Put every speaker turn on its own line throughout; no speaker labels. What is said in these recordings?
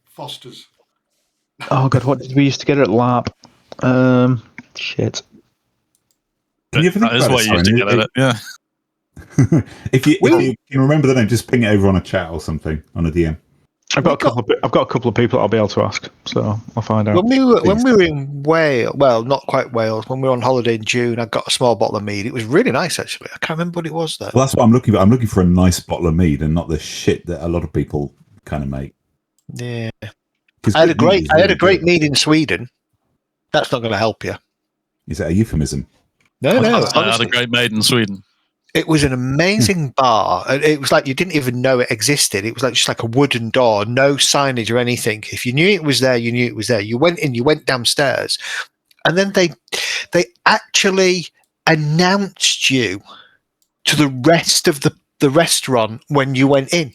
Foster's.
Oh god, what did we used to get at LARP? Shit.
Can you ever think
That is
about
what you used to get at it. Yeah.
if you can remember the name, just ping it over on a chat or something on a DM.
I've got a couple of people I'll be able to ask, so I'll find out.
When we were in Wales, well, not quite Wales. When we were on holiday in June, I got a small bottle of mead. It was really nice, actually. I can't remember what it was though.
Well, that's what I'm looking for. I'm looking for a nice bottle of mead and not the shit that a lot of people kind of make.
Yeah, I had a great mead in Sweden. That's not going to help you.
Is that a euphemism?
No.
I had a great maid in Sweden.
It was an amazing bar. It was like you didn't even know it existed. It was like just like a wooden door, no signage or anything. If you knew it was there, you knew it was there. You went in, you went downstairs, and then they actually announced you to the rest of the restaurant when you went in.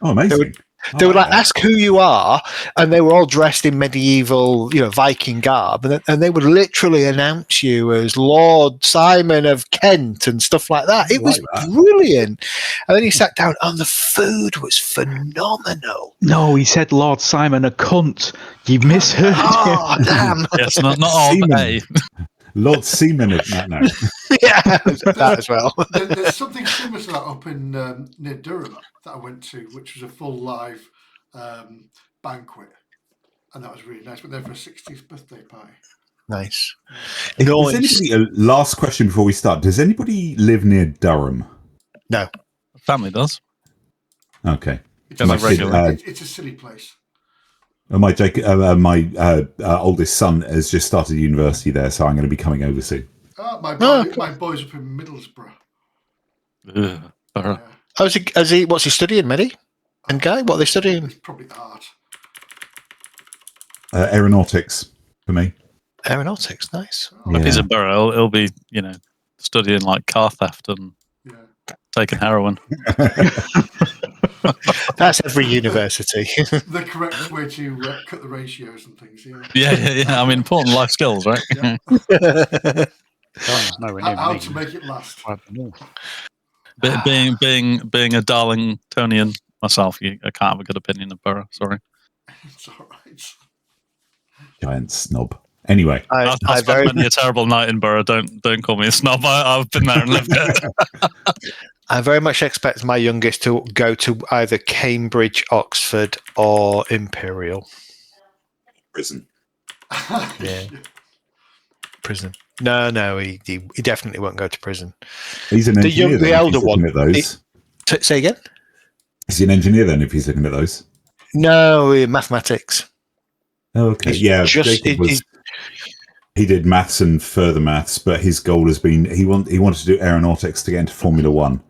Oh, amazing.
They would like ask who you are, and they were all dressed in medieval, Viking garb, and they would literally announce you as Lord Simon of Kent and stuff like that. It was brilliant. And then he sat down, and the food was phenomenal.
No, he said Lord Simon a cunt. You misheard him.
Oh, damn.
Yes, not all day.
Lord Seaman of that now.
Yeah, that as well.
There's something similar to that up in near Durham that I went to, which was a full live banquet, and that was really nice. Went there for a 60th birthday party.
Nice.
Last question before we start. Does anybody live near Durham?
No.
Family does.
Okay.
It's a silly place.
My oldest son has just started university there, so I'm going to be coming over soon.
My boy's up in Middlesbrough.
Yeah.
What's he studying, Medi? And Guy, what are they studying?
It's probably art.
Aeronautics for me.
Aeronautics, nice.
If he's in Borough, he'll be, studying like car theft and taking heroin.
That's every university.
The correct way to cut the ratios and things.
Yeah. I mean, important life skills, right?
Yeah. How to make it last.
Being a Darlingtonian myself, I can't have a good opinion of Borough. Sorry.
It's all right.
Giant snob. Anyway,
I spent many a terrible night in Borough. Don't call me a snob. I've been there and lived it.
I very much expect my youngest to go to either Cambridge, Oxford, or Imperial.
Prison.
Yeah. Prison. No, he definitely won't go to prison.
He's an engineer.
The elder one.
At those.
Say again?
Is he an engineer then if he's looking at those?
No, mathematics.
Oh, okay. He did maths and further maths, but his goal has been he wanted to do aeronautics to get into Formula One.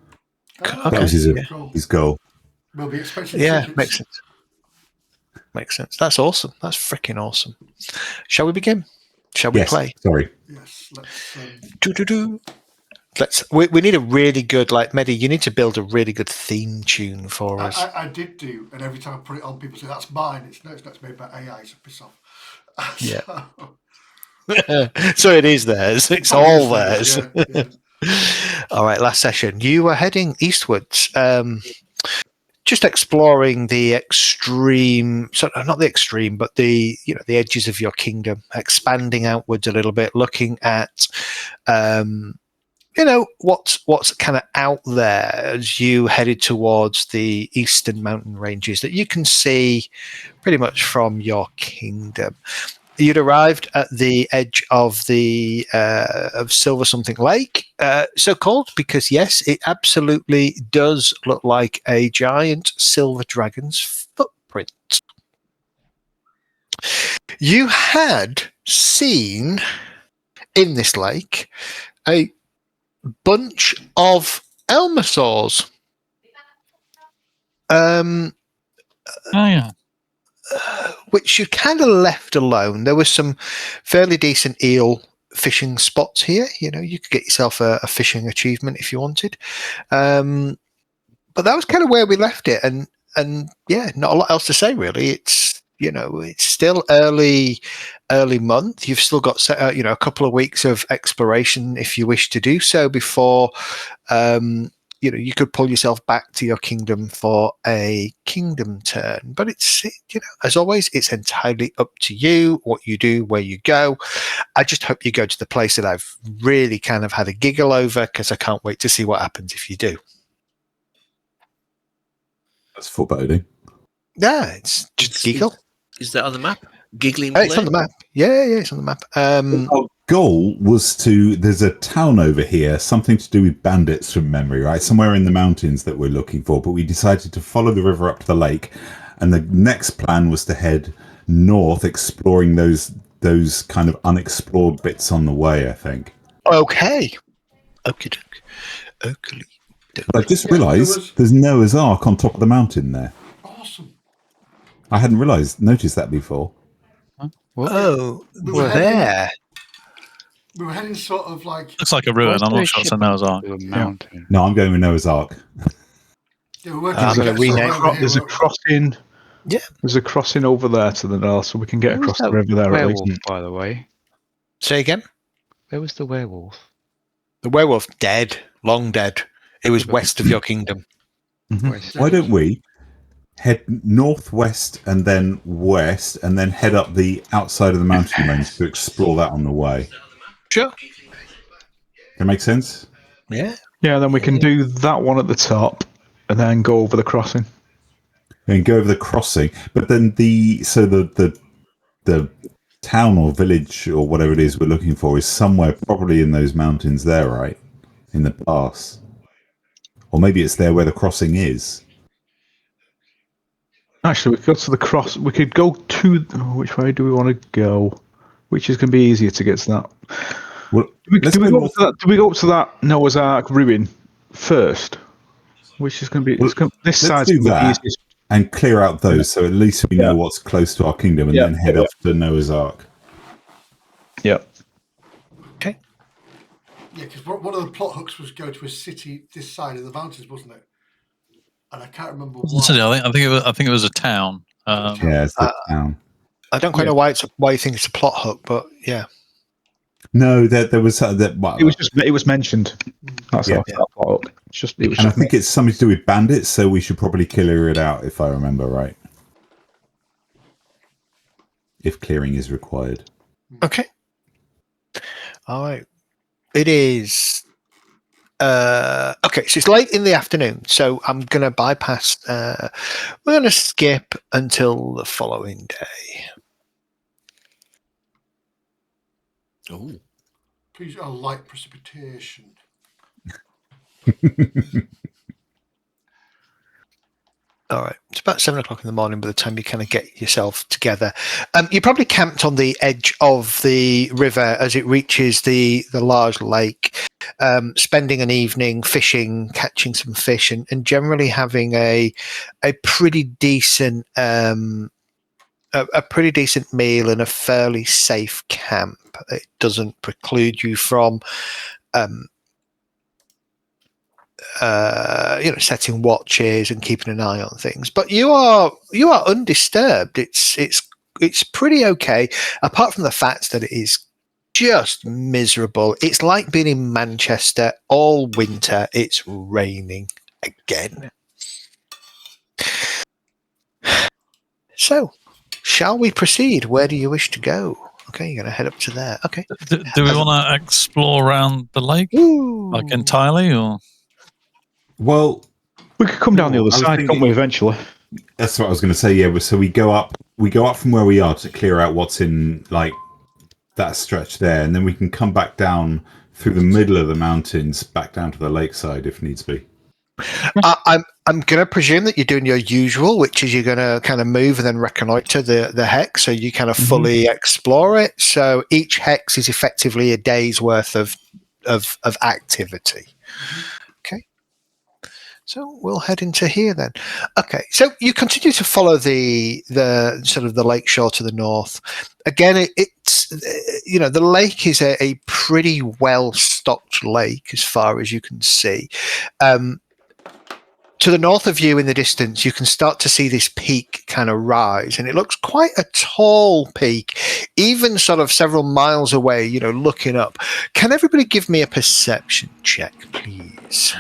Okay.
That was his goal.
We'll be expecting
makes sense. Makes sense. That's awesome. That's freaking awesome. Shall we begin? Shall we play?
Sorry.
Yes. Let's.
We need a really good, Medi, you need to build a really good theme tune for us.
I did do, and every time I put it on, people say, that's mine. It's not made by AI, so piss off.
Yeah. So it is theirs. It's all theirs.
Yeah.
All right, last session. You were heading eastwards, just exploring the extreme, not the extreme, but the edges of your kingdom, expanding outwards a little bit, looking at what's kind of out there as you headed towards the eastern mountain ranges that you can see pretty much from your kingdom. You'd arrived at the edge of the of Silver Something Lake, so called because, yes, it absolutely does look like a giant silver dragon's footprint. You had seen in this lake a bunch of elmosaurs. Which you kind of left alone. There was some fairly decent eel fishing spots here. You could get yourself a fishing achievement if you wanted. But that was kind of where we left it. And yeah, not a lot else to say really. It's still early month. You've still got a couple of weeks of exploration if you wish to do so before you could pull yourself back to your kingdom for a kingdom turn. But it's, as always, it's entirely up to you what you do, where you go. I just hope you go to the place that I've really kind of had a giggle over, because I can't wait to see what happens if you do.
That's foreboding.
Yeah, it's just giggle.
Is that on the map? Giggling
It's on the map. Yeah, it's on the map.
Our goal was there's a town over here, something to do with bandits from memory, right? Somewhere in the mountains that we're looking for, but we decided to follow the river up to the lake, and the next plan was to head north, exploring those kind of unexplored bits on the way, I think.
Okay. Okie doke.
But I just realised there's Noah's Ark on top of the mountain there.
Awesome.
I hadn't noticed that before.
Oh,
We
we're there.
We were heading sort of like...
Looks like a ruin. I'm not sure it's a Noah's Ark.
Mountain.
No, I'm going with Noah's Ark.
Yeah, we're
I'm going to rename.
There's a crossing.
Yeah.
There's a crossing over there to the north, so we can get across the river there.
Werewolf, by the way.
Say again?
Where was the werewolf?
The werewolf dead. Long dead. It was west of your kingdom.
Mm-hmm.
Why don't we head northwest and then west, and then head up the outside of the mountain range to explore that on the way?
Sure.
That make sense?
Yeah.
Yeah, then we can do that one at the top, and then go over the crossing.
And go over the crossing, but then the town or village or whatever it is we're looking for is somewhere probably in those mountains there, right? In the pass. Or maybe it's there where the crossing is.
Actually, we could go to the cross. We could go to... which way do we want to go? Which is going to be easier to get to that?
Well,
do we go up to that Noah's Ark ruin first? Which is going to be... this side's going to be the easiest.
And clear out those, so at least we know what's close to our kingdom, and then head off to Noah's Ark.
Yeah.
Okay.
Yeah, because one of the plot hooks was go to a city this side of the mountains, wasn't it? And I can't remember why.
I think it was a town.
Yeah, it's the town.
I don't quite know why you think it's a plot hook, but yeah.
No, there was that. Well,
it was mentioned. That's all.
I think it's something to do with bandits, so we should probably clear it out if I remember right. If clearing is required.
Okay. All right. It is. Okay, so it's late in the afternoon, so I'm going to bypass. We're going to skip until the following day.
Oh.
Please, light precipitation.
All right, it's about 7 o'clock in the morning by the time you kind of get yourself together. You probably camped on the edge of the river as it reaches the large lake, spending an evening fishing, catching some fish, and generally having a pretty decent a pretty decent meal and a fairly safe camp. It doesn't preclude you from setting watches and keeping an eye on things, but you are undisturbed. It's pretty okay, apart from the fact that it is just miserable. It's like being in Manchester all winter. It's raining again. So, shall we proceed? Where do you wish to go? Okay, you're going to head up to there. Okay.
Do we want to explore around the lake, like entirely, or?
Well,
we could come down the other side, can't we? Eventually.
That's what I was going to say. Yeah, so we go up from where we are to clear out what's in like that stretch there, and then we can come back down through the middle of the mountains, back down to the lakeside if needs be.
I'm going to presume that you're doing your usual, which is you're going to kind of move and then reconnoiter the hex, so you kind of fully explore it. So each hex is effectively a day's worth of activity. Okay. So we'll head into here then. Okay. So you continue to follow the sort of the lake shore to the north. Again, it's the lake is a pretty well stocked lake as far as you can see. To the north of you in the distance, you can start to see this peak kind of rise, and it looks quite a tall peak, even sort of several miles away, looking up. Can everybody give me a perception check, please?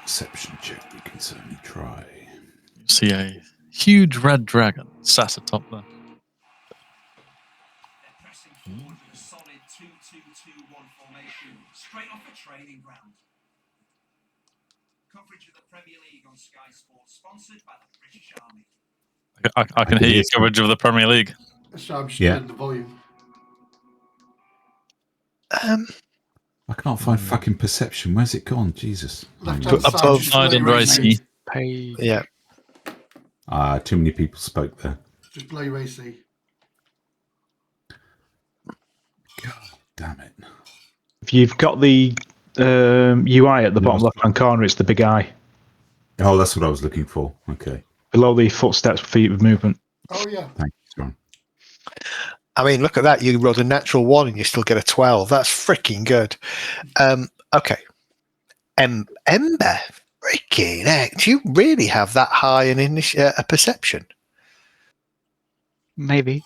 Perception check, we can certainly try.
You see a huge red dragon sat atop there.
Pressing forward with a solid 2-2-2-1 formation, straight off a training ground. Coverage of the Premier League on Sky Sports, sponsored by the British Army.
I can hear your coverage of the Premier League.
So I'm just turning the volume.
I can't find fucking perception. Where's it gone? Jesus.
Left-hand side,
Above
display
under
racing.
AC.
Pay.
Yeah.
Too many people spoke there.
Display racing.
God damn it.
If you've got the UI at the bottom left-hand corner, it's the big eye.
Oh, that's what I was looking for. Okay.
Below the footsteps, feet of movement.
Oh, yeah.
Thank you, John.
I mean, look at that. You rolled a natural 1 and you still get a 12. That's freaking good. Okay. Ember, freaking heck. Do you really have that high a perception?
Maybe.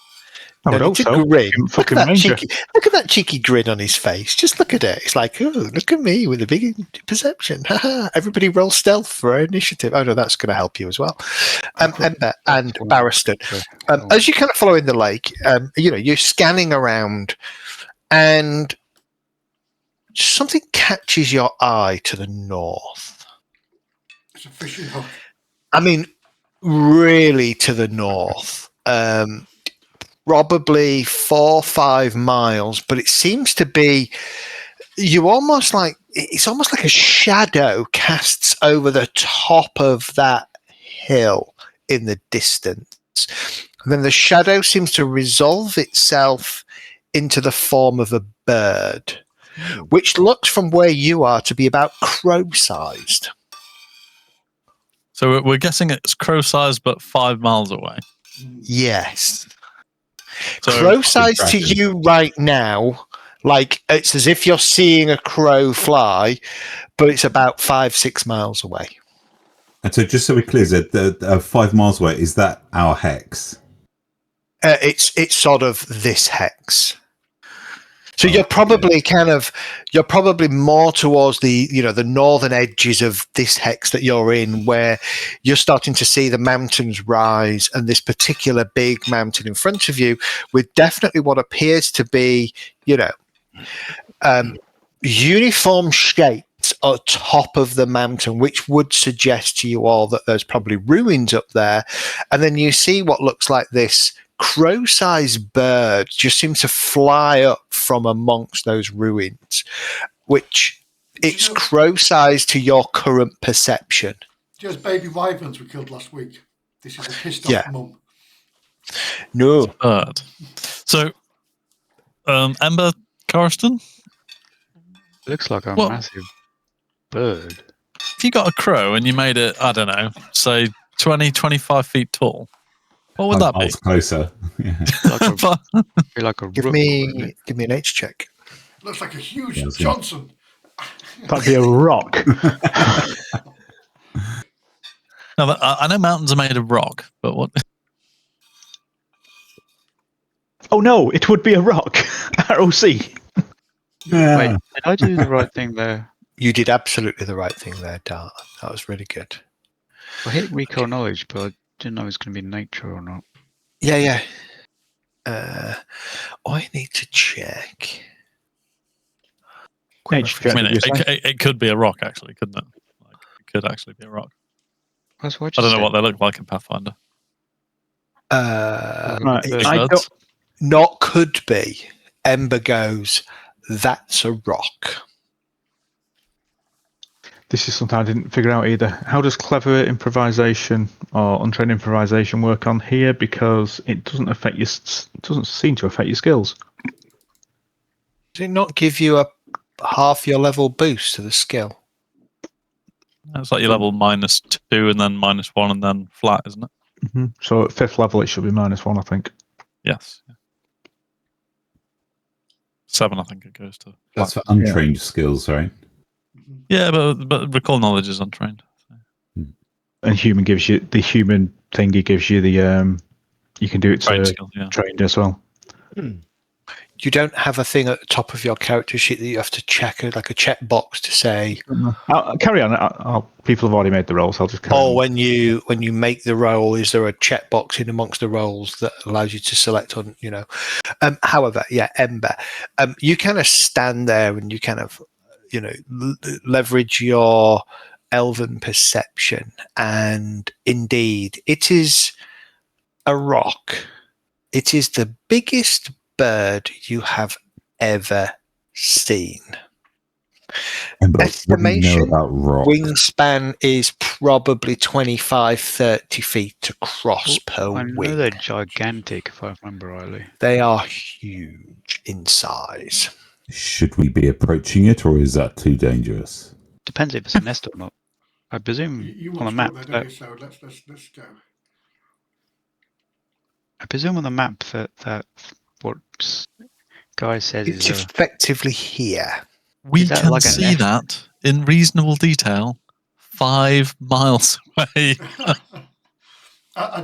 I would
No,
hope
it's a
so.
grin.
Fucking
Look
ranger.
at that cheeky grin on his face. Just look at it. It's like, oh, look at me with a big perception. Everybody roll stealth for our initiative. Oh, no, that's going to help you as well. Ember and Barristan. As you kind of follow in the lake, you're scanning around and something catches your eye to the north.
It's a fishing hook.
I mean, really to the north. Probably 4 or 5 miles, but it seems to be it's almost like a shadow casts over the top of that hill in the distance. And then the shadow seems to resolve itself into the form of a bird, which looks from where you are to be about crow-sized.
So we're guessing it's crow-sized, but 5 miles away.
Yes.
So
Crow-sized to you right now, like it's as if you're seeing a crow fly, but it's about 5-6 miles away.
And so just so we're clear, the 5 miles away, is that our hex?
It's sort of this hex. So you're probably more towards the northern edges of this hex that you're in, where you're starting to see the mountains rise, and this particular big mountain in front of you with definitely what appears to be, uniform shapes at top of the mountain, which would suggest to you all that there's probably ruins up there. And then you see what looks like this crow-sized bird just seems to fly up from amongst those ruins, which it's crow-sized to your current perception.
Just baby wyverns were killed last week. This is a pissed off mum.
No.
Bird. So, Ember Carston?
Looks like a massive bird.
If you got a crow and you made it, I don't know, say 20, 25 feet tall, what would that be?
Closer. Yeah.
Give me an H check.
Looks like a huge Johnson.
That'd be a rock.
No, but I know mountains are made of rock, but what?
Oh no, it would be a rock. ROC.
Yeah.
Wait, did I do the right thing there?
You did absolutely the right thing there, Dart. That was really good.
I hit recall knowledge, but I didn't know it was going to be nature or not.
Yeah. I need to check.
It could be a rock, actually, couldn't it? It could actually be a rock. I don't know what they look like in Pathfinder.
Not could be. Ember goes, that's a rock.
This is something I didn't figure out either. How does clever improvisation or untrained improvisation work on here? Because it doesn't seem to affect your skills.
Does it not give you a half your level boost to the skill?
It's like your level -2 and then -1 and then flat, isn't it?
Mm-hmm. So at 5th level, it should be -1, I think.
Yes. 7, I think it goes to.
That's for untrained skills, right?
Yeah, but recall knowledge is untrained. So.
And human gives you the human thingy gives you the you can do it to
trained skill,
trained as well.
you don't have a thing at the top of your character sheet that you have to check, like a check box to say.
I'll carry on. People have already made the rolls. I'll just carry on.
When you make the roll, is there a checkbox in amongst the rolls that allows you to select on? However, Ember, you kind of stand there and you kind of leverage your elven perception, and indeed, it is a rock. It is the biggest bird you have ever seen. Estimation
about rock?
Wingspan is probably 25-30 feet across per
I know
wing.
they're gigantic, if I remember rightly.
They are huge in size.
Should we be approaching it, or is that too dangerous?
Depends if it's a nest or not. I presume
You
on the
want to
map.
go there, don't you? So let's go.
I presume on the map that what Guy says
It's
is
effectively here.
We
Is that
can
like a
see
nest?
that in reasonable detail 5 miles away.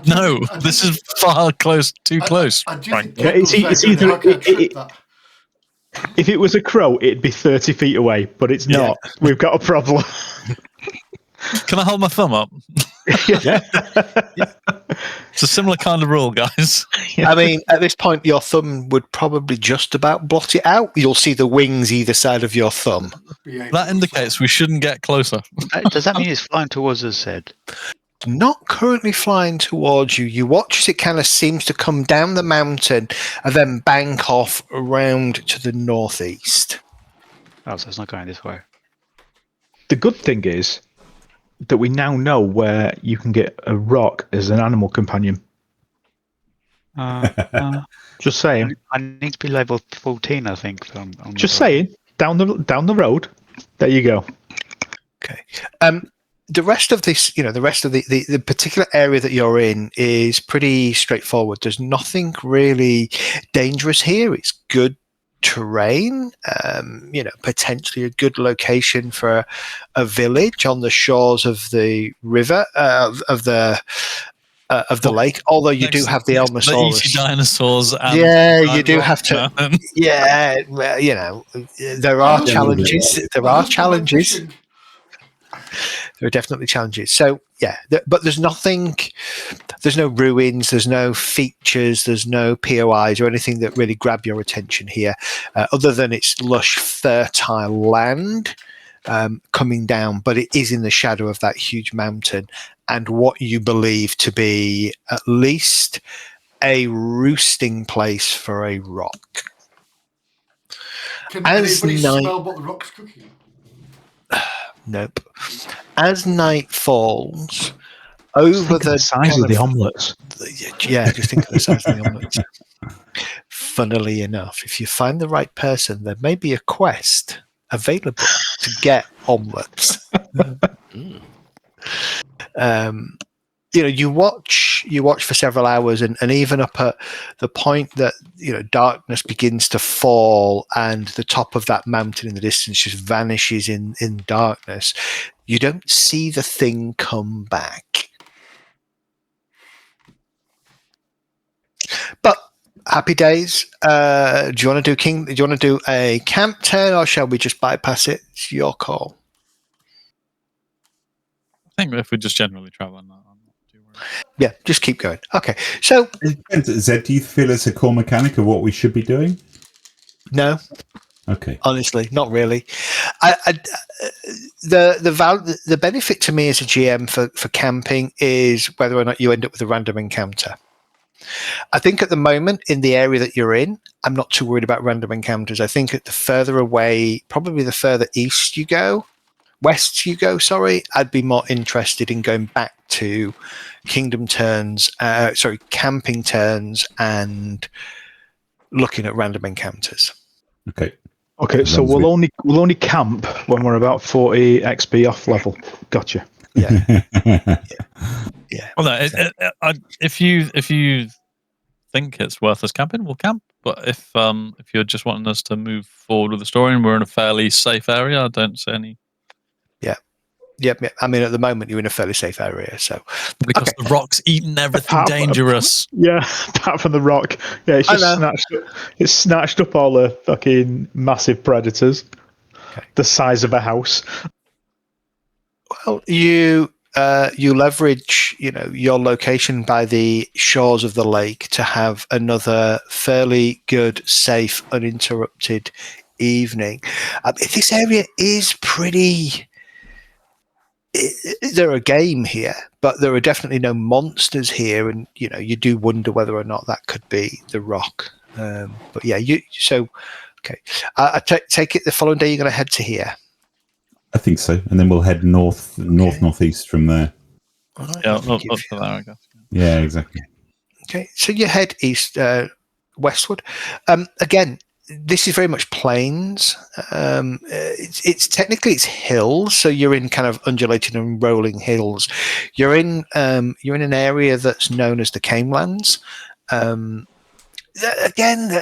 No, this is far too close.
I do
Frank.
think
It's either if it was a crow, it'd be 30 feet away, but it's not. We've got a problem.
Can I hold my thumb up?
Yeah.
It's a similar kind of rule, guys.
I mean, at this point, your thumb would probably just about blot it out. You'll see the wings either side of your thumb.
That indicates we shouldn't get closer.
Does that mean it's flying towards us, Ed?
Not currently flying towards you. You watch as it kind of seems to come down the mountain and then bank off around to the northeast.
Oh, so it's not going this way.
The good thing is that we now know where you can get a rock as an animal companion. Just saying.
I need to be level 14, I think.
Just saying. Down the road. There you go.
Okay. The rest of this, the particular area that you're in is pretty straightforward. There's nothing really dangerous here. It's good terrain, potentially a good location for a village on the shores of the river, of the lake. Although you do have the Elmosaurus.
The dinosaurs. And
you do have to. Yeah, well, there are challenges. There are challenges. There are definitely challenges. So, but there's nothing, there's no ruins, there's no features, there's no POIs or anything that really grab your attention here, other than it's lush, fertile land coming down, but it is in the shadow of that huge mountain and what you believe to be at least a roosting place for a rock.
Can anybody smell what the rock's cooking?
Nope. As night falls, over the
size of the omelettes.
Yeah, just think of the size of the omelettes. Funnily enough, if you find the right person, there may be a quest available to get omelettes. You watch for several hours, and even up at the point that darkness begins to fall and the top of that mountain in the distance just vanishes in darkness, you don't see the thing come back. But happy days. Do you want to do a camp turn, or shall we just bypass it? It's your call.
I think if we just generally travel, I'm not too worried.
Yeah, just keep going. Okay, so
Zed, do you feel it's a core mechanic of what we should be doing?
No.
Okay.
Honestly, not really. The benefit to me as a GM for camping is whether or not you end up with a random encounter. I think at the moment in the area that you're in, I'm not too worried about random encounters. I think at the further away, probably the further west you go, I'd be more interested in going back to camping turns and looking at random encounters.
Okay,
so we'll only camp when we're about 40 XP off level. Gotcha.
Yeah.
Well, no, if you think it's worth us camping, we'll camp. But if you're just wanting us to move forward with the story and we're in a fairly safe area, I don't see any.
Yeah. Yep. I mean, at the moment, you're in a fairly safe area. So
Because the rock's eaten everything dangerous.
Yeah, apart from the rock. Yeah, it's
I
just
know.
snatched up. It's snatched up all the fucking massive predators.
Okay.
The size of a house.
Well, you leverage, your location by the shores of the lake to have another fairly good, safe, uninterrupted evening. This area is pretty. There are game here, but there are definitely no monsters here, and you do wonder whether or not that could be the rock. But yeah, okay. I take it the following day you're going to head to here.
I think so, and then we'll head northeast from there.
All right,
Yeah,
let me
up
give
to there, I guess.
Yeah, exactly.
Okay, so you head east, westward. Again, this is very much plains. It's technically it's hills, so you're in kind of undulating and rolling hills. You're in an area that's known as the Camelands. Again,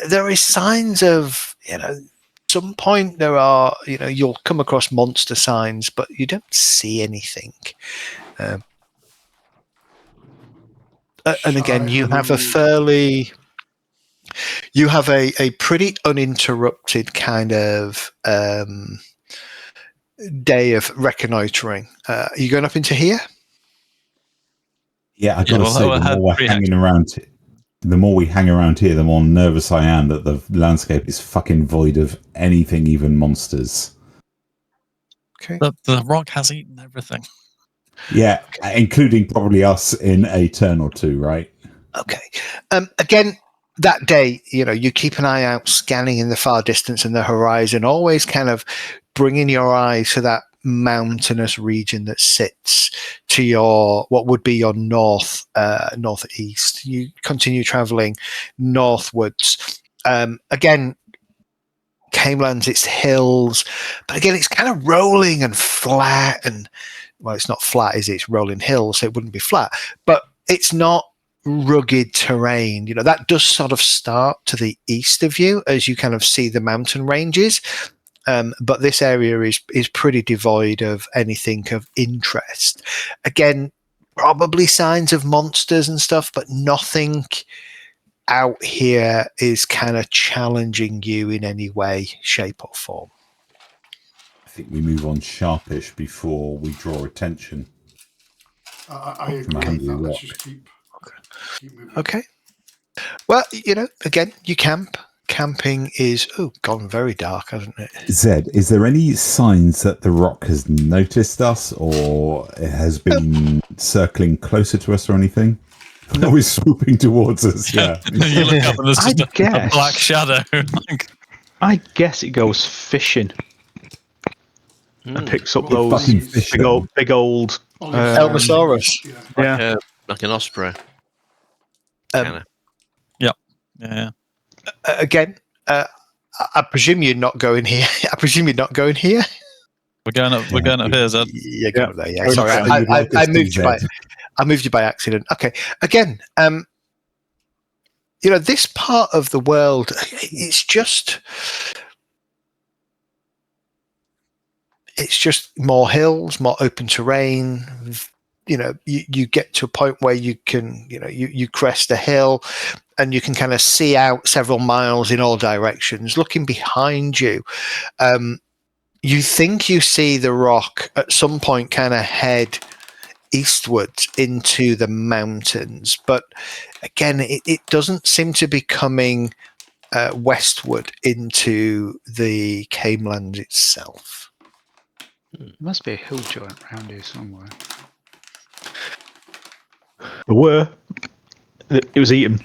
there is signs of some point there are you'll come across monster signs, but you don't see anything. And again, you have a pretty uninterrupted kind of day of reconnoitering. Are you going up into here?
Yeah, I got to say, the more we hang around here, the more nervous I am that the landscape is fucking void of anything, even monsters.
Okay.
The rock has eaten everything.
Yeah, including probably us in a turn or two, right?
Okay. Again, that day, you keep an eye out, scanning in the far distance and the horizon, always kind of bringing your eyes to that mountainous region that sits to what would be your northeast. You continue traveling northwards. Again, Camelands, it's hills, but again, it's kind of rolling and flat, and well, it's not flat, is it? It's rolling hills, so it wouldn't be flat, but it's not rugged terrain. That does sort of start to the east of you as you kind of see the mountain ranges. But this area is pretty devoid of anything of interest. Again, probably signs of monsters and stuff, but nothing out here is kind of challenging you in any way, shape, or form.
I think we move on sharpish before we draw attention.
I agree with that. Let's just keep moving.
Okay. Well, again, you camp. Camping is gone very dark, hasn't it?
Zed, is there any signs that the rock has noticed us or it has been circling closer to us or anything? No. Always swooping towards us. Yeah.
You look up and there's just a black shadow.
I guess it goes fishing and picks up those big old
Elmosaurus.
Yeah, like an osprey.
Yeah.
Again, I presume you're not going here.
We're going up here, Zed.
Yeah, go up there. Yeah, sorry, I moved you by. I moved you by accident. Okay. Again, this part of the world, it's just more hills, more open terrain. You get to a point where you can, you crest a hill and you can kind of see out several miles in all directions. Looking behind you, you think you see the rock at some point kind of head eastwards into the mountains. But again, it doesn't seem to be coming westward into the Camelands itself.
There must be a hill giant around here somewhere.
There were. It was eaten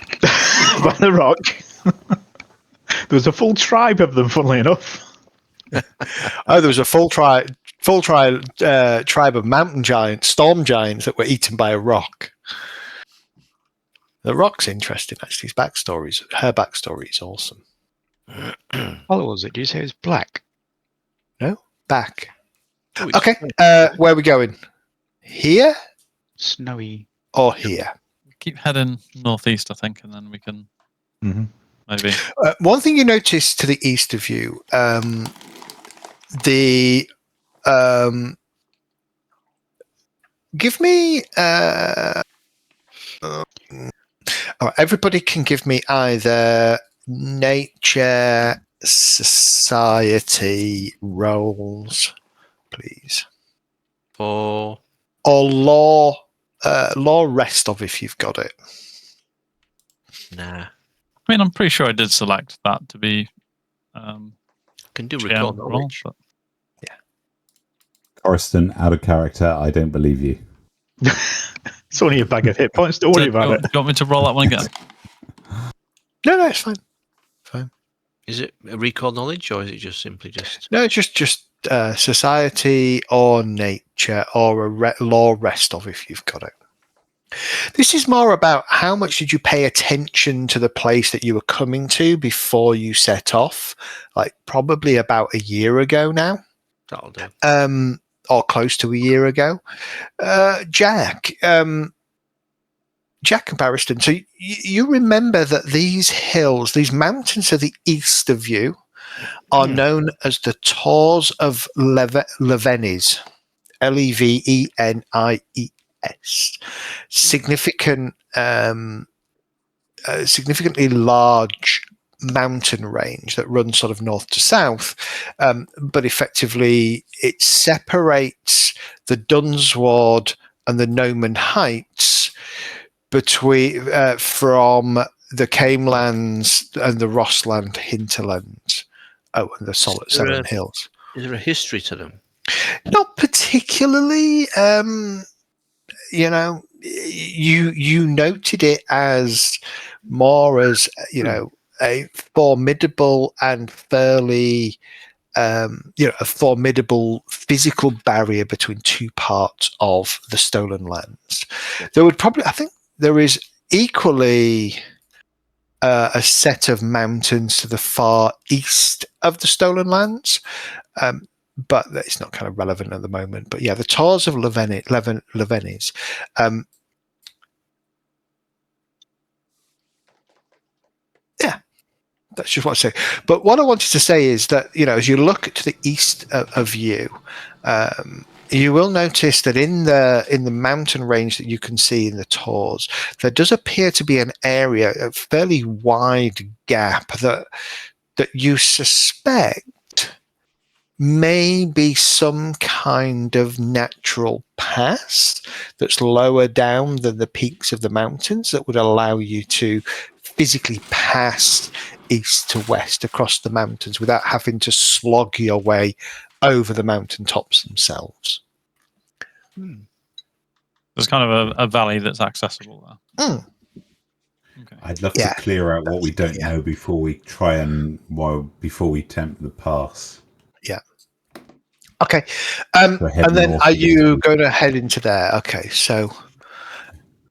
by the rock. There was a full tribe of them, funnily enough.
There was a full tribe of mountain giants, storm giants that were eaten by a rock. The rock's interesting, actually. Her backstory is awesome.
What was it? Did you say it was black?
No, back. Okay, where are we going? Here?
Snowy.
Or here?
Keep heading northeast, I think, and then we can maybe.
One thing you notice to the east of you, the give me. Everybody can give me either nature, society rolls, please,
For
or law. Law rest of if you've got it.
nah,
I mean, I'm pretty sure I did select that to be
can do
GM
recall
role,
knowledge.
but
Coriston, out of character. I don't believe you.
It's only a bag of hit points. Don't worry
do,
about
you,
it.
do you want me to roll that one again?
No, it's fine. Fine.
Is it a recall knowledge or is it just simply just?
No, it's just society or nature or a law rest of if you've got it. This is more about how much did you pay attention to the place that you were coming to before you set off, like probably about a year ago now,
That'll do.
or close to a year ago. Jack and Barriston, so you remember that these hills, these mountains to the east of you, are known as the Tors of Levenes, Levenies. Significantly large mountain range that runs sort of north to south, but effectively it separates the Dunsward and the Noman Heights between from the Camelands and the Rossland hinterlands. Oh, and the Southern Hills.
Is there a history to them?
Not particularly. You noted it as more as a formidable and fairly a formidable physical barrier between two parts of the stolen lands. There would probably, I think, there is equally a set of mountains to the far east of the stolen lands. But it's not kind of relevant at the moment. But yeah, the Tors of Levenes. Yeah, that's just what I say. But what I wanted to say is that, as you look to the east of you, you will notice that in the mountain range that you can see in the Tors, there does appear to be an area, a fairly wide gap that you suspect may be some kind of natural pass that's lower down than the peaks of the mountains that would allow you to physically pass east to west across the mountains without having to slog your way over the mountaintops themselves.
There's kind of a valley that's accessible there. Okay.
I'd love to clear out what we don't know before we before we attempt the pass.
Yeah. Okay. And then are you going to head into there? Okay. So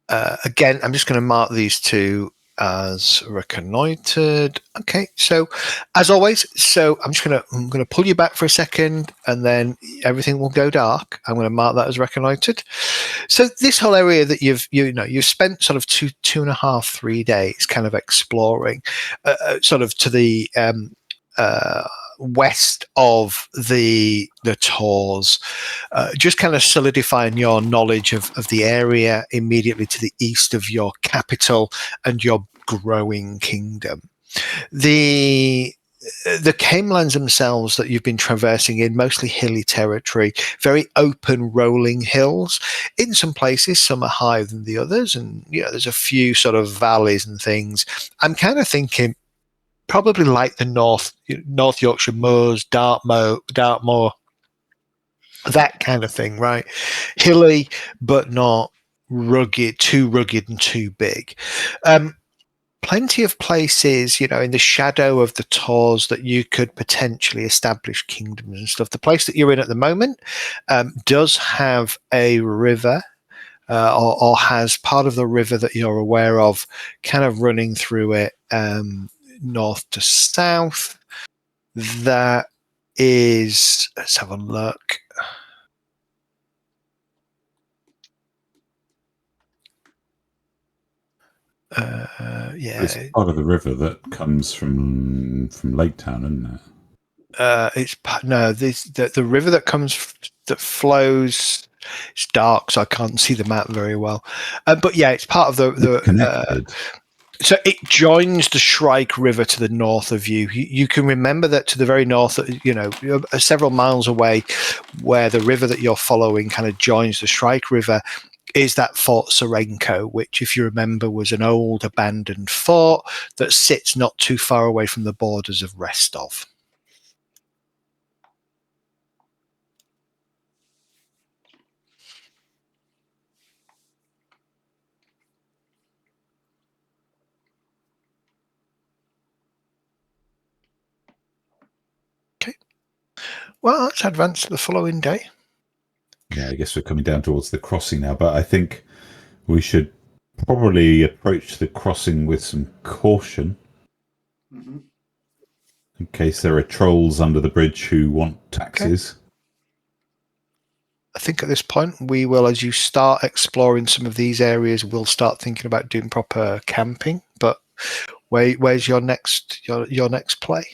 again, I'm just going to mark these two as reconnoitered. Okay. So as always, I'm going to pull you back for a second and then everything will go dark. I'm going to mark that as reconnoitered. So this whole area that you've spent sort of 2.5, 3 days kind of exploring, sort of to the west of the Tors, just kind of solidifying your knowledge of the area immediately to the east of your capital and your growing kingdom. The Camelands themselves that you've been traversing in, mostly hilly territory, very open rolling hills. In some places, some are higher than the others, and there's a few sort of valleys and things. I'm kind of thinking probably like the North Yorkshire moors, Dartmoor, that kind of thing, right? Hilly, but not too rugged and too big. Plenty of places, in the shadow of the Tors that you could potentially establish kingdoms and stuff. The place that you're in at the moment does have a river, or has part of the river that you're aware of kind of running through it, north to south. That is, let's have a look.
It's part of the river that comes from Lake Town, isn't it?
The river that flows It's dark, so I can't see the map very well. But yeah, it's part of the
Connected.
so it joins the Shrike River to the north of you. You can remember that to the very north, several miles away, where the river that you're following kind of joins the Shrike River, is that Fort Serenko, which, if you remember, was an old abandoned fort that sits not too far away from the borders of Restov. Well, let's advance to the following day.
Yeah, I guess we're coming down towards the crossing now, but I think we should probably approach the crossing with some caution.
Mm-hmm.
In case there are trolls under the bridge who want taxes.
Okay. I think at this point we will, as you start exploring some of these areas, we'll start thinking about doing proper camping. But where's your next play?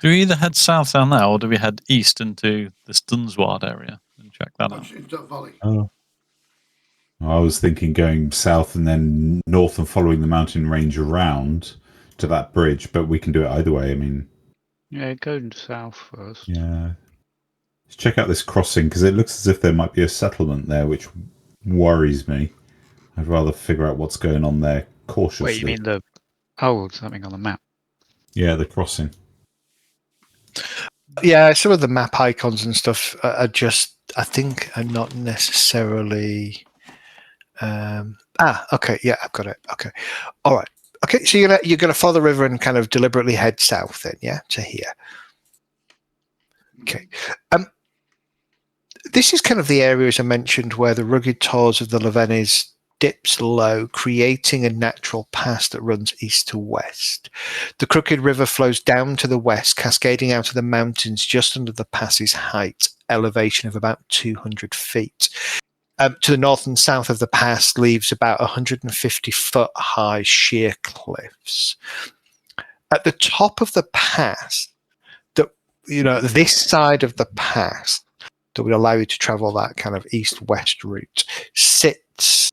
Do we either head south down there, or do we head east into this Dunsward area and check that out?
Into Duck Valley.
Oh. I was thinking going south and then north and following the mountain range around to that bridge, but we can do it either way. I mean,
Yeah, go south first.
yeah. Let's check out this crossing because it looks as if there might be a settlement there, which worries me. I'd rather figure out what's going on there cautiously.
Wait, you mean the... Oh, something on the map.
Yeah, the crossing.
Yeah, some of the map icons and stuff are just, I think, are not necessarily... okay, yeah, I've got it. Okay, all right. Okay, so you're gonna follow the river and kind of deliberately head south, then, yeah, to here. Okay. This is kind of the area, as I mentioned, where the rugged tors of the Levenes dips low, creating a natural pass that runs east to west. The crooked river flows down to the west, cascading out of the mountains just under the pass's height, elevation of about 200 feet. To the north and south of the pass leaves about 150-foot high sheer cliffs. At the top of the pass, this side of the pass that would allow you to travel that kind of east-west route, sits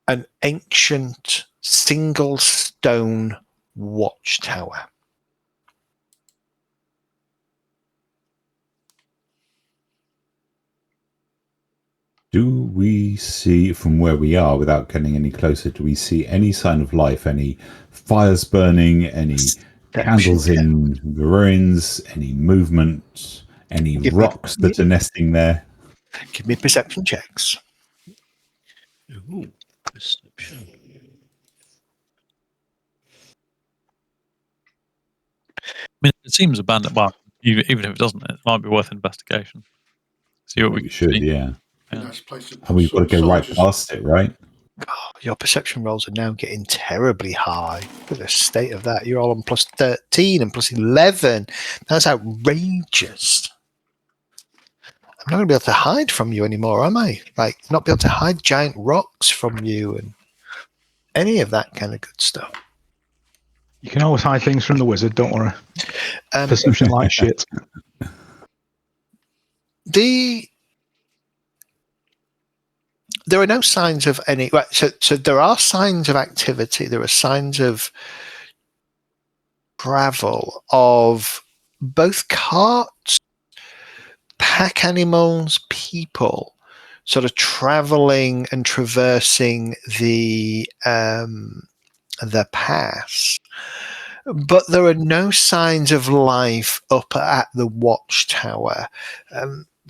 an ancient single stone watchtower.
Do we see, from where we are, without getting any closer, do we see any sign of life? Any fires burning? Any candles in the ruins? Any movement? Any rocks that are nesting there?
Give me perception checks.
Ooh, perception.
I mean, it seems abandoned. Well, even if it doesn't, it might be worth investigation. See what we
should,
see.
yeah.
Nice place to
And we've got to go right past it, right?
Oh, your perception rolls are now getting terribly high. Look at the state of that. You're all on plus 13 and plus 11. That's outrageous. I'm not going to be able to hide from you anymore, am I? Like, not be able to hide giant rocks from you and any of that kind of good stuff.
You can always hide things from the wizard, don't worry. Perception like shit.
There are no signs of any... Right, so there are signs of activity. There are signs of travel of both carts, pack animals, people sort of traveling and traversing the pass. But there are no signs of life up at the watchtower.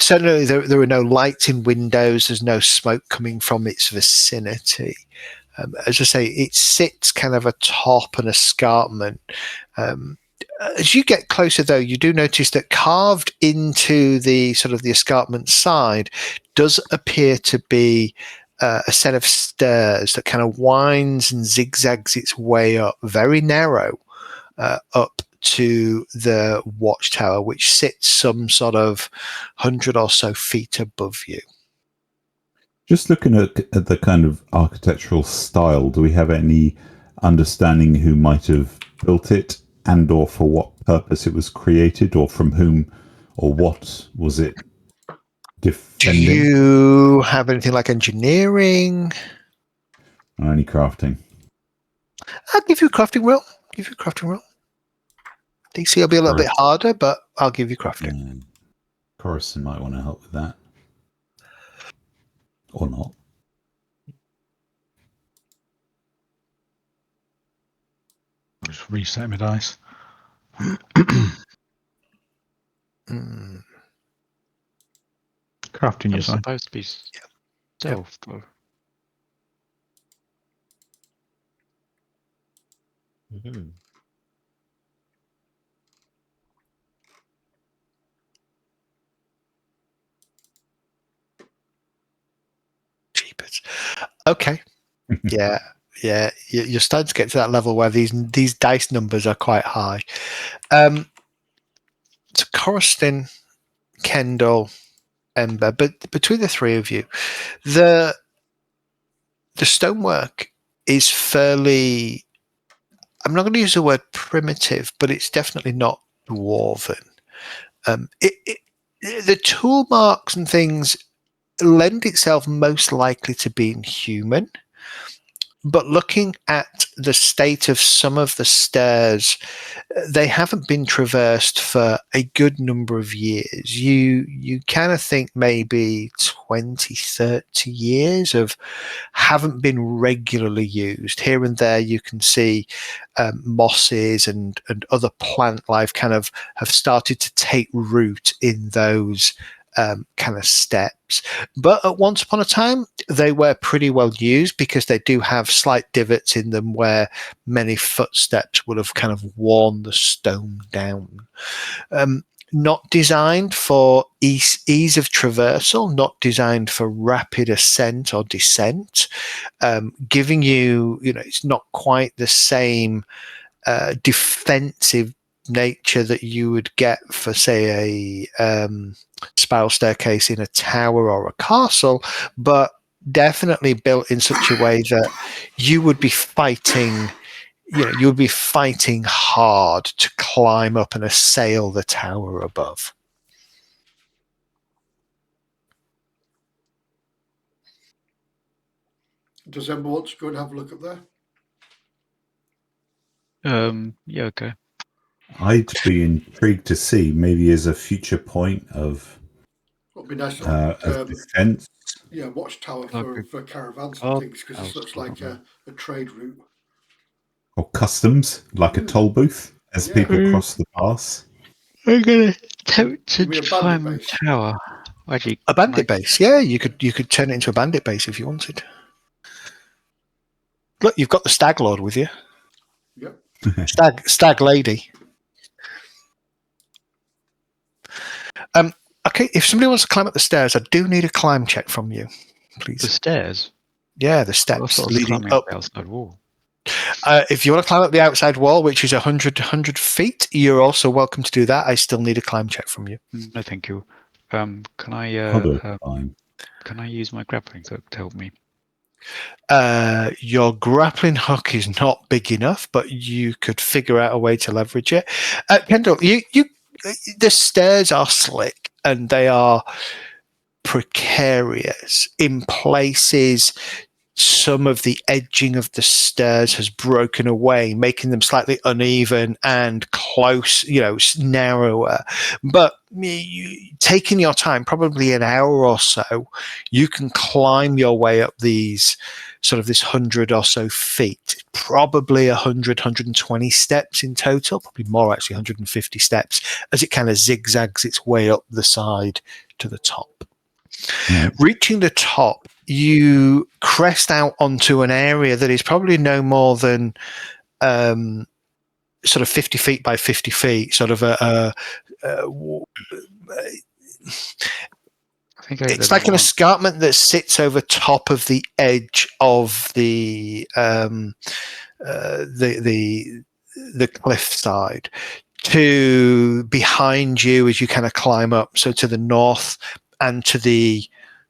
Certainly there are no lights in windows. There's no smoke coming from its vicinity. As I say, it sits kind of atop an escarpment. As you get closer, though, you do notice that carved into the sort of the escarpment side does appear to be a set of stairs that kind of winds and zigzags its way up, very narrow, up to the watchtower, which sits some sort of 100 or so feet above you.
Just looking at the kind of architectural style, do we have any understanding who might have built it and or for what purpose it was created, or from whom or what was it
Do
Defending.
you have anything like engineering?
Only crafting.
I'll give you a crafting roll. DC will be a little bit harder, but I'll give you crafting.
Coruscant might want to help with that. Or not.
I'll just reset my dice. Crafting,
It
you
was
say?
supposed to be stealth, though.
Mhm.
Cheapers. Okay. Yeah. You're starting to get to that level where these dice numbers are quite high. So Coruscant, Kendall, Ember, but between the three of you, the stonework is fairly. I'm not going to use the word primitive, but it's definitely not dwarven. The tool marks and things lend itself most likely to being human. But looking at the state of some of the stairs, they haven't been traversed for a good number of years. You kind of think maybe 20, 30 years of haven't been regularly used. Here and there you can see mosses and other plant life kind of have started to take root in those kind of steps. But at once upon a time, they were pretty well used because they do have slight divots in them where many footsteps would have kind of worn the stone down. Not designed for ease of traversal, not designed for rapid ascent or descent, giving you, it's not quite the same defensive nature that you would get for, say, a spiral staircase in a tower or a castle, but definitely built in such a way that you would be fighting hard to climb up and assail the tower above.
Does Ember want to go and have a look up there?
Yeah, okay.
I'd be intrigued to see, maybe as a future point of
It'd be nice
defense.
watchtower for caravans and things, because this looks like a trade route.
Or customs, like a toll booth, as people cross the pass.
I'm gonna attempt to
Be a
climb
bandit
the
base.
tower. Actually,
A bandit base, yeah, you could turn it into a bandit base if you wanted. Look, you've got the stag lord with you.
Yep.
Stag lady. Okay, if somebody wants to climb up the stairs, I do need a climb check from you, please.
The stairs?
Yeah, the steps leading up.
The outside wall.
If you want to climb up the outside wall, which is 100 feet, you're also welcome to do that. I still need a climb check from you.
No, thank you. Can I use my grappling hook to help me?
Your grappling hook is not big enough, but you could figure out a way to leverage it. Kendall, the stairs are slick and they are precarious. In places, some of the edging of the stairs has broken away, making them slightly uneven and close, narrower. But taking your time, probably an hour or so, you can climb your way up these this 100 or so feet, probably 120 steps in total, probably more actually, 150 steps, as it kind of zigzags its way up the side to the top. Reaching the top, you crest out onto an area that is probably no more than 50 feet by 50 feet, it's like an escarpment that sits over top of the edge of the cliff side. To behind you as you kind of climb up, so to the north and to the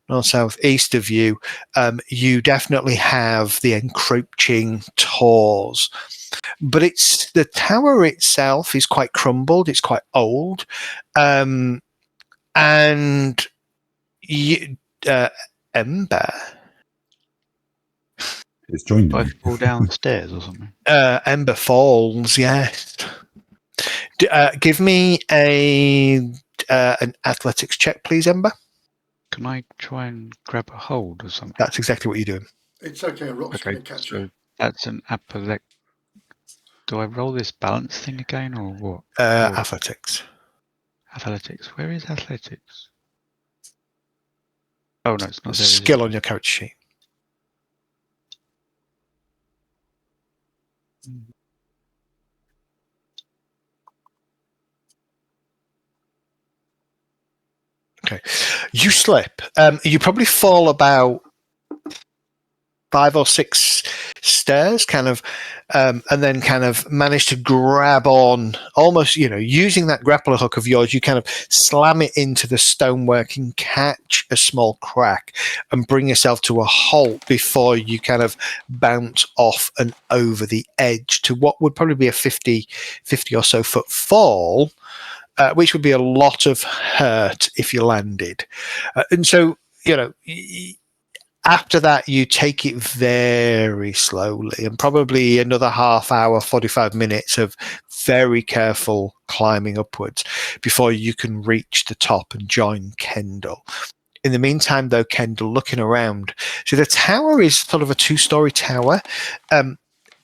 north-south-east of you, you definitely have the encroaching tors. But the tower itself is quite crumbled. It's quite old, and Ember.
It's joined
Do I
me.
fall downstairs or something?
Ember falls, yes. Give me an athletics check, please, Ember.
Can I try and grab a hold or something?
That's exactly what you're doing.
It's okay, a rock's going to catch
so
you.
that's an appellate. Do I roll this balance thing again or what?
Athletics.
Athletics. Where is athletics? Oh no, it's not there.
Skill on your character sheet. Okay. You slip. You probably fall about 5 or 6 stairs, kind of, and then kind of manage to grab on, almost, using that grappler hook of yours, you kind of slam it into the stonework and catch a small crack and bring yourself to a halt before you kind of bounce off and over the edge to what would probably be a 50 or so foot fall, which would be a lot of hurt if you landed. And so, after that, you take it very slowly, and probably another half hour, 45 minutes of very careful climbing upwards before you can reach the top and join Kendall. In the meantime, though, Kendall, looking around, so the tower is sort of a 2-story tower.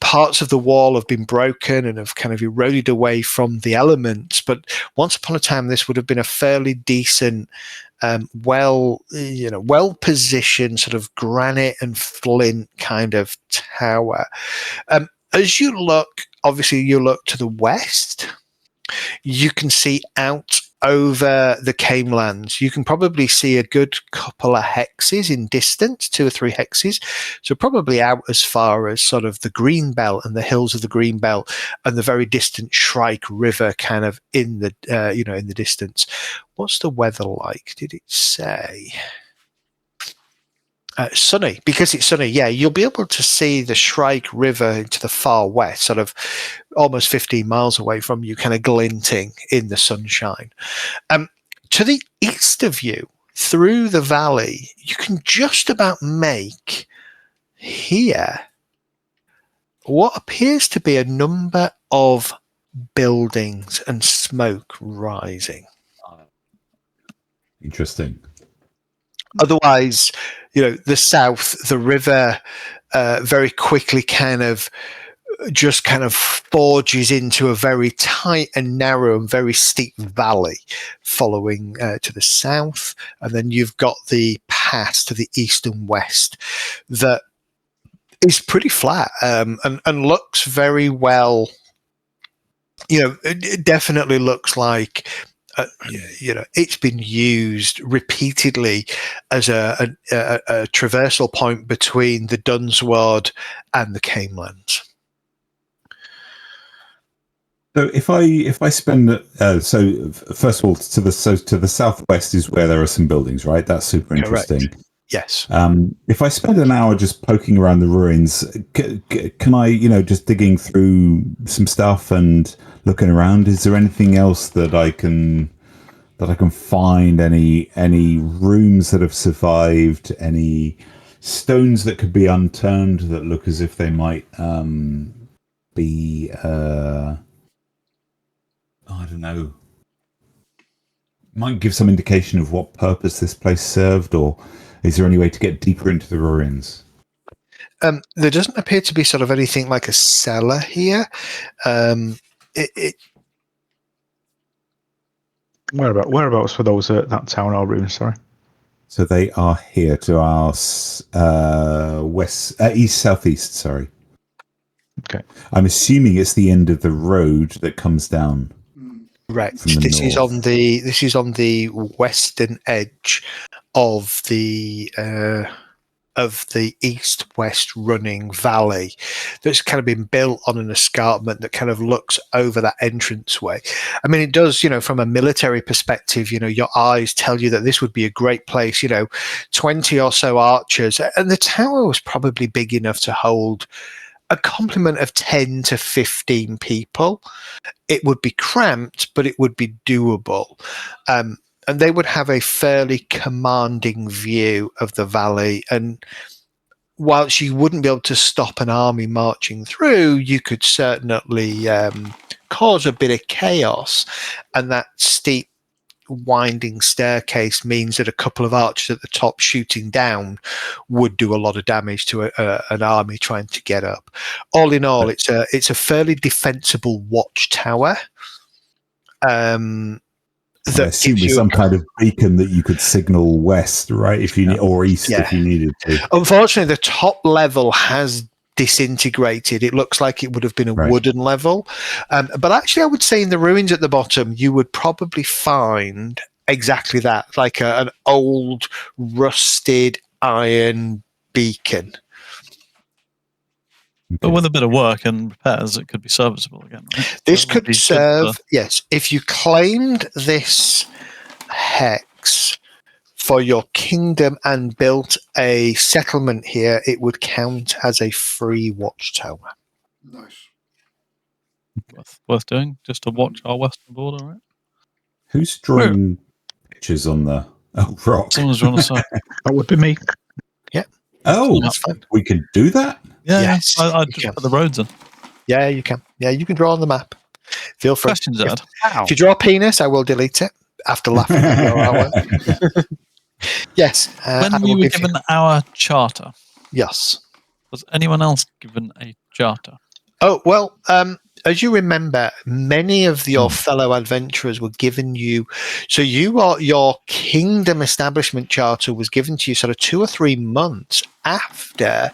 Parts of the wall have been broken and have kind of eroded away from the elements, but once upon a time, this would have been a fairly decent, well-positioned sort of granite and flint kind of tower. As you look, obviously you look to the west, you can see out over the Camelands. You can probably see a good couple of hexes in distance, 2 or 3 hexes. So probably out as far as sort of the Greenbelt and the hills of the Greenbelt and the very distant Shrike River kind of in the, in the distance. What's the weather like? Did it say? Sunny. Because it's sunny, yeah, you'll be able to see the Shrike River to the far west, sort of almost 15 miles away from you, kind of glinting in the sunshine. To the east of you, through the valley, you can just about make here what appears to be a number of buildings and smoke rising.
Interesting.
Otherwise, the south, the river very quickly kind of forges into a very tight and narrow and very steep valley following to the south. And then you've got the pass to the east and west that is pretty flat and looks very well. It definitely looks like it's been used repeatedly as a traversal point between the Dunsward and the Camelands.
So if I spend so first of all to the southwest is where there are some buildings, right? That's super interesting.
Correct. Yes.
If I spend an hour just poking around the ruins, can I, just digging through some stuff and looking around? Is there anything else that I can find? Any rooms that have survived? Any stones that could be unturned that look as if they might be? I don't know. Might give some indication of what purpose this place served, or is there any way to get deeper into the ruins?
There doesn't appear to be sort of anything like a cellar here.
Whereabouts for those that town or ruins? Sorry.
So they are here to our east southeast. Sorry.
Okay.
I'm assuming it's the end of the road that comes down.
Right. This is on the western edge of the east-west running valley that's kind of been built on an escarpment that kind of looks over that entranceway. I mean, it does, from a military perspective, your eyes tell you that this would be a great place, 20 or so archers, and the tower was probably big enough to hold a complement of 10 to 15 people. It would be cramped, but it would be doable. And they would have a fairly commanding view of the valley. And whilst you wouldn't be able to stop an army marching through, you could certainly cause a bit of chaos. And that steep, winding staircase means that a couple of archers at the top shooting down would do a lot of damage to an army trying to get up. All in all, it's a fairly defensible watchtower.
I assume with some kind of beacon that you could signal west, right? If you or east if you needed to.
Unfortunately, the top level has disintegrated. It looks like it would have been a wooden level, but actually, I would say in the ruins at the bottom, you would probably find exactly that, like an old, rusted iron beacon.
But with a bit of work and repairs, it could be serviceable again. Right?
This could serve, yes. If you claimed this hex for your kingdom and built a settlement here, it would count as a free watchtower.
Nice.
Worth doing, just to watch our western border, right?
Who's drawing pictures on the rock?
Someone's drawing a side.
That would be me.
Yeah.
Oh,
that's fine.
We can do that?
Yeah,
yes,
I just put the roads in.
Yeah, you can. Yeah, you can draw on the map. Feel free.
Questions, Ed?
If you draw a penis, I will delete it after laughing at your hour. Yes.
When we were given our charter,
yes.
Was anyone else given a charter?
Oh, well, as you remember, many of your fellow adventurers were given you. So your kingdom establishment charter was given to you sort of 2 or 3 months after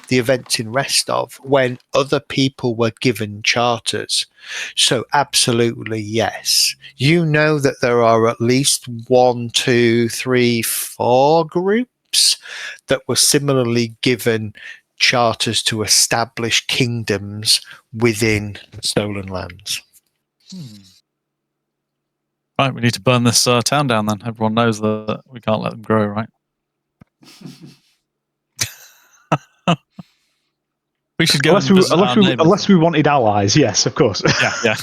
the events in Restov, when other people were given charters. So absolutely, yes. You know that there are at least 1, 2, 3, 4 groups that were similarly given charters to establish kingdoms within stolen lands.
Right, we need to burn this town down then. Everyone knows that we can't let them grow, right? We should go
unless we wanted allies, yes, of course.
Yeah.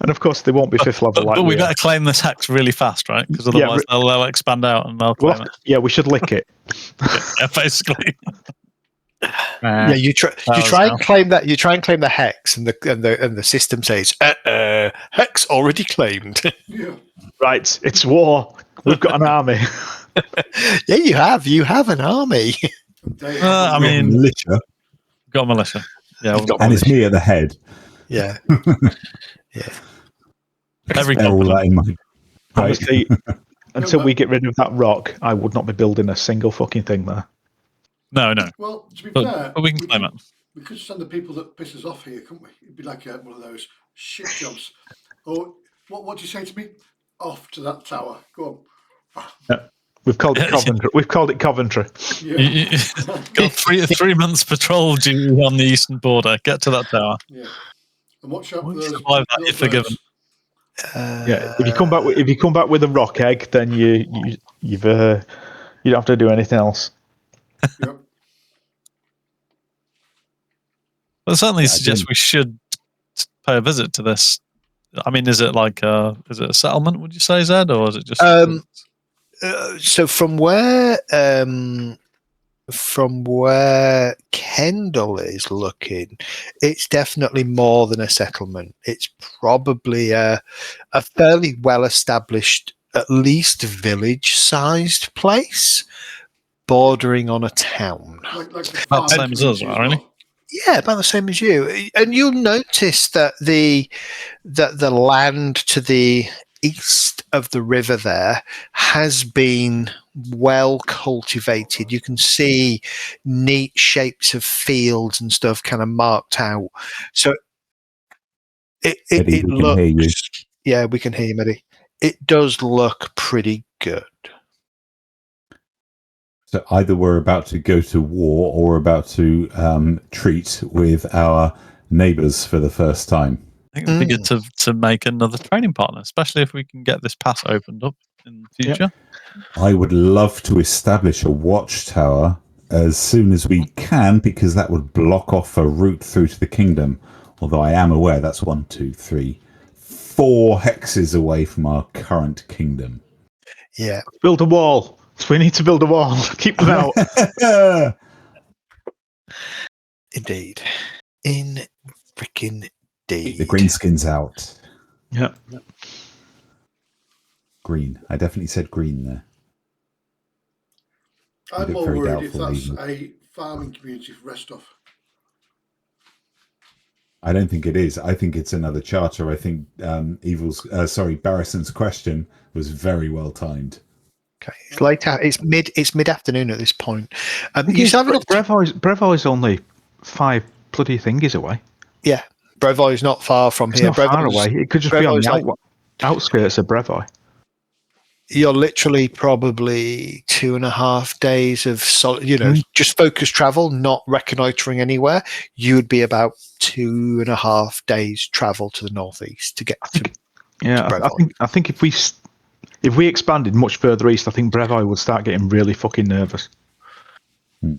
And of course, they won't be fifth level.
But we better claim this hex really fast, right? Because otherwise they'll expand out and they'll claim it.
Yeah, we should lick it.
Yeah, basically.
Yeah, you try and claim that. You try and claim the hex, and the system says, "Hex already claimed."
Yeah.
Right, it's war. We've got an army.
Yeah, you have. You have an army.
I mean,
militia.
Got a militia. Yeah,
and it's me at the head.
Yeah. Yeah.
Every
all that in mind.
Honestly, until we get rid of that rock, I would not be building a single fucking thing there.
No.
Well, to be fair,
but we can claim it.
We could send the people that piss us off here, couldn't we? It'd be like one of those shit jobs. Or what do you say to me? Off to that tower. Go on.
Yeah. We've called it Coventry. We've called it Coventry.
Yeah.
Got 3 months patrol duty on the eastern border. Get to that tower.
Yeah. And watch out for
We'll
those.
survive that if forgiven.
Yeah, if you come back with a rock egg, then you don't have to do anything else.
Yep.
Well, certainly suggest we should pay a visit to this. I mean, is it a settlement? Would you say, Zed, or is it just?
So from where Kendall is looking, it's definitely more than a settlement. It's probably a fairly well-established, at least village-sized place, bordering on a town.
Like
about the same as us, really?
Yeah, about the same as you. And you'll notice that the land to the east of the river there has been well cultivated. You can see neat shapes of fields and stuff kind of marked out. So it looks. Yeah, we can hear you, Mehdi. It does look pretty good.
So either we're about to go to war or we're about to treat with our neighbours for the first time.
I think it'd be good to make another training partner, especially if we can get this pass opened up in the future.
I would love to establish a watchtower as soon as we can, because that would block off a route through to the kingdom. Although I am aware that's 1, 2, 3, 4 hexes away from our current kingdom.
Yeah.
Build a wall. So we need to build a wall. Keep them out.
Indeed. In freaking
Keep the
deed.
greenskins out.
Yeah.
Green. I definitely said green there.
I'm
look
more
very
worried if
doubtful,
that's
Evil.
a farming community for Restov.
I don't think it is. I think it's another charter. I think Barrison's question was very well timed.
Okay. It's late. It's mid-afternoon at this point. You
Yes,
still have enough
Brevoy's only 5 bloody thingies away.
Yeah. Brevoy's not far from
It's
here.
not far away. It could just be on
Brevoy's
the outskirts of Brevoy.
You're literally probably 2.5 days of just focused travel, not reconnoitering anywhere. You would be about 2.5 days travel to the northeast to get to.
Yeah, I think if we expanded much further east, I think Brevoy would start getting really fucking nervous.
No,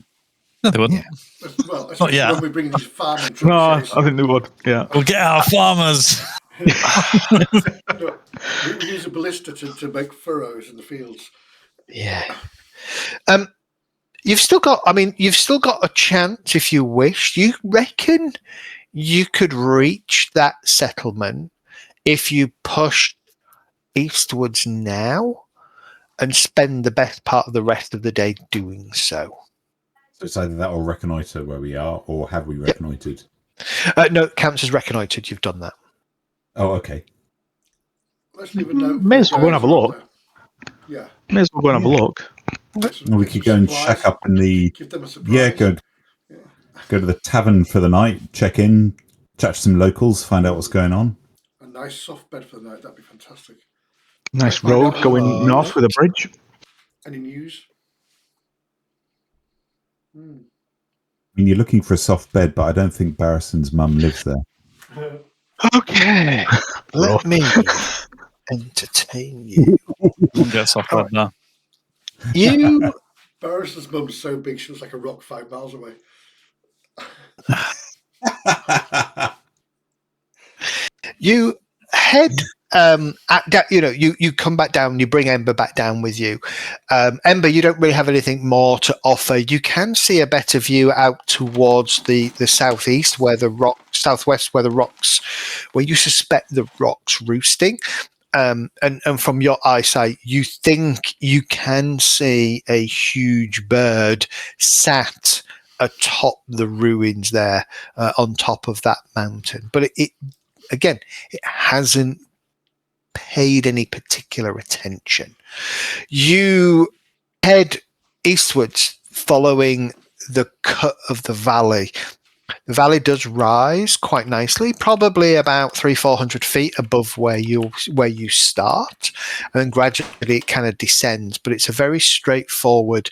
they wouldn't.
Yeah.
Well,
Not
especially
yet.
when we bring these farming
No,
trebuchets.
I think they would. Yeah.
We'll get our farmers.
No, we use a ballista to make furrows in the fields.
Yeah. You've still got a chance if you wish. You reckon you could reach that settlement if you push eastwards now and spend the best part of the rest of the day doing so.
So it's either that or reconnoiter where we are, or have we reconnoitered?
No, it counts as reconnoitered. You've done that.
Oh, okay.
Let's leave a note.
May as well go and have a look.
Yeah.
May as well go and have a look.
We could go and shack up in the...
Give them a surprise.
Go to the tavern for the night, check in, chat to some locals, find out what's going on.
A nice soft bed for the night. That'd be fantastic.
Nice road going north with a bridge.
Any news?
I mean, you're looking for a soft bed, but I don't think Barrison's mum lives there.
Okay. Let me entertain you.
Get soft bed now.
You...
Barrison's mum's so big she looks like a rock 5 miles away.
You head you come back down, you bring Ember back down with you. Ember, you don't really have anything more to offer. You can see a better view out towards the southeast where southwest where you suspect the rocks roosting. And from your eyesight, you think you can see a huge bird sat atop the ruins there, on top of that mountain. But it hasn't paid any particular attention. You head eastwards, following the cut of the valley. The valley does rise quite nicely, probably about 300-400 feet above where you start, and then gradually it kind of descends. But it's a very straightforward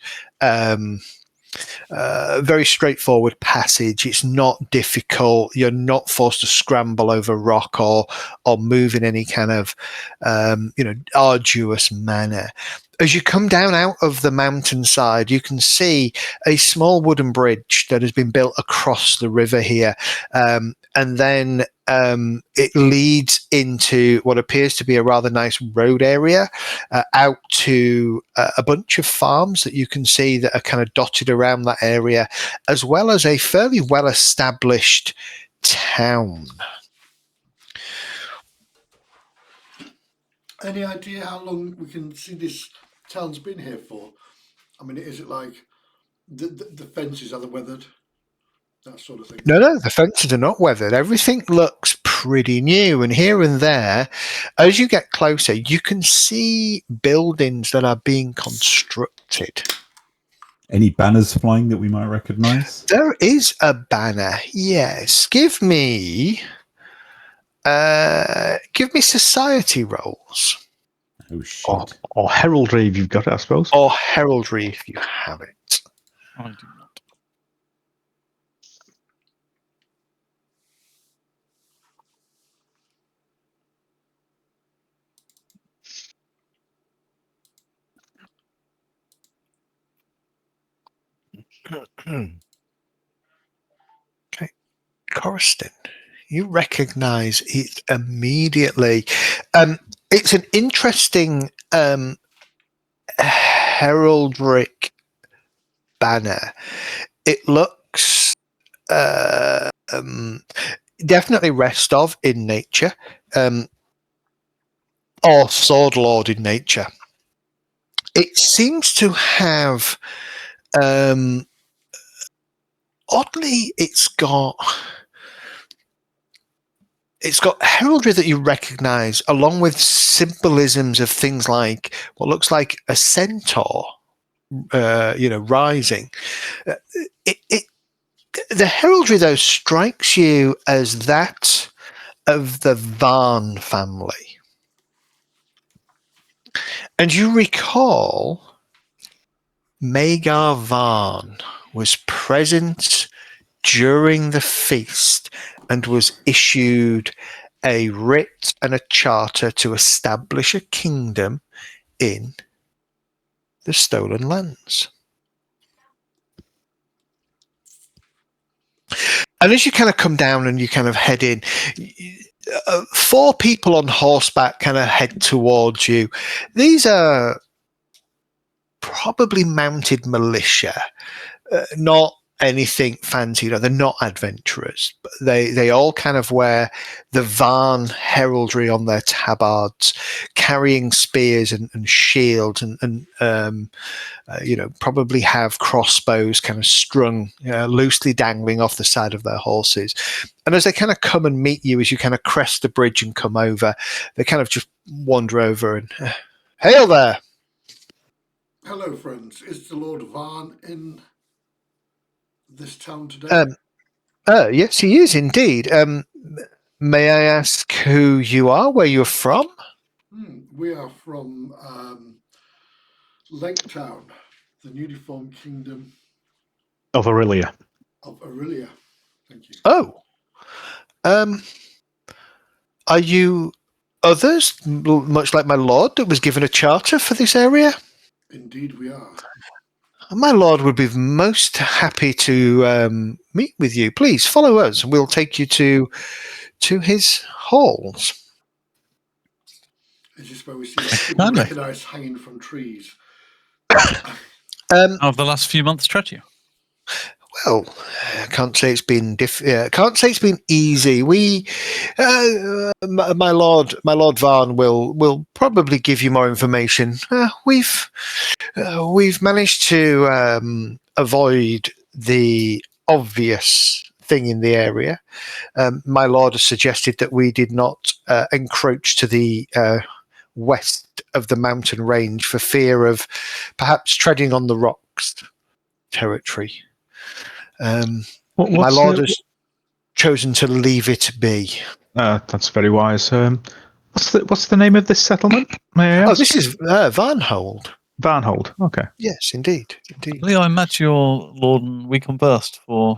passage. It's not difficult. You're not forced to scramble over rock or move in any kind of arduous manner. As you come down out of the mountainside, you can see a small wooden bridge that has been built across the river here, and then it leads into what appears to be a rather nice road area, out to a bunch of farms that you can see that are kind of dotted around that area, as well as a fairly well-established town.
Any idea how long we can see this town's been here for? I mean, is it like the fences are weathered? That sort of thing.
No, the fences are not weathered. Everything looks pretty new, and here and there, as you get closer, you can see buildings that are being constructed.
Any banners flying that we might recognise?
There is a banner, yes. Give me society rolls.
Oh, shit.
Or heraldry if you've got it, I suppose.
Or heraldry if you have it.
I do not.
Okay. Coruscant, You recognise it immediately. It's an interesting heraldric banner. It looks definitely rest of in nature, or sword lord in nature. It seems to have oddly, it's got heraldry that you recognise, along with symbolisms of things like what looks like a centaur, rising. The heraldry, though, strikes you as that of the Varn family. And you recall Magar Varn was present during the feast and was issued a writ and a charter to establish a kingdom in the Stolen Lands. And as you kind of come down and you kind of head in, 4 people on horseback kind of head towards you. These are probably mounted militia, not anything fancy. They're not adventurers, but they all kind of wear the Varn heraldry on their tabards, carrying spears and shields, and probably have crossbows kind of strung loosely dangling off the side of their horses. And as they kind of come and meet you, as you kind of crest the bridge and come over, they kind of just wander over and hail there.
Hello, friends. Is the Lord Varn in this town today?
Yes, he is indeed. May I ask who you are, where you're from?
We are from Lake Town, the newly formed kingdom
Of Aurelia.
of Aurelia. Thank you.
Oh. Are you others, much like my lord, that was given a charter for this area?
Indeed, we are.
My lord would be most happy to meet with you. Please follow us, and we'll take you to his halls.
Is this where we see people recognised hanging from trees?
How have the last few months tread you?
Well, I can't say it's been can't say it's been easy. We, my lord Varn will probably give you more information. We've managed to avoid the obvious thing in the area. My lord has suggested that we did not encroach to the west of the mountain range for fear of perhaps treading on the rocks territory. My lord has chosen to leave it be.
That's very wise. What's the name of this settlement? May I ask?
Oh, this is Varnhold.
Varnhold. Okay.
Yes, indeed.
I believe I met your lord and we conversed for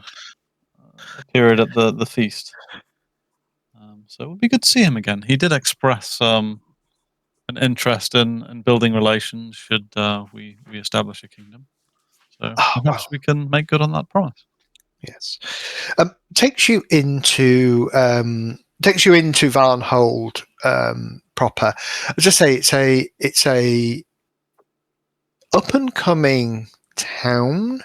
a period at the feast. So it would be good to see him again. He did express an interest in building relations should we establish a kingdom. So perhaps we can make good on that promise.
Yes. Takes you into Varnhold proper. As I say, it's a up and coming town.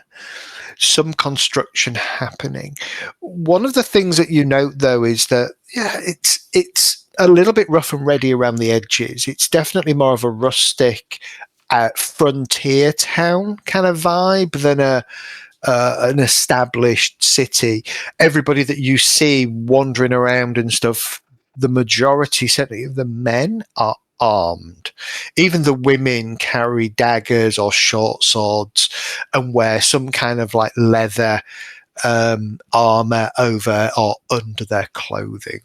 Some construction happening. One of the things that you note, though, is that it's a little bit rough and ready around the edges. It's definitely more of a rustic frontier town kind of vibe than an established city. Everybody that you see wandering around and stuff, the majority, certainly of the men, are armed. Even the women carry daggers or short swords and wear some kind of like leather armor over or under their clothing.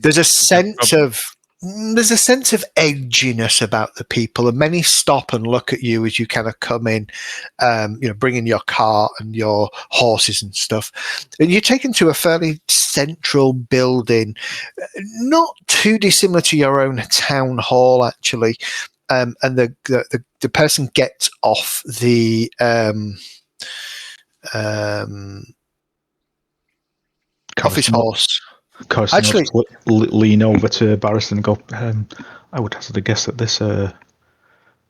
There's a sense of edginess about the people, and many stop and look at you as you kind of come in, bringing your cart and your horses and stuff. And you're taken to a fairly central building, not too dissimilar to your own town hall, actually. And the person gets off the off his horse.
Carson
Actually-
will just lean over to Barristan and go, I would hazard a guess that this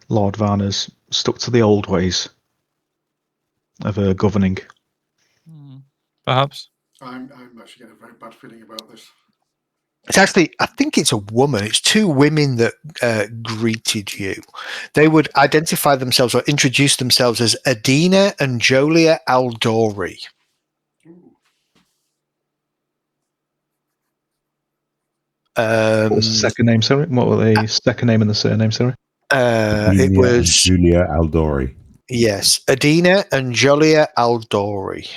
Lord Varner's stuck to the old ways of governing.
Perhaps.
I'm actually getting a very bad feeling about this.
It's actually, I think it's a woman. It's two women that greeted you. They would identify themselves or introduce themselves as Adina and Jolia Aldori.
Ooh.
What was the second name, sorry? What were the second name and the surname, sorry?
It was
Julia Aldori.
Yes, Adina and Jolia Aldori.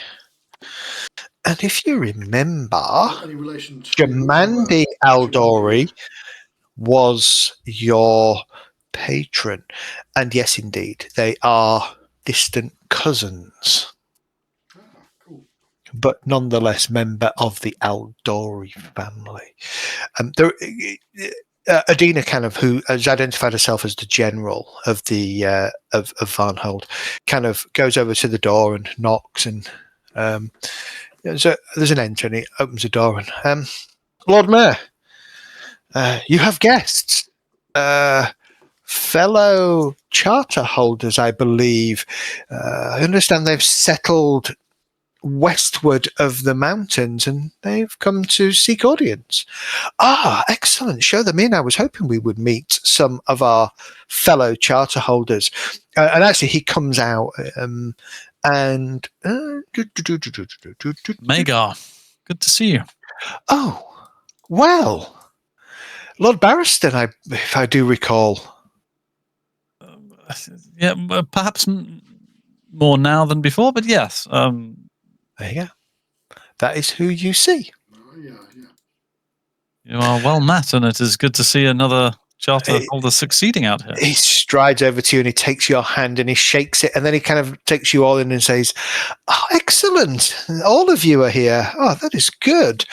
And if you remember,
Any relation to
Jamandi Aldori was your patron. And yes, indeed, they are distant cousins,
Cool.
but nonetheless member of the Aldori family. Adina, kind of, who has identified herself as the general of the of Varnhold, kind of goes over to the door and knocks, and there's an enter, and he opens the door, and Lord Mayor, you have guests, fellow charter holders, I believe. I understand they've settled westward of the mountains, and they've come to seek audience. Ah, excellent. Show them in. I was hoping we would meet some of our fellow charter holders. And actually, he comes out and
Magar, good to see you.
Oh, well, Lord Barristan, if I do recall.
Yeah, perhaps more now than before, but yes.
There you go. That is who you see.
Oh, yeah.
You are well met, and it is good to see another charter holder succeeding out here.
He strides over to you and he takes your hand and he shakes it, and then he kind of takes you all in and says, "Oh, excellent. All of you are here. Oh, that is good.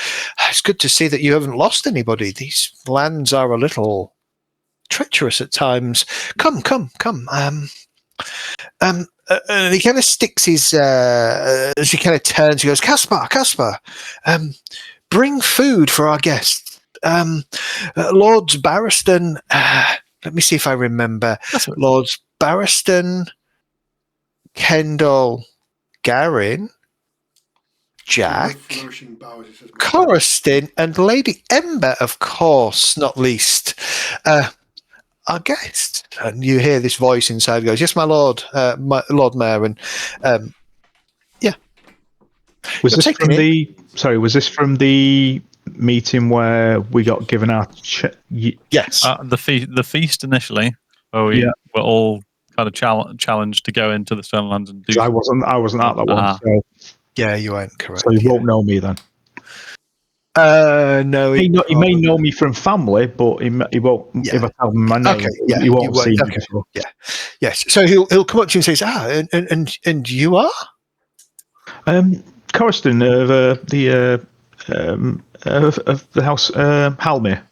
It's good to see that you haven't lost anybody. These lands are a little treacherous at times. Come. And he kind of sticks his, as he kind of turns, he goes, Caspar, bring food for our guests. Lords Barristan, let me see if I remember. Lords Barristan, Kendall, Garin, Jack, Coruscant, and Lady Ember, of course, not least. Our guest, and you hear this voice inside goes, "Yes, my lord, Lord Mayor," and yeah.
Was this from the? Sorry, was this from the meeting where we got given our?
Yes,
the feast initially, where we were all kind of challenged to go into the Stonelands and do.
I wasn't at that one. So.
Yeah, you weren't correct.
So you won't know me then.
No,
he may know me from family, but he won't. Yeah. If I tell him my name,
okay,
he won't see me.
Before. Yeah, yes. So he'll come up to you and says, and you are
Coruscant of the house Halmir.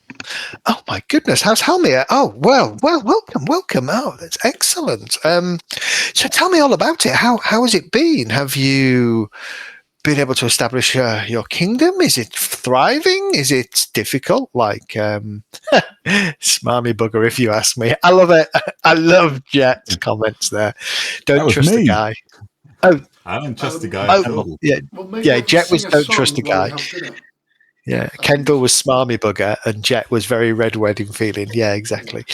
Oh my goodness, how's Halmir? Oh well, welcome. Oh, that's excellent. So tell me all about it. How has it been? Have you been able to establish your kingdom? Is it thriving? Is it difficult? Like smarmy bugger, if you ask me. I love it. I love Jet's comments there. Don't trust the guy. Oh,
I don't trust the guy.
Oh, yeah, well, yeah. Jet was don't trust the guy. Yeah, Kendall was smarmy bugger, and Jet was very red wedding feeling. Yeah, exactly.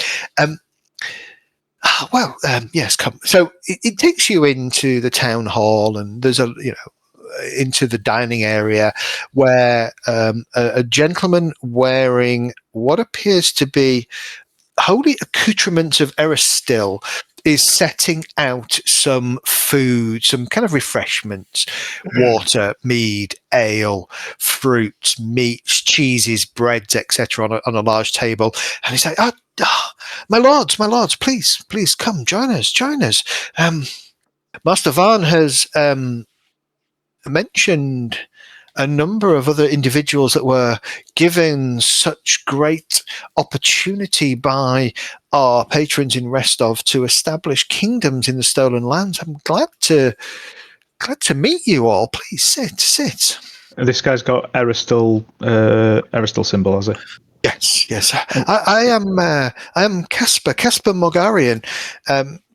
Yes. Come. So it takes you into the town hall, and there's into the dining area where a gentleman wearing what appears to be holy accoutrements of Eristil is setting out some food, some kind of refreshments, water, mead, ale, fruits, meats, cheeses, breads, etc. on a large table. And he's like, my lords, please come, join us. Master Varn has mentioned a number of other individuals that were given such great opportunity by our patrons in Restov to establish kingdoms in the Stolen Lands. I'm glad to meet you all. Please sit.
This guy's got Aristal symbol, has he?
Yes. I am Casper Mogarian,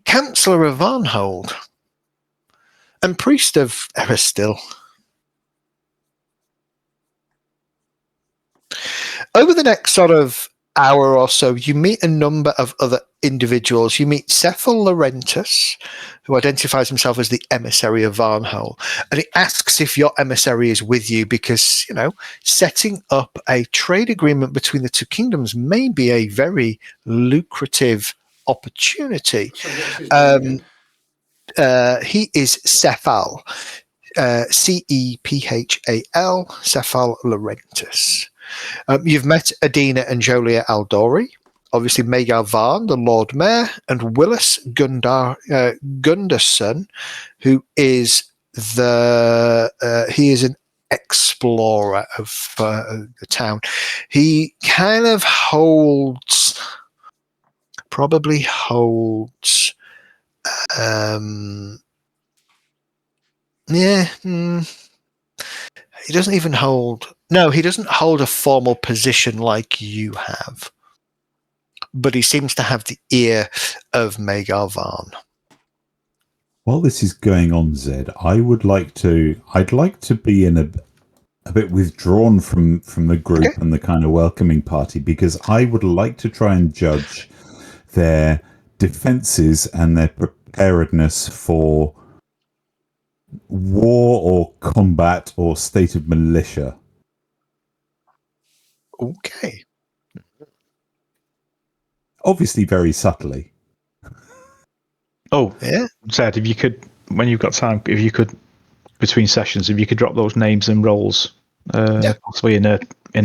Councillor of Varnhold, and priest of Eristil. Over the next sort of hour or so, you meet a number of other individuals. You meet Cephal Laurentus, who identifies himself as the emissary of Varnhold, and he asks if your emissary is with you because, setting up a trade agreement between the two kingdoms may be a very lucrative opportunity.
So what's his name again?
He is Cephal, Cephal, Cephal Laurentus. You've met Adina and Jolia Aldori, obviously Magar Varn, the Lord Mayor, and Willis Gunderson, who is he is an explorer of the town. He kind of probably holds. He doesn't even hold. No, he doesn't hold a formal position like you have, but he seems to have the ear of Magar Varn.
While this is going on, Zed, I'd like to be in a bit withdrawn from the group and the kind of welcoming party, because I would like to try and judge their defenses and their preparedness for war or combat or state of militia.
Okay.
Obviously very subtly.
Oh,
yeah.
Zed, if you could, when you've got time, if you could, between sessions, if you could drop those names and roles, possibly in a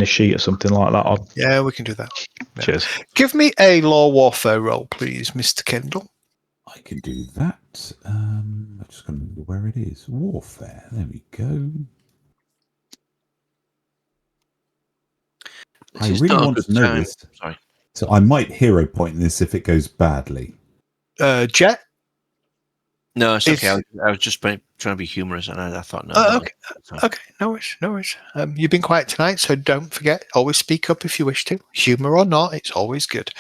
sheet or something like that.
Yeah, we can do that. Yeah.
Cheers.
Give me a law warfare roll, please, Mr. Kendall.
I can do that. I'm just going to remember where it is. Warfare. There we go. I really want to know this.
Sorry.
So I might hero point this if it goes badly.
Jet?
No, it's okay. I was just trying to be humorous, and I thought, no.
Okay, no worries. You've been quiet tonight, so don't forget, always speak up if you wish to. Humour or not, it's always good.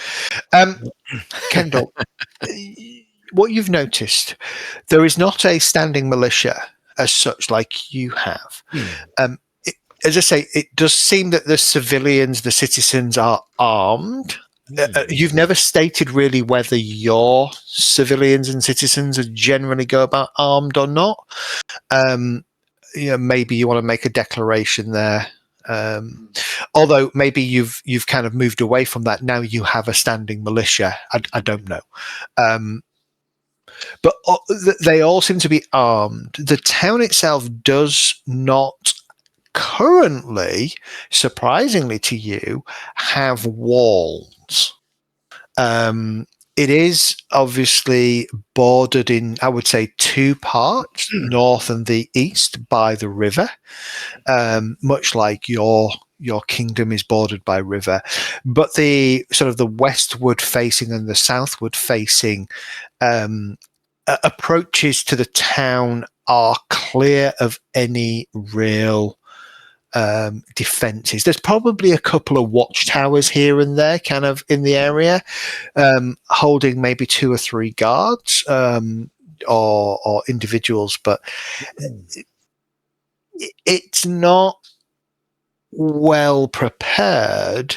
Kendall, what you've noticed, there is not a standing militia as such like you have. As I say, it does seem that the civilians, the citizens are armed. You've never stated really whether your civilians and citizens generally go about armed or not. Maybe you want to make a declaration there. Although maybe you've kind of moved away from that. Now you have a standing militia. I don't know. But they all seem to be armed. The town itself does not currently, surprisingly to you, have walls. It is obviously bordered in, I would say, two parts, north and the east, by the river, much like your kingdom is bordered by river. But the sort of the westward facing and the southward facing approaches to the town are clear of any real defenses. There's probably a couple of watchtowers here and there kind of in the area, holding maybe 2 or 3 guards or individuals, but it's not well prepared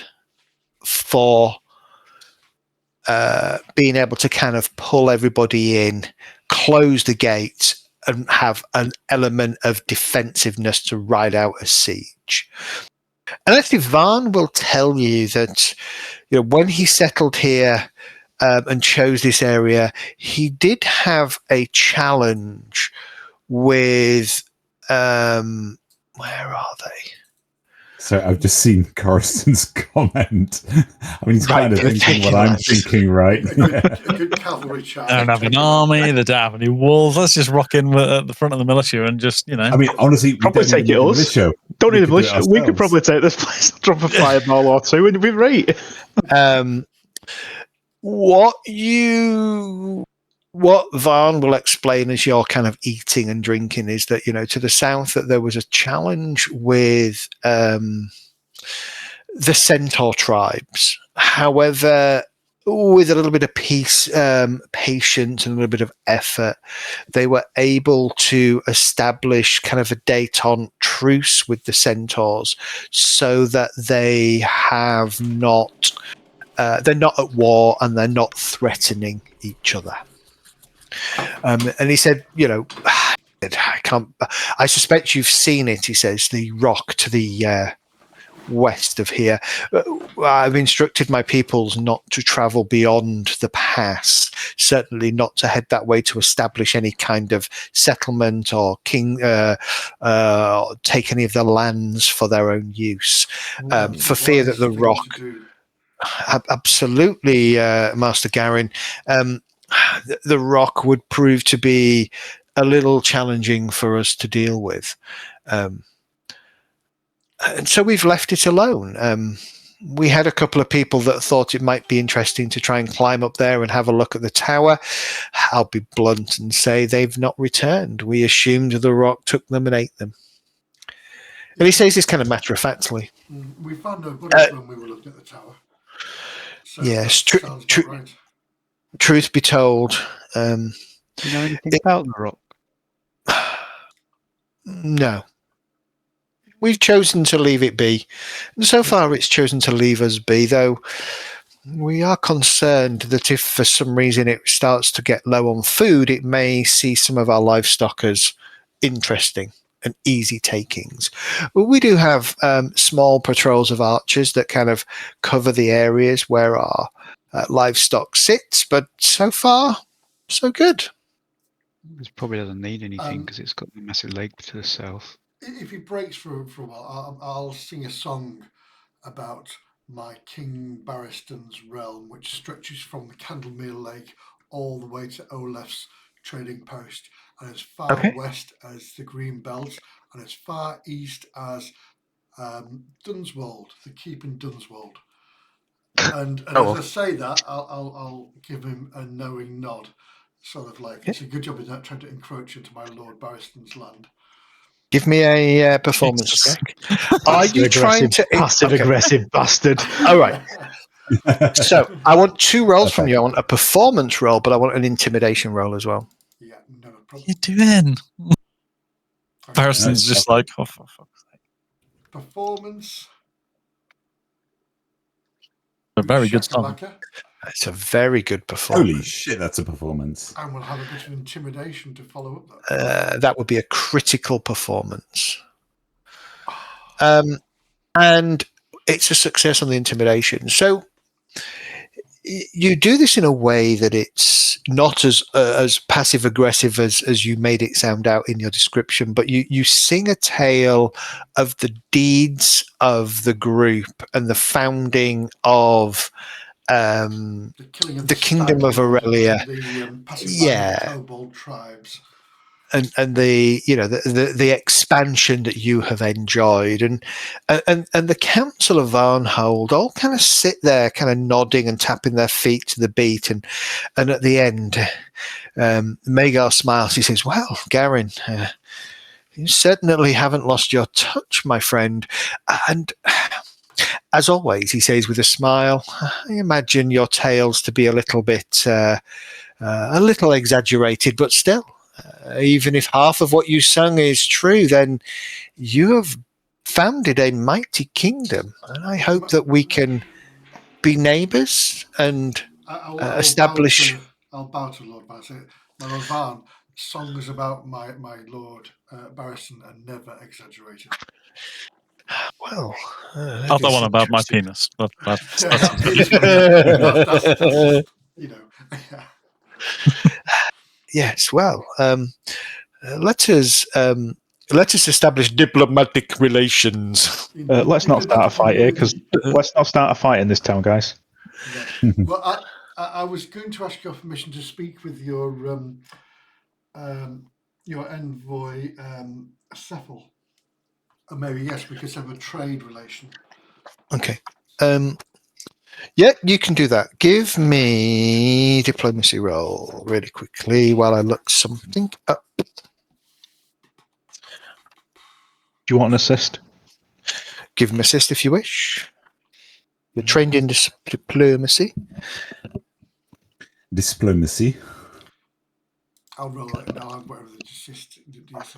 for being able to kind of pull everybody in, close the gates, and have an element of defensiveness to ride out a siege. And actually, Varn will tell you that when he settled here and chose this area, he did have a challenge with where are they?
So I've just seen Coruscant's comment. I mean, he's kind of thinking what I'm thinking, right?
A good cavalry charge.
They don't have an army, they don't have any walls. Let's just rock in at the front of the militia and just,
I mean, honestly,
probably take it us. Don't need a militia. We could probably take this place, drop a fireball or two, and it'd be great.
What you what Varn will explain as you're kind of eating and drinking is that, to the south, that there was a challenge with the Centaur tribes. However, with a little bit of patience and a little bit of effort, they were able to establish kind of a détente truce with the Centaurs, so that they have not, they're not at war and they're not threatening each other. And he said, I can't. I suspect you've seen it. He says, the rock to the west of here. I've instructed my peoples not to travel beyond the pass, certainly not to head that way to establish any kind of settlement or take any of the lands for their own use, for fear that the rock... Absolutely, Master Garin. The rock would prove to be a little challenging for us to deal with. And so we've left it alone. We had a couple of people that thought it might be interesting to try and climb up there and have a look at the tower. I'll be blunt and say they've not returned. We assumed the rock took them and ate them. And he says this kind of matter-of-factly.
We found no bodies when we were looking at the tower. So
yes,
right.
Truth be told...
do you know anything about the rock?
No. We've chosen to leave it be. And so far it's chosen to leave us be, though we are concerned that if for some reason it starts to get low on food, it may see some of our livestock as interesting and easy takings. Well, we do have small patrols of archers that kind of cover the areas where our livestock sits, but so far, so good.
It probably doesn't need anything because it's got the massive lake to the south.
If he breaks for a while, I'll sing a song about my King Barristan's realm, which stretches from the Candlemere Lake all the way to Olaf's trading post, and as far west as the Green Belt, and as far east as Dunswold, the keep in Dunswold. And as I say that, I'll give him a knowing nod, sort of like, it's a good job he's not trying to encroach into my Lord Barristan's land.
Give me a performance check. Are you trying to...
Passive-aggressive bastard.
All right. So, I want 2 rolls from you. I want a performance roll, but I want an intimidation roll as well.
Yeah, no problem.
What are you doing? Barristan's just like, oh, for fuck's sake.
Performance.
A very good song.
It's a very good performance.
Holy shit, that's a performance.
And we'll have a bit of intimidation to follow up
that. That would be a critical performance. And it's a success on the intimidation. So you do this in a way that it's not as passive-aggressive as you made it sound out in your description, but you sing a tale of the deeds of the group and the founding of the Kingdom of Aurelia,
the Kobold tribes,
and the expansion that you have enjoyed, and the Council of Varnhold all kind of sit there, kind of nodding and tapping their feet to the beat, and at the end, Magar smiles. He says, "Well, Garin, you certainly haven't lost your touch, my friend, and." As always, he says with a smile, I imagine your tales to be a little bit, a little exaggerated, but still, even if half of what you sung is true, then you have founded a mighty kingdom. And I hope that we can be neighbours and establish...
I'll bow to Lord Barristan. My Lord Varn, songs about my Lord Barristan are never exaggerated.
Well,
not the one about my penis, but that's
you know.
Yes, well, let us establish diplomatic relations.
Let's not start a fight here, because let's not start a fight in this town, guys.
Yeah. Well, I was going to ask your permission to speak with your envoy, Cephal. Maybe yes, we could have a trade relation.
Okay. Yeah, you can do that. Give me diplomacy roll really quickly while I look something up.
Do you want an assist?
Give him assist if you wish. You're trained in diplomacy.
Diplomacy.
I'll roll it and I'll have whatever the assist.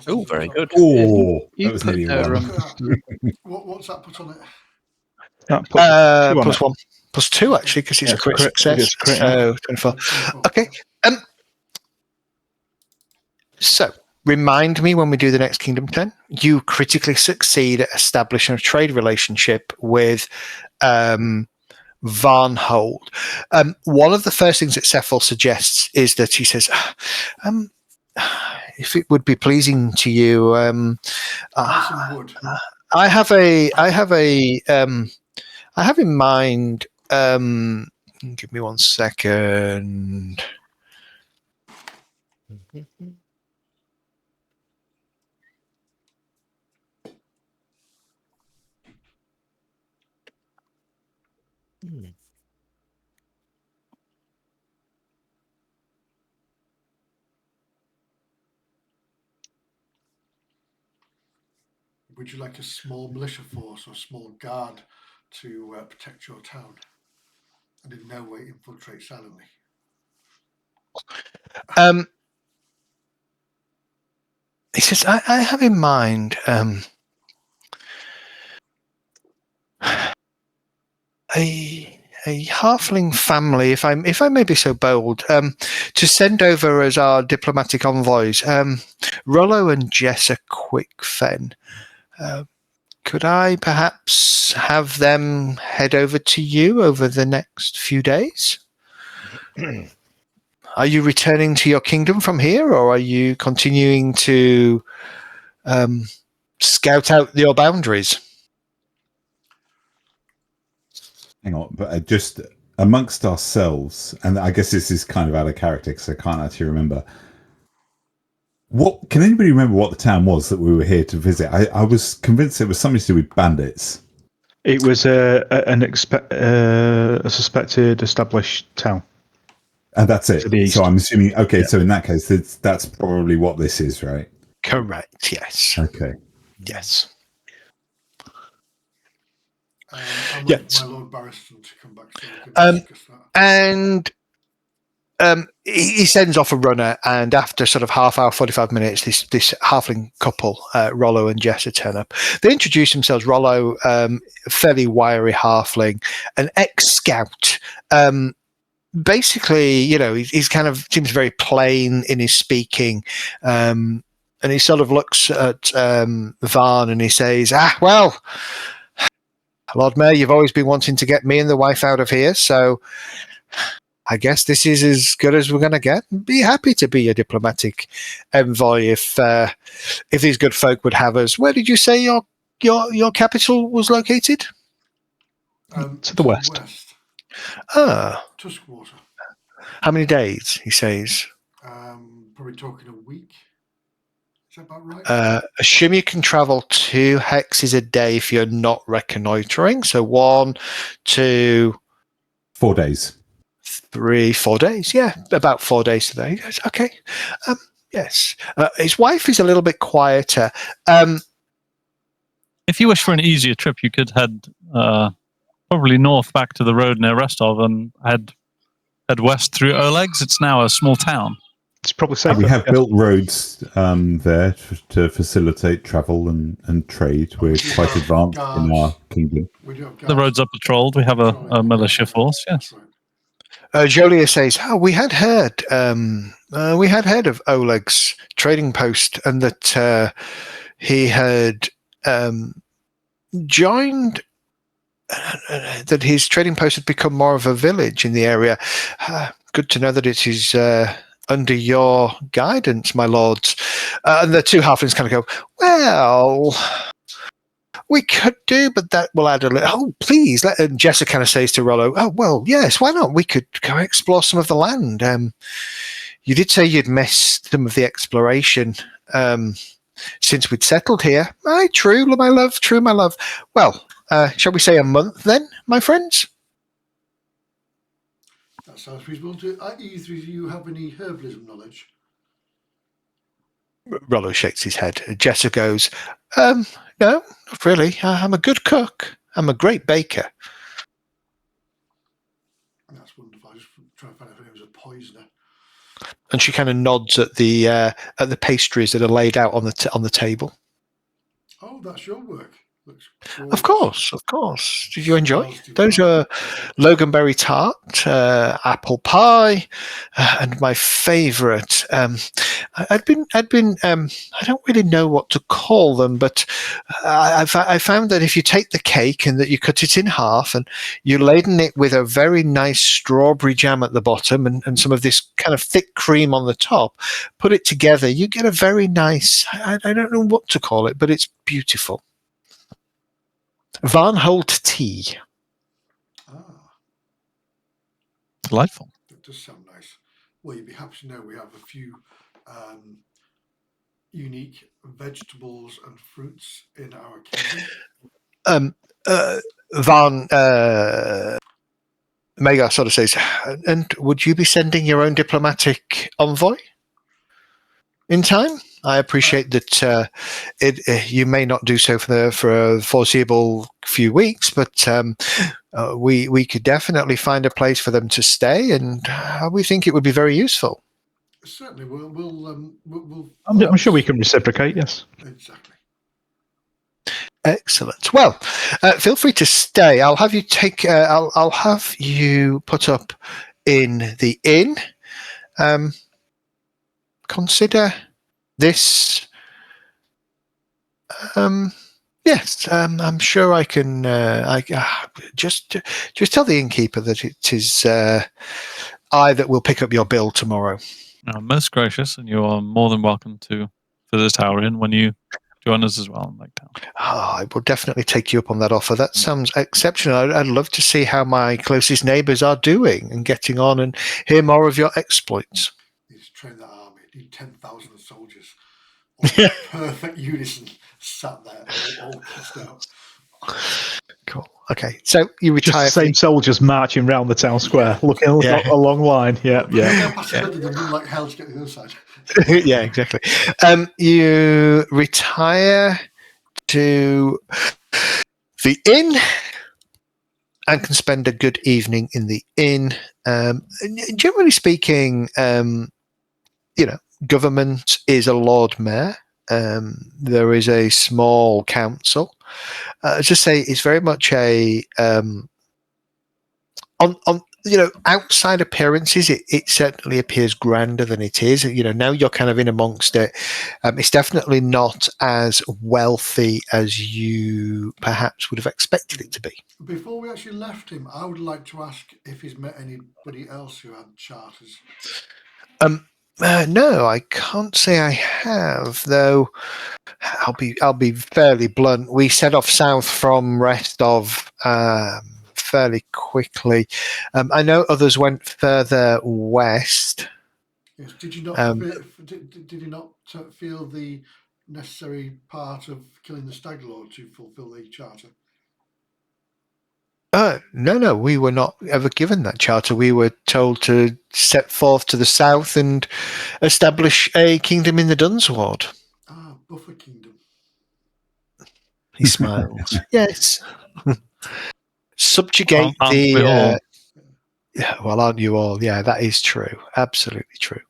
Oh, very good.
Oh,
You
that was
put
nearly
their,
one.
What's that put on it?
That puts two on
Plus
it.
1. Plus 2, actually, because it's
Yeah,
a crit
crit.
success.
It's a crit, yeah.
So 24. Okay. So, remind me when we do the next Kingdom 10. You critically succeed at establishing a trade relationship with Varnhold. One of the first things that Cephal suggests is that he says, if it would be pleasing to you,
Some wood.
I have in mind. Give me 1 second.
Would you like a small militia force or a small guard to protect your town and in no way infiltrate silently?
He says, I have in mind a halfling family, if I may be so bold, to send over as our diplomatic envoys, Rollo and Jessa Quickfen. Could I perhaps have them head over to you over the next few days? Are you returning to your kingdom from here, or are you continuing to scout out your boundaries?
Hang on, but just amongst ourselves, and I guess this is kind of out of character because I can't actually remember. What can anybody remember what the town was that we were here to visit? I was convinced it was something to do with bandits.
It was a suspected established town.
And that's it.
To the east.
So I'm assuming, okay, so in that case, that's probably what this is, right?
Correct, yes.
Okay.
Yes.
I'm
Yeah.
waiting for my Lord Barristan to come back so we can discuss that.
And he sends off a runner, and after sort of half hour, 45 minutes, this halfling couple, Rollo and Jessa, turn up. They introduce themselves. Rollo, fairly wiry halfling, an ex-scout. Basically, he's kind of seems very plain in his speaking. And he sort of looks at Varn and he says, well, Lord Mayor, you've always been wanting to get me and the wife out of here, so I guess this is as good as we're going to get. Be happy to be a diplomatic envoy if these good folk would have us. Where did you say your capital was located?
To the west.
Tuskwater.
How many days, he says?
Probably talking a week. Is that about right?
Assume you can travel 2 hexes a day if you're not reconnoitering. So 1, 2...
4 days.
3, 4 days. Yeah, about 4 days today. He goes, okay. Yes. His wife is a little bit quieter.
If you wish for an easier trip, you could head probably north back to the road near Rostov and head west through Oleg's. It's now a small town.
It's probably safer.
We have built roads there to facilitate travel and trade. We're quite advanced in our kingdom.
The roads are patrolled. We have a militia force, yes.
Jolia says, we had heard of Oleg's trading post and that he had joined, that his trading post had become more of a village in the area. Good to know that it is under your guidance, my lords. And the 2 halflings kind of go, well, we could do, but that will add a little. Oh, please. And Jessa kind of says to Rollo, oh, well, yes, why not? We could go explore some of the land. You did say you'd missed some of the exploration since we'd settled here. Aye, true, my love, true, my love. Well, shall we say a month then, my friends?
That sounds reasonable. Do either of you have any herbalism knowledge?
Rollo shakes his head. Jessa goes, no, not really. I'm a good cook. I'm a great baker.
That's wonderful. I just trying to find out if it was a poisoner.
And she kind of nods at the pastries that are laid out on the table.
Oh, that's your work. Looks
Of course. Did you enjoy?
Smells
Those
divine.
are loganberry tart, apple pie, and my favourite. I don't really know what to call them, but I found that if you take the cake and that you cut it in half and you laden it with a very nice strawberry jam at the bottom and some of this kind of thick cream on the top, put it together, you get a very nice. I don't know what to call it, but it's beautiful. Van Holt tea.
Ah,
Delightful.
that does sound nice. Well, you'd be happy to know we have a few unique vegetables and fruits in our kingdom.
Van Magar sort of says, and would you be sending your own diplomatic envoy in time? I appreciate that you may not do so for a foreseeable few weeks, but we could definitely find a place for them to stay, and we think it would be very useful.
Certainly, we'll
I'm sure we can reciprocate. Yes.
Exactly.
Excellent. Well, feel free to stay. I'll have you I'll have you put up in the inn. Consider this. Yes, I'm sure I can. Just tell the innkeeper that it is I that will pick up your bill tomorrow.
Most gracious, and you are more than welcome to visit our inn when you join us as well in Lake Town.
I will definitely take you up on that offer. That sounds exceptional. I'd love to see how my closest neighbours are doing and getting on and hear more of your exploits.
Need to train that army. Need 10,000 soldiers. All in perfect unison, sat there, all kissed out.
Cool. Okay, so you retire.
Just the same soldiers marching round the town square, looking a long line. Yeah.
They run like hell to get to the other side.
Yeah, exactly. You retire to the inn and can spend a good evening in the inn. Generally speaking, government is a Lord Mayor. There is a small council. Just say it's very much a outside appearances. It certainly appears grander than it is. Now you're kind of in amongst it. It's definitely not as wealthy as you perhaps would have expected it to be.
Before we actually left him, I would like to ask if he's met anybody else who had charters.
No, I can't say I have, though. I'll be fairly blunt. We set off south from Restov fairly quickly. I know others went further west.
Yes. Did you not? Did you not feel the necessary part of killing the stag lord to fulfil the charter?
No, we were not ever given that charter. We were told to set forth to the south and establish a kingdom in the Dunsward.
Ah, Buffer Kingdom.
He smiles. Yes. Subjugate the... well, aren't you all? Yeah, that is true. Absolutely true.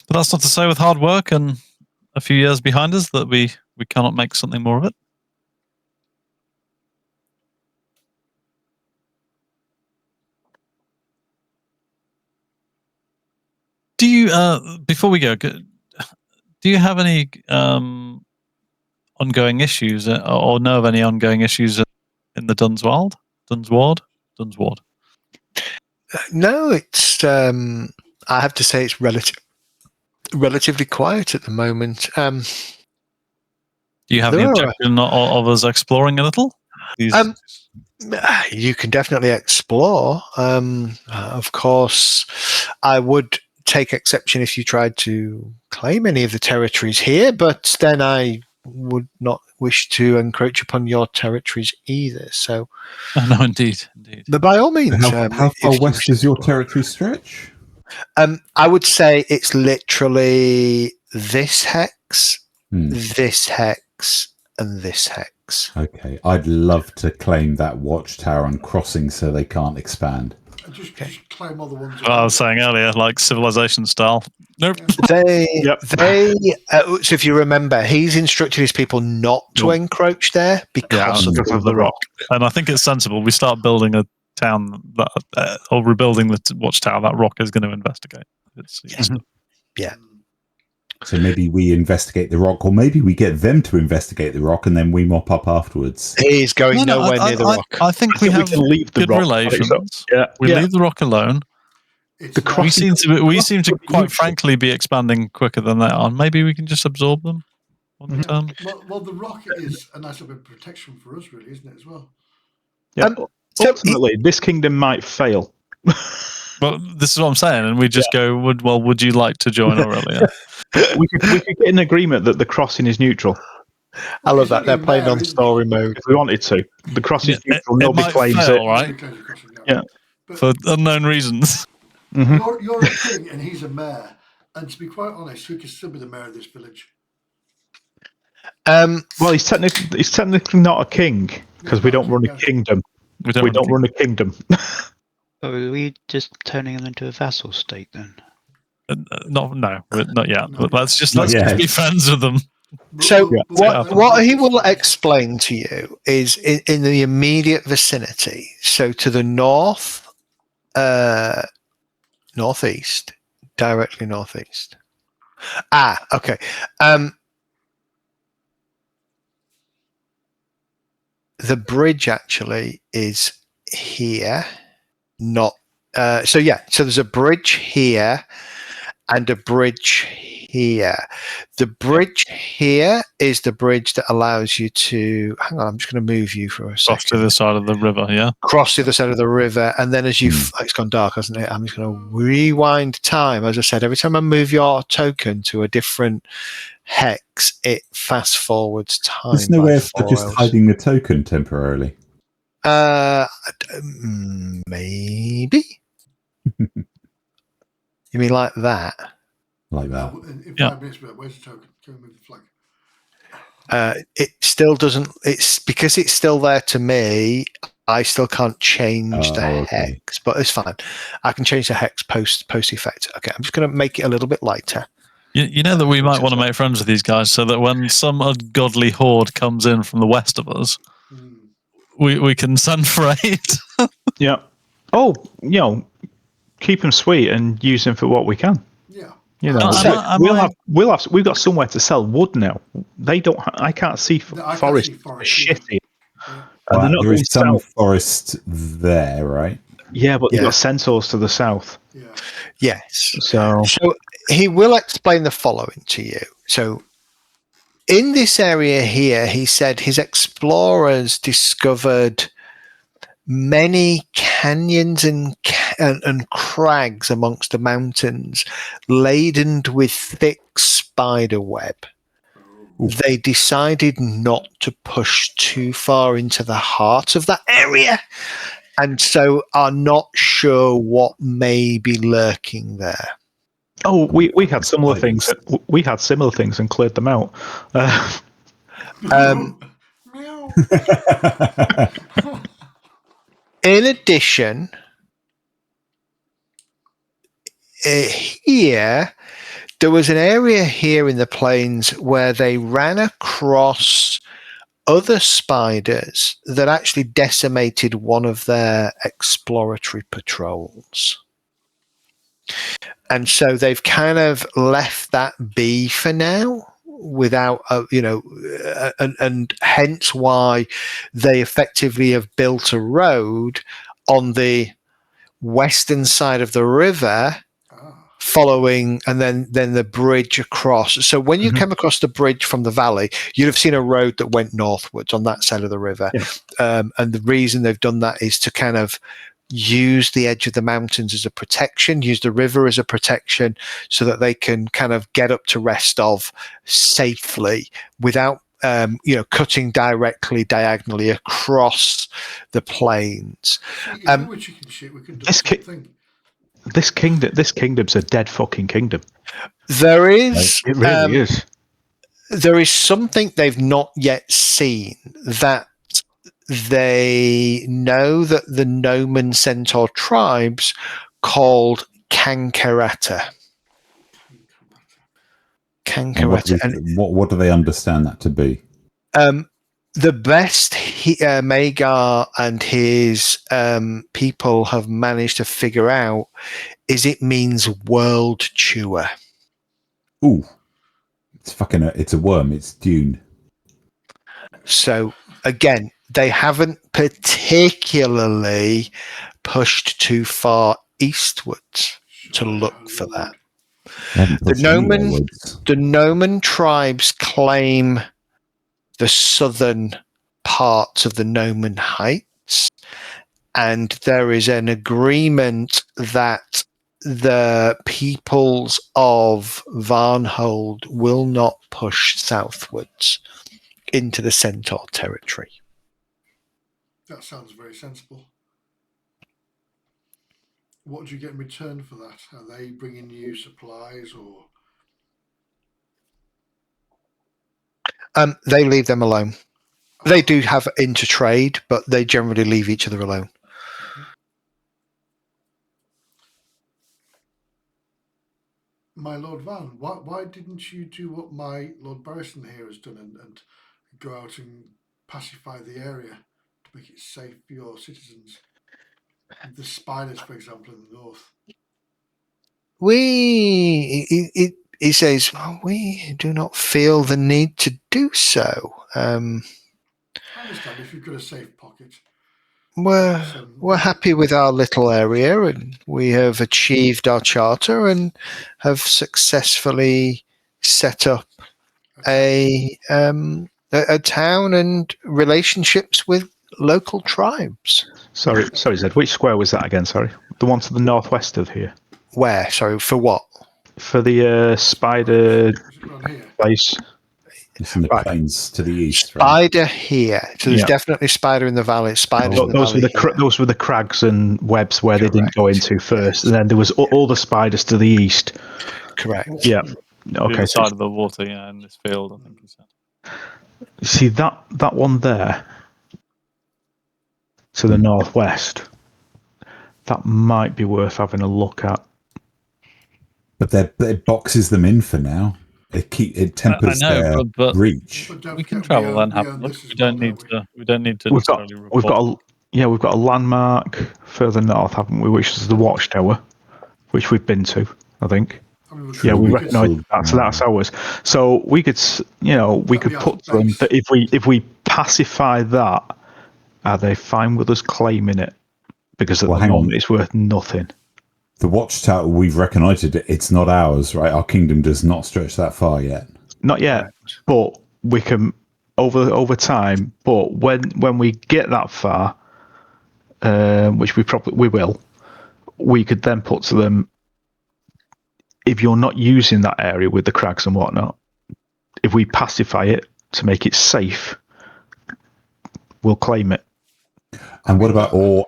But that's not to say with hard work and a few years behind us that we cannot make something more of it. Do you, before we go, do you have any ongoing issues or know of any ongoing issues in the Dunsward?
No, it's, I have to say it's relatively quiet at the moment.
Do you have the objection of us exploring a little?
You can definitely explore. Of course, I would take exception if you tried to claim any of the territories here, but then I would not wish to encroach upon your territories either. So,
No, indeed.
but by all means,
How
if
far
you
west
wish
does
to
your
explore.
territory stretch?
I would say it's literally this hex, this hex, and this hex.
Okay, I'd love to claim that watchtower and crossing so they can't expand.
And just claim all the ones.
Well, I was saying earlier, like civilization style. Nope.
They,
Yep.
so if you remember, he's instructed his people not to encroach there because of
the rock.
And I think it's sensible. We start building a town that, or rebuilding the watchtower. That rock is going to investigate.
Yeah.
So maybe we investigate the rock, or maybe we get them to investigate the rock, and then we mop up afterwards.
He's going nowhere near the rock.
I think we have
can leave the
good
rock.
relations.
Yeah,
We leave the rock alone. We seem to quite frankly be expanding quicker than they are. Maybe we can just absorb them on the turn.
Well, the rock is a nice little bit of protection for us, really, isn't it, as well?
Yeah. Ultimately, this kingdom might fail.
Well, this is what I'm saying, and we just go, would you like to join Aurelia?
we could get an agreement that the crossing is neutral.
I love that. They're playing on story mode.
If we wanted to. The crossing is neutral, nobody claims
fail,
it.
Right?
Yeah.
For unknown reasons.
You're a king and he's a mayor. And to be quite honest, he could still be the mayor of this village.
Well, he's technically not a king, because we don't run a kingdom. We don't run a kingdom.
Are we just turning them into a vassal state then?
No, not yet. But let's just be friends with them.
So what he will explain to you is in the immediate vicinity. So to the north, northeast, directly northeast. Okay. The bridge actually is here. So there's a bridge here and a bridge here. The bridge here is the bridge that allows you to hang on, I'm just going to move you for a second.
Cross to the side of the river, yeah.
Cross the other side of the river, and then as it's gone dark, hasn't it? I'm just going to rewind time. As I said, every time I move your token to a different hex, it fast forwards time.
There's no way of just hiding the token temporarily.
Maybe. You mean like that?
Like that.
In 5 minutes, where's the token? Can we move the flag?
It still doesn't. It's because it's still there to me. I still can't change the hex, but it's fine. I can change the hex post effect. Okay, I'm just going to make it a little bit lighter.
You know that we might want to make friends with these guys so that when some ungodly horde comes in from the west of us, we can send for aid.
Yeah. Oh, keep them sweet and use them for what we can.
Yeah.
We've got somewhere to sell wood now. They don't. I can't see forest. Shitty.
And there is some forest there, right?
Yeah, but you've got centaurs to the south.
Yeah.
Yes.
So
he will explain the following to you. So in this area here, he said his explorers discovered many canyons and crags amongst the mountains laden with thick spider web. They decided not to push too far into the heart of that area, and so are not sure what may be lurking there.
Oh, we had similar things. We had similar things and cleared them out.
In addition, here, there was an area here in the plains where they ran across other spiders that actually decimated one of their exploratory patrols. And so they've kind of left that be for now without, and hence why they effectively have built a road on the western side of the river following, and then the bridge across. So when you came across the bridge from the valley, you'd have seen a road that went northwards on that side of the river. Yeah. And the reason they've done that is to kind of use the edge of the mountains as a protection, use the river as a protection, so that they can kind of get up to Restov safely without cutting directly diagonally across the plains.
See, if we were chicken shit, we could do something.
This kingdom's a dead fucking kingdom.
There is.
It really is.
There is something they've not yet seen, that they know that the Noman Centaur tribes called Kankarata.
What do they understand that to be?
The best Magar and his people have managed to figure out is it means world chewer.
Ooh. It's a worm. It's Dune.
So again, they haven't particularly pushed too far eastwards to look for that. The Noman tribes claim the southern parts of the Noman Heights, and there is an agreement that the peoples of Varnhold will not push southwards into the Centaur territory.
That sounds very sensible. What do you get in return for that? Are they bringing you supplies, or?
They leave them alone. They do have intertrade, but they generally leave each other alone.
My Lord Van, why didn't you do what my Lord Barristan here has done and go out and pacify the area to make it safe for your citizens? The spiders, for example, in the north.
He says, we do not feel the need to do so.
I understand if you've got a safe pocket.
We're happy with our little area, and we have achieved our charter and have successfully set up a town and relationships with local tribes.
Sorry, Zed. Which square was that again? Sorry, the one to the northwest of here.
Where? Sorry, for what?
For the spider place.
It's in the plains to the east.
Spider right? Here. So there's definitely spider in the valley. Spiders in the
those
valley.
Those were the crags and webs where they didn't go into first, and then there was all the spiders to the east.
Correct.
Yeah.
Okay. The side of the water, in this field, I think he said.
See that one there to the northwest. That might be worth having a look at.
But it boxes them in for now. It tempers their reach.
We can travel and have a look. We don't need to.
We've got a landmark further north, haven't we? Which is the Watchtower, which we've been to, I think. We recognise that, so that's ours. So we could, we could put them that if we pacify that, are they fine with us claiming it? Because at the moment it's worth nothing.
The Watchtower, we've recognised it. It's not ours, right? Our kingdom does not stretch that far yet.
Not yet, but we can over time. But when we get that far, which we will, we could then put to them, if you're not using that area with the crags and whatnot, if we pacify it to make it safe, we'll claim it.
And what about or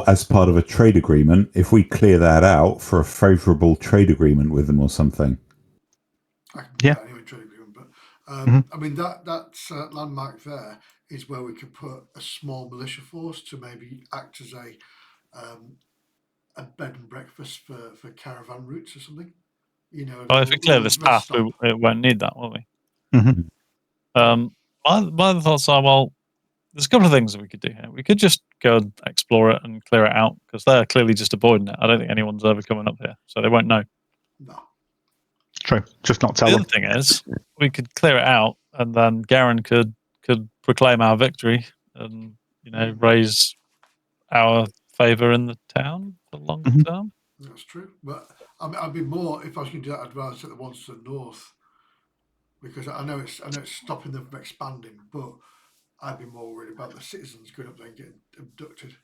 as part of a trade agreement, if we clear that out for a favourable trade agreement with them or something?
I can do that anyway, trade agreement, but I mean that landmark there is where we could put a small militia force to maybe act as a bed and breakfast for caravan routes or something.
If we clear this path, we won't need that, will we?
Mm-hmm.
My thoughts are, there's a couple of things that we could do here. We could just go and explore it and clear it out, because they're clearly just avoiding it. I don't think anyone's ever coming up here, so they won't know.
No.
True. Just not tell them.
The other thing is, we could clear it out, and then Garen could proclaim our victory and raise our favour in the town for the long term.
That's true, but I'd be more, if I was going to do that, I'd rather take the ones to the north, because I know it's stopping them from expanding, but I'd be more worried about the citizens going up there and getting abducted.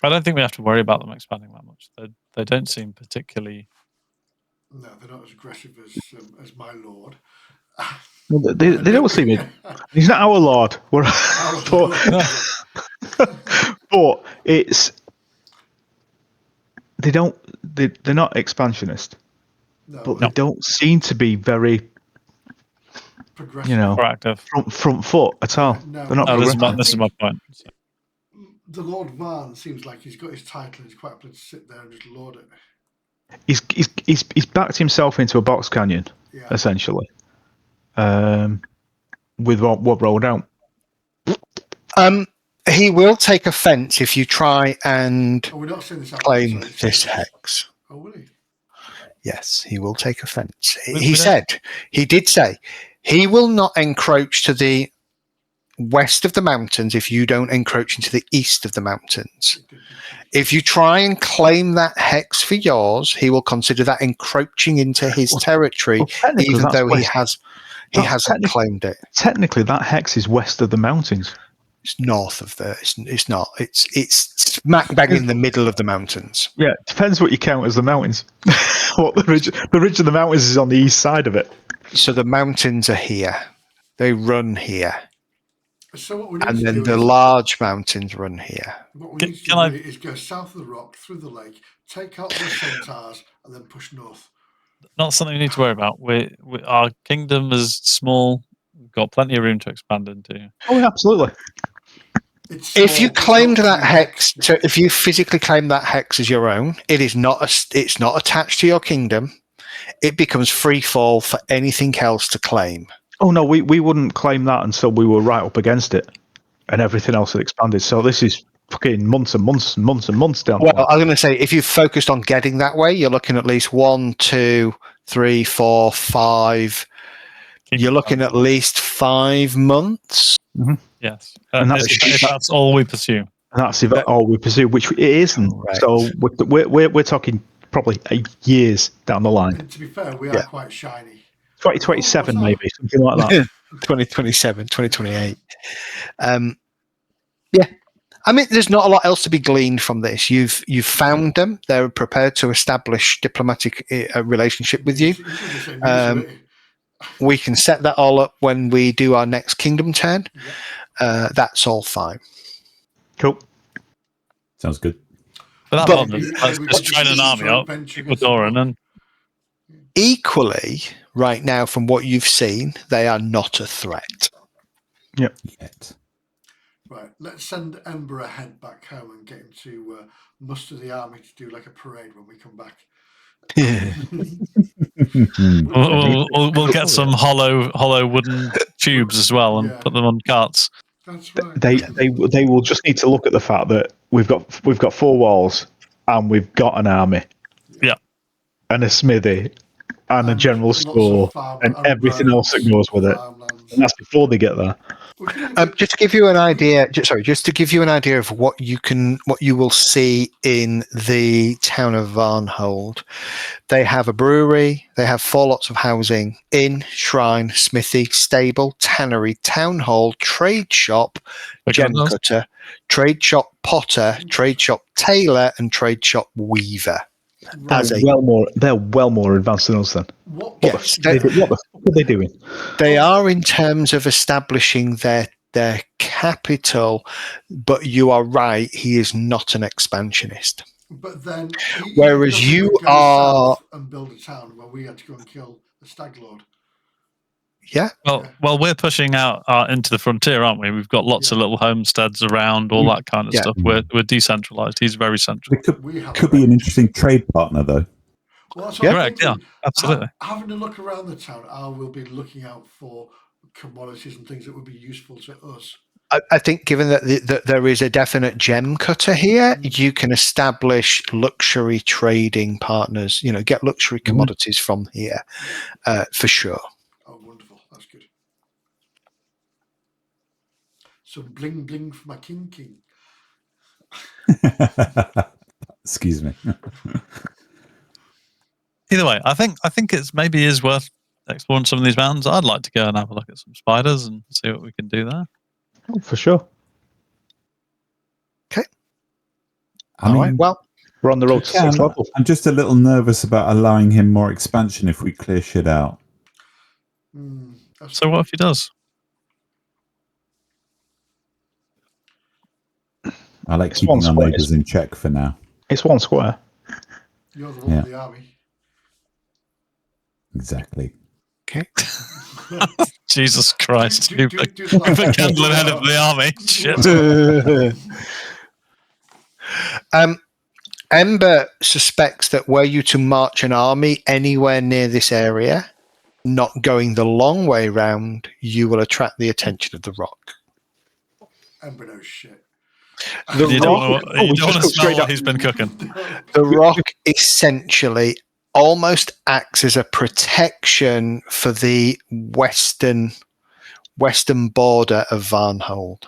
I don't think we have to worry about them expanding that much. They don't seem particularly.
No, they're not as aggressive as my lord.
Well, they don't see me. He's not our lord. We're, but it's they're not expansionist, but they don't seem to be very
progressive.
Proactive.
front foot at all.
No.
They're not.
No,
progressive.
this is my point. So.
The Lord Varn seems like he's got his title and he's quite happy to sit there and just lord it.
He's backed himself into a box canyon, essentially. With what rolled out.
He will take offence if you try and
we're not seeing this happen,
claim
sorry.
this hex.
Oh, will he?
Yes, he will take offence.
We
He did say, he will not encroach to the west of the mountains if you don't encroach into the east of the mountains. If you try and claim that hex for yours, he will consider that encroaching into his territory, even though he hasn't claimed it.
Technically, that hex is west of the mountains.
It's north of the. It's not. It's smack bang in the middle of the mountains.
Yeah, it depends what you count as the mountains. What the ridge of the mountains is on the east side of it.
So the mountains are here. They run here.
So what we need
And
to
then
do
the
is,
large mountains run here.
what we need to do is go south of the rock, through the lake, take out the centaurs, and then push north.
Not something we need to worry about. Our kingdom is small. We've got plenty of room to expand into.
Oh, absolutely.
If you claimed that hex, if you physically claim that hex as your own, it's not attached to your kingdom. It becomes free fall for anything else to claim.
Oh no, we wouldn't claim that until we were right up against it, and everything else had expanded. So this is fucking months and months and months and months down.
Well, I was going to say, if you've focused on getting that way, you're looking at least 1, 2, 3, 4, 5. You're looking at least 5 months.
Mm-hmm.
Yes, and that's all we pursue.
And that's all we pursue, which it isn't.
Right.
So we're talking probably 8 years down the line.
And to be fair, we are quite shiny.
2027 maybe, something like that.
2027, 2028. Yeah. I mean, there's not a lot else to be gleaned from this. You've found them. They're prepared to establish diplomatic relationship with you. We can set that all up when we do our next kingdom turn. That's all fine.
Cool.
Sounds good.
For that moment, let's just train an army up, Golarion, and
equally, right now, from what you've seen, they are not a threat.
Yep.
Yet.
Right, let's send Ember ahead back home and get him to muster the army to do like a parade when we come back.
we'll get some hollow wooden tubes as well and put them on carts.
That's right.
They will just need to look at the fact that we've got 4 walls and we've got an army.
Yeah.
And a smithy and a general store and everything else that goes with it. And that's before they get there.
Just to give you an idea, just to give you an idea of what you will see in the town of Varnhold. They have a brewery, they have 4 lots of housing, inn, shrine, smithy, stable, tannery, town hall, trade shop, gem cutter, trade shop potter, trade shop tailor, and trade shop weaver.
They're well more advanced than us then. What the fuck are they doing?
They are in terms of establishing their capital, but you are right, he is not an expansionist.
But then,
whereas you are
and build a town where we had to go and kill the stag lord.
Yeah.
Well, we're pushing out into the frontier, aren't we? We've got lots of little homesteads around, all that kind of stuff. We're decentralized. He's very central.
It could be an interesting trade partner, though.
Well, that's
correct. Yeah, absolutely.
Having a look around the town, I will be looking out for commodities and things that would be useful to us.
I think, given that there is a definite gem cutter here, you can establish luxury trading partners. Get luxury commodities from here, for sure.
Oh, wonderful! That's good. Some bling bling for my king.
Excuse me.
Either way, I think it's maybe is worth exploring some of these mountains. I'd like to go and have a look at some spiders and see what we can do there.
Oh, for sure.
Okay.
All right.
Well,
we're on the road to 6th level.
I'm just a little nervous about allowing him more expansion if we clear shit out.
So what if he does?
I like
It's
keeping
one
our
square,
neighbours in check for now.
It's one square.
You're the one with the army.
Exactly.
Okay.
Jesus Christ.
Do the
Hoover
last
Candle head of the army. Shit.
Ember suspects that were you to march an army anywhere near this area, not going the long way round, you will attract the attention of the rock.
Ember knows shit.
The
You
rock,
don't want to smell what he's been cooking.
the rock essentially almost acts as a protection for the western border of Varnhold.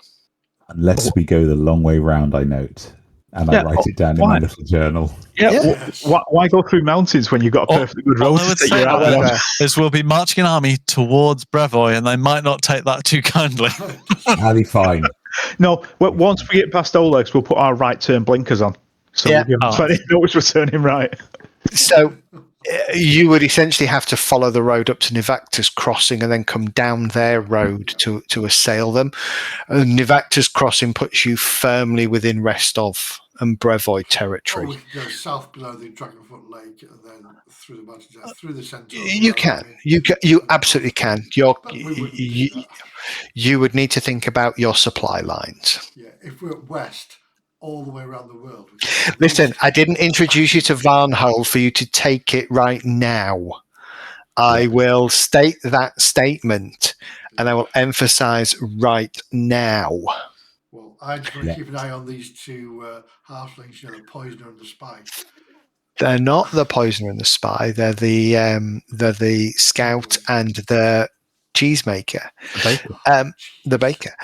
Unless we go the long way round, I note. And I write it down in my little journal.
Yeah.
Yes.
Why go through mountains when you've got a perfectly good road
All I
to
would
take
say,
you out of?
however,
is we'll be marching an army towards Brevoy, and they might not take that too kindly.
I'll be fine.
No, once we get past Olex, we'll put our right turn blinkers on. So
Yeah.
we'll give plenty of notice we're turning right.
So you would essentially have to follow the road up to Nivacta's crossing and then come down their road to assail them. Nivacta's crossing puts you firmly within Restov and Brevoy territory.
Or we could go south below the Dragonfoot Lake and then through the mountains, through the centre.
You can. You absolutely can.
But we wouldn't do that.
You would need to think about your supply lines.
Yeah, if we're west, all the way around the world.
Listen, I didn't introduce you to Varnhold for you to take it right now. I will state that statement, and I will emphasize right now.
Well, I just want to keep an eye on these two halflings, the poisoner and the spy.
They're not the poisoner and the spy. They're the scout and the cheesemaker. The baker.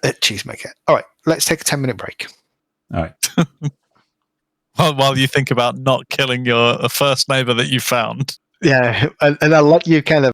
Cheesemaker. All right, let's take a 10-minute break.
All right.
While you think about not killing your first neighbor that you found.
Yeah, and I'll let you kind of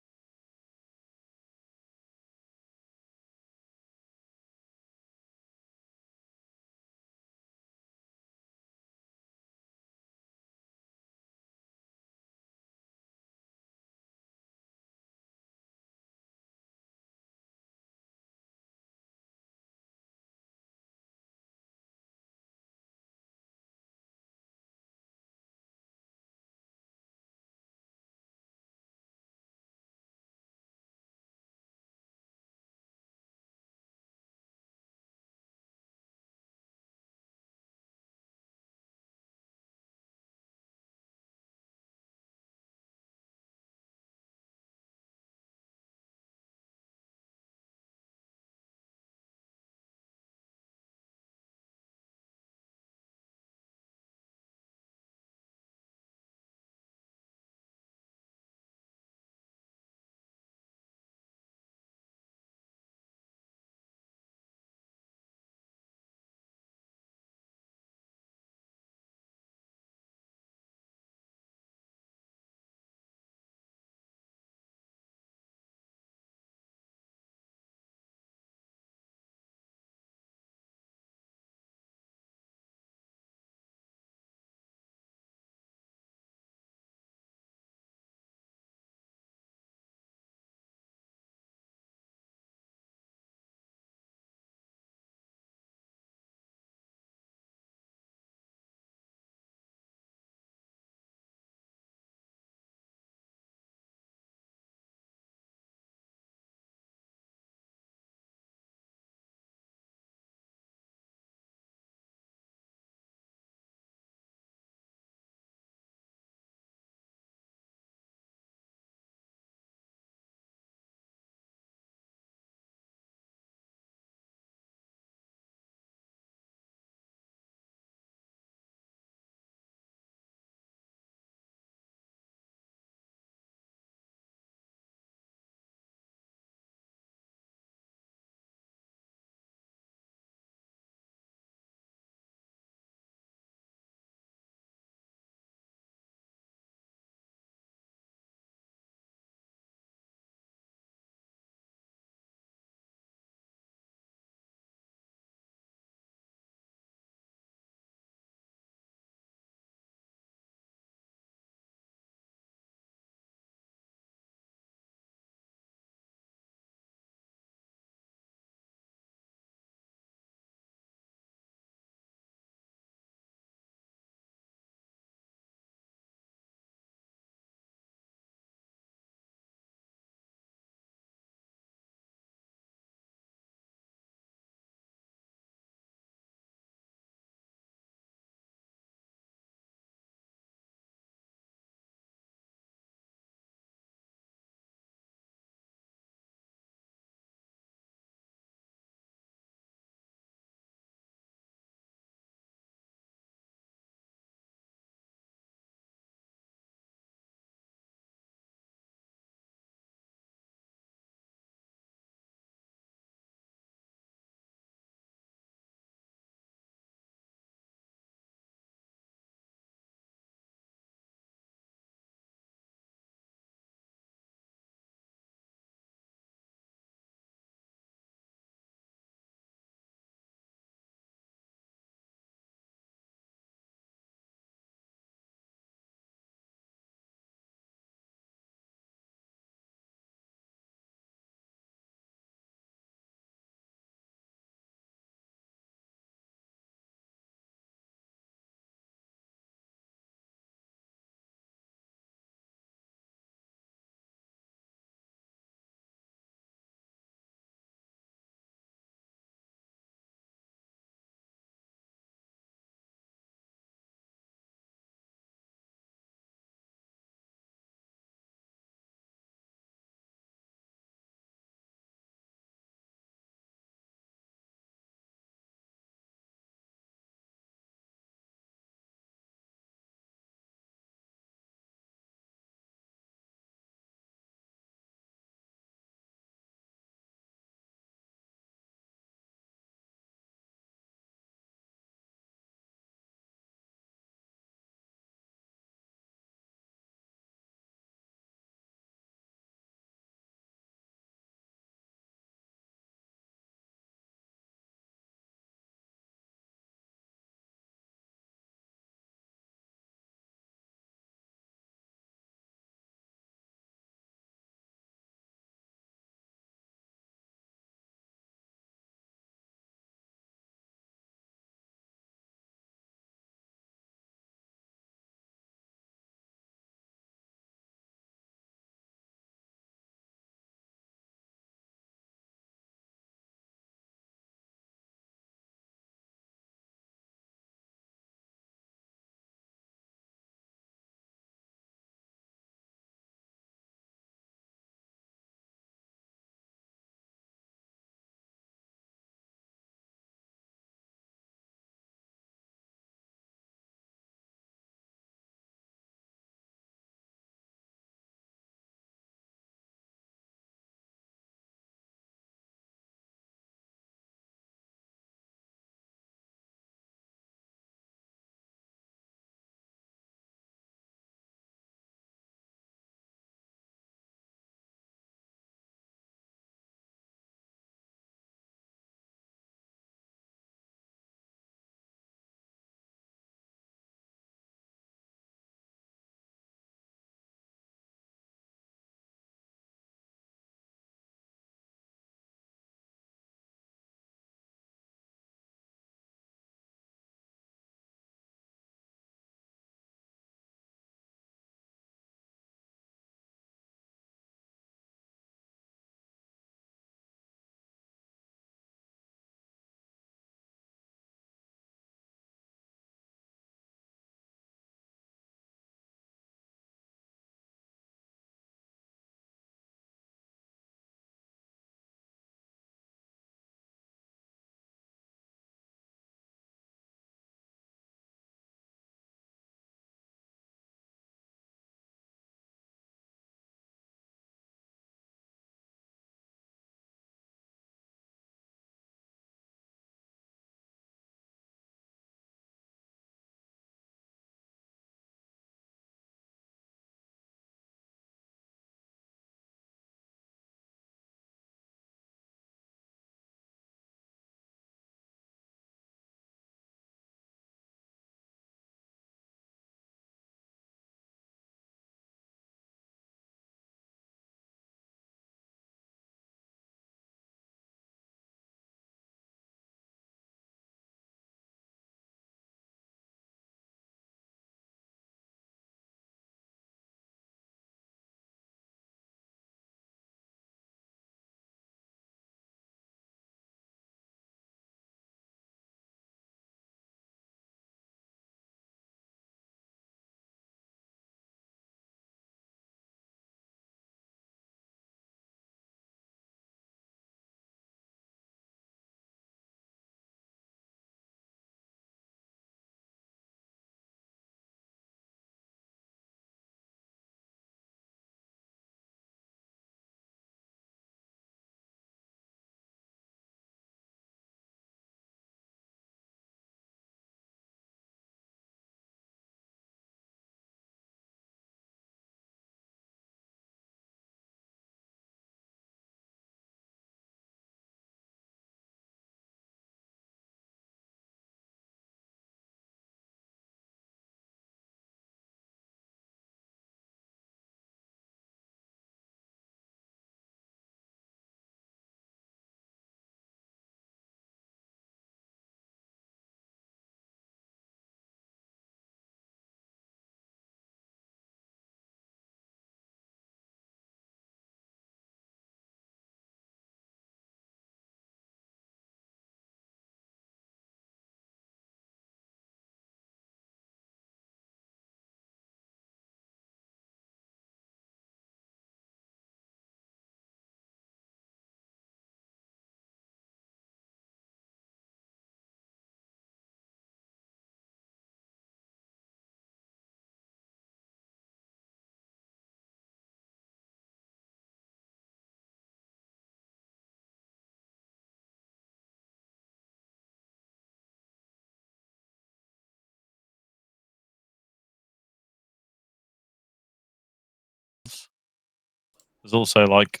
There's also like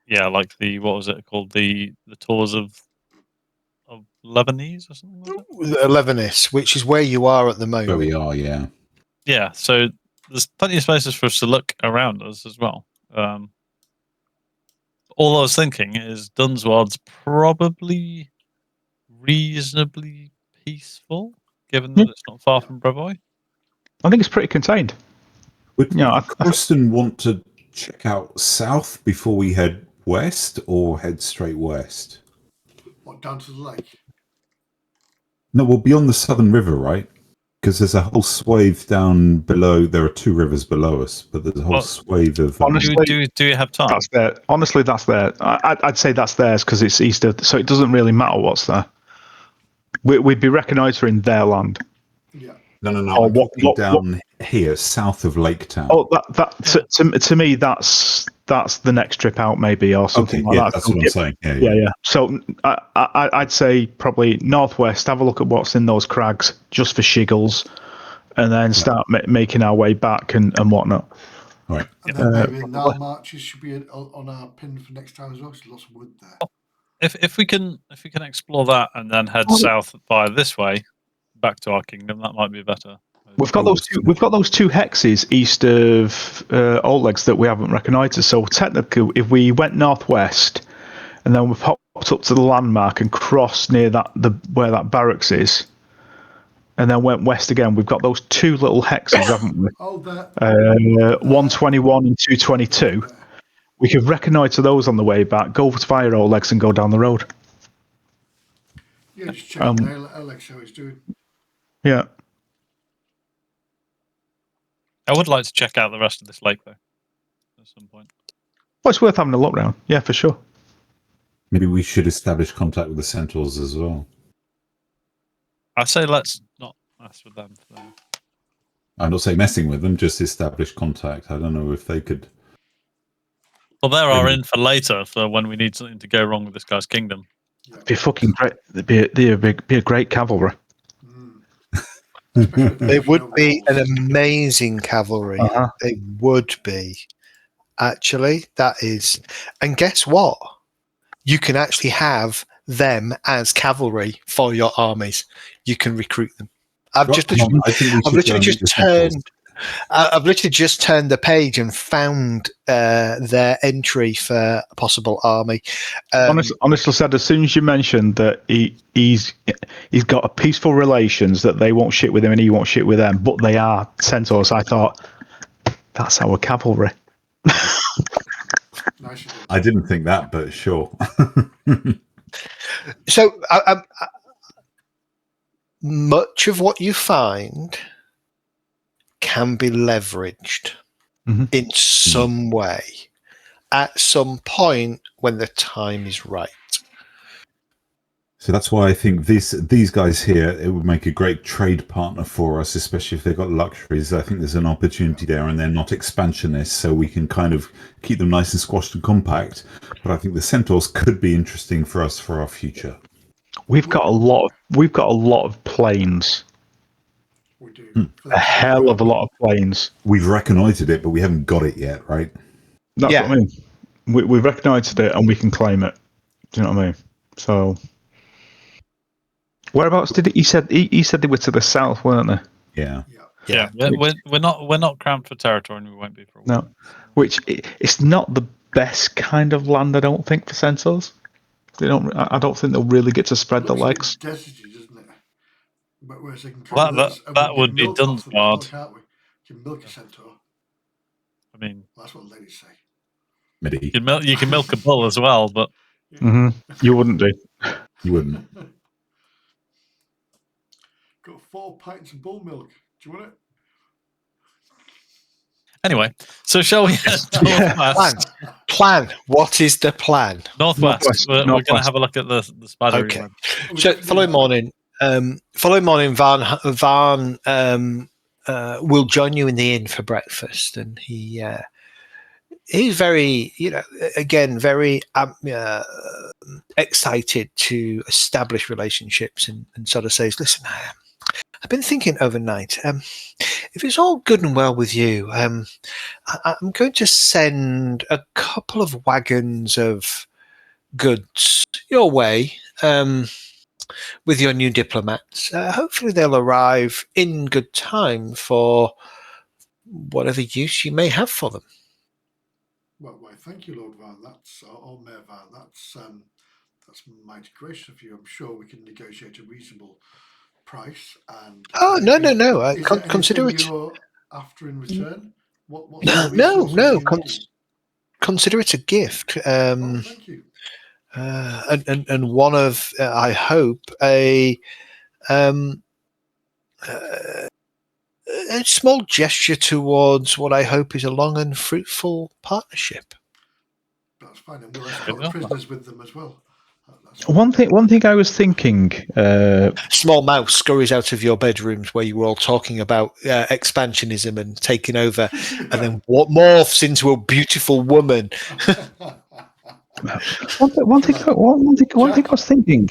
the what was it called, the tours of Lebanese or something like that.
Lebanese, which is where you are at the moment.
Where we are, yeah.
Yeah, so there's plenty of spaces for us to look around us as well. All I was thinking is Dunsward's probably reasonably peaceful, given that it's not far from Brevoy.
I think it's pretty contained.
Would
Yeah,
Croston want to check out south before we head west, or head straight west?
What, down to the lake?
No, we'll be on the Southern River, right? Because there's a whole swathe down below. There are 2 rivers below us, but there's a whole swathe of.
Honestly,
do you have time?
That's there. Honestly, that's there. I'd say that's theirs because it's east of, so it doesn't really matter what's there. We'd be recognising their land.
Yeah.
No.
Or
I'm talking down here, south of Lake Town.
Oh, to me, that's the next trip out, maybe, or something like that.
That's what I'm saying.
Yeah. So I'd say probably northwest. Have a look at what's in those crags, just for shiggles, and then start making our way back and whatnot.
Right.
And then maybe Nile marches should be on our pin for next time as well. There's lots of wood there.
If we can explore that and then head south via this way back to our kingdom, that might be better.
We've got those two. We've got those 2 hexes east of Old Legs that we haven't recognised. So technically, if we went northwest and then we popped up to the landmark and crossed near where that barracks is, and then went west again, we've got those 2 little hexes, haven't we? 121 and 222. We could recognise those on the way back. Go via Old Legs and go down the road.
Yeah, just check Alex how he's doing.
Yeah.
I would like to check out the rest of this lake, though, at some point.
Well, it's worth having a look round. Yeah, for sure.
Maybe we should establish contact with the centaurs as well.
I say let's not mess with them.
I'm not saying messing with them, just establish contact. I don't know if they could.
Well, they're our in for later, for when we need something to go wrong with this guy's kingdom.
Be fucking great. They'd be a great cavalry.
They would be an amazing cavalry. They would be. Actually, that is. And guess what? You can actually have them as cavalry for your armies. You can recruit them. I've literally just turned the page and found their entry for a possible army.
Honestly said, as soon as you mentioned that he's got a peaceful relations, that they won't shit with him and he won't shit with them, but they are centaurs, I thought, that's our cavalry.
I didn't think that, but sure.
So much of what you find can be leveraged in some way at some point when the time is right.
So that's why I think these guys here, it would make a great trade partner for us, especially if they've got luxuries. I think there's an opportunity there, and they're not expansionists, so we can kind of keep them nice and squashed and compact. But I think the centaurs could be interesting for us for our future.
We've got a lot of planes.
We do.
A hell of a lot of planes.
We've recognised it, but we haven't got it yet, right?
That's what I mean. We've recognised it and we can claim it. Do you know what I mean? So, whereabouts did he said they were to the south, weren't they?
Yeah.
We're not cramped for territory, and we won't be for a while.
No, which it's not the best kind of land, I don't think, for centaurs. I don't think they'll really get to spread the legs.
Deserty, doesn't it? But whereas they can
that would be Dunsward.
Can't we? You can milk a centaur.
I mean,
that's what ladies say.
You can milk a bull as well, but
you wouldn't do.
You wouldn't.
Got 4 pints of bull milk. Do you want it?
Anyway, so shall we head northwest?
Plan. What is the plan?
Northwest. We're going to have a look at the spider.
Okay. So following morning, Varn will join you in the inn for breakfast, and he's very, very excited to establish relationships, and sort of says, "Listen, I've been thinking overnight. If it's all good and well with you, I'm going to send a couple of wagons of goods your way with your new diplomats. Hopefully they'll arrive in good time for whatever use you may have for them.
Well, why, thank you, Lord Van. Or Mayor Van. That's mighty gracious of you. I'm sure we can negotiate a reasonable price. And
Oh, no.
Is there
Consider
anything
it.
you're after in return? What sort of
No.
resources are you needing?
Consider it a gift.
Oh, thank you.
And one of, I hope, a small gesture towards what I hope is a long and fruitful partnership.
That's fine, and we'll escort the prisoners with them as well.
One thing I was thinking.
Small mouse scurries out of your bedrooms where you were all talking about expansionism and taking over, and then what morphs into a beautiful woman.
One thing I was thinking,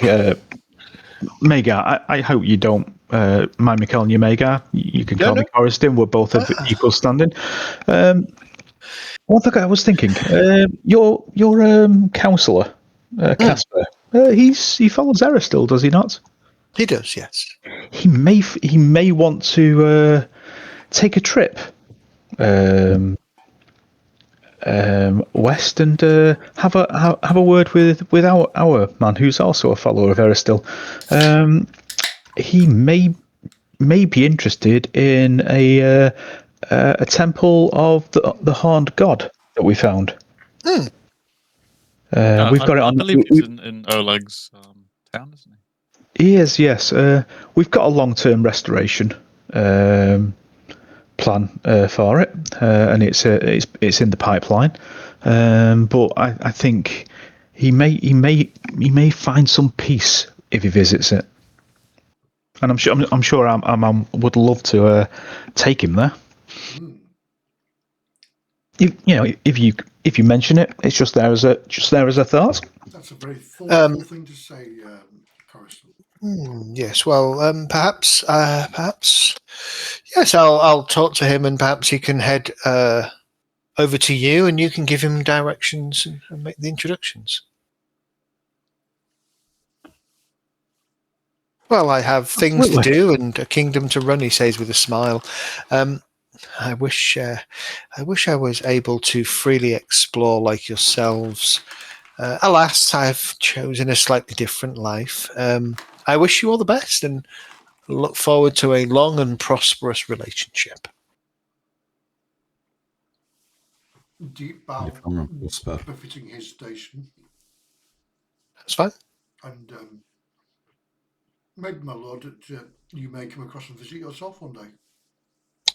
Magar. I hope you don't mind me calling you Magar. You can call me Corriston. We're both of equal standing. One thing I was thinking, your counsellor, Casper. He follows Aristil, does he not?
He does, yes.
He may want to take a trip west and have a word with our man, who's also a follower of Aristil. He may be interested in a temple of the Horned God that we found. We've got it on.
I believe he's in Oleg's town, isn't he?
He is, yes. We've got a long-term restoration plan for it, and it's in the pipeline. But I think he may find some peace if he visits it, and I'm sure our man would love to take him there. If you mention it, it's just there as a thought.
That's a very thoughtful thing to say, Corriston.
Yes, well, perhaps, yes, I'll talk to him, and perhaps he can head over to you, and you can give him directions and make the introductions. Well, I have things to do and a kingdom to run, he says with a smile. I wish I was able to freely explore like yourselves. Alas, I've chosen a slightly different life. I wish you all the best and look forward to a long and prosperous relationship.
Deep bow, befitting his station.
That's fine.
And maybe, my lord, that you may come across and visit yourself one day.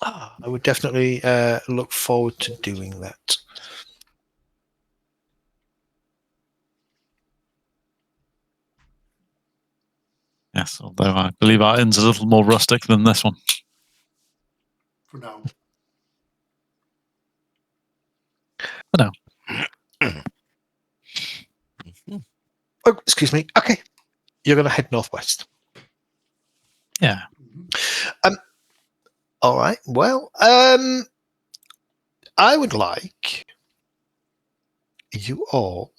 I would definitely look forward to doing that.
Yes, although I believe our inn's a little more rustic than this one.
For now.
Oh, excuse me. Okay. You're going to head northwest.
Yeah.
All right. Well, I would like you all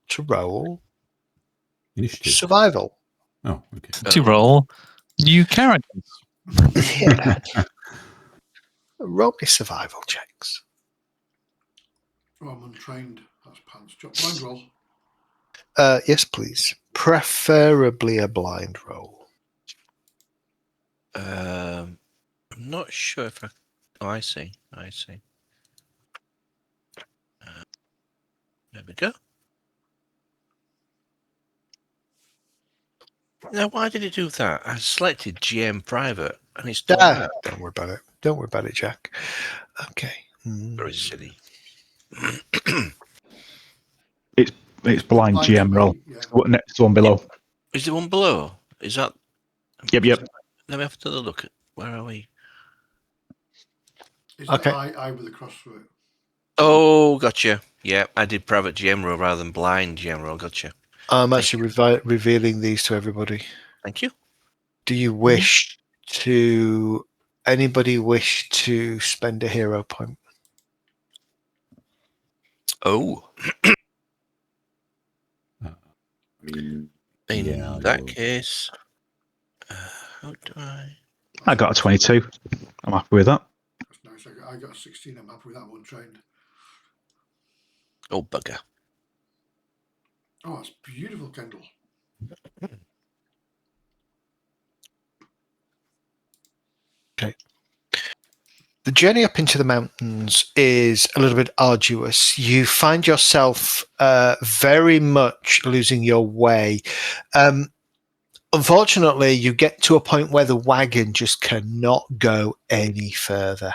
to roll
Initiative.
survival.
Oh, okay.
To roll new characters.
Yeah. Roll me survival checks.
Oh, I'm untrained. That's pants. Blind roll.
Yes, please. Preferably a blind roll.
I'm not sure if I. Oh, I see. There we go. Now, why did it do that? I selected GM private, and it's done that.
Don't worry about it. Don't worry about it, Jack. Okay.
Very silly.
It's blind GM roll.
Yeah.
Next one below.
Is the one below? Is that?
Yep.
Let me have another look. Where are we?
Is
Okay.
I with a cross through it?
Oh, gotcha. Yeah, I did private GM roll rather than blind GM roll. Gotcha.
I'm actually revealing these to everybody.
Thank you.
Do you wish to? Anybody wish to spend a hero point?
Oh,
mean,
in
yeah,
that
you're-
case, how do I?
I got a 22. I'm happy with that.
That's nice. I got a 16. I'm happy with that one trained.
Oh, bugger.
Oh, that's beautiful, Kendall.
Okay. The journey up into the mountains is a little bit arduous. You find yourself very much losing your way. Unfortunately, you get to a point where the wagon just cannot go any further.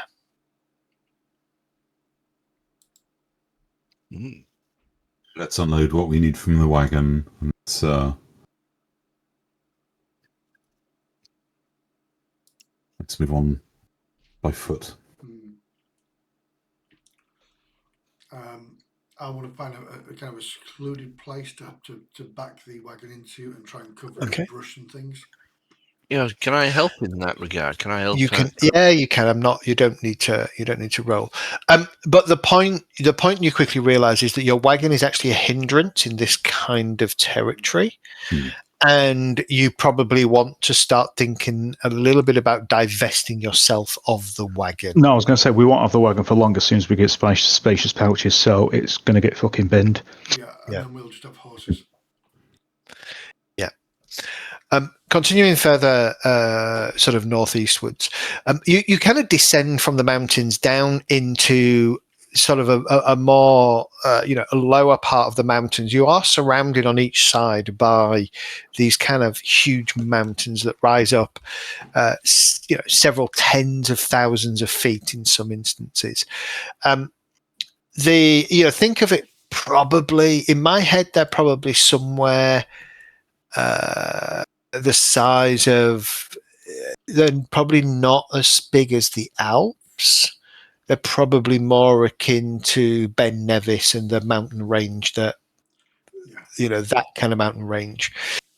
Mm.
let's unload what we need from the wagon. Let's move on by foot.
I want to find a kind of a secluded place to back the wagon into and try and cover
Okay.
it with brush and things.
Yeah, can I help in that regard? Can I help?
You can, yeah, you can. I'm not. You don't need to. You don't need to roll. But the point you quickly realise is that your wagon is actually a hindrance in this kind of territory, and you probably want to start thinking a little bit about divesting yourself of the wagon.
No, I was going to say we won't have the wagon for long as soon as we get spacious pouches, so it's going to get fucking binned.
Yeah, and then we'll just have horses.
Yeah. Continuing further, sort of northeastwards, you kind of descend from the mountains down into sort of a more, a lower part of the mountains. You are surrounded on each side by these kind of huge mountains that rise up, several tens of thousands of feet in some instances. Think of it probably, in my head, they're probably somewhere the size of, they're probably not as big as the Alps. They're probably more akin to Ben Nevis and the mountain range that kind of mountain range.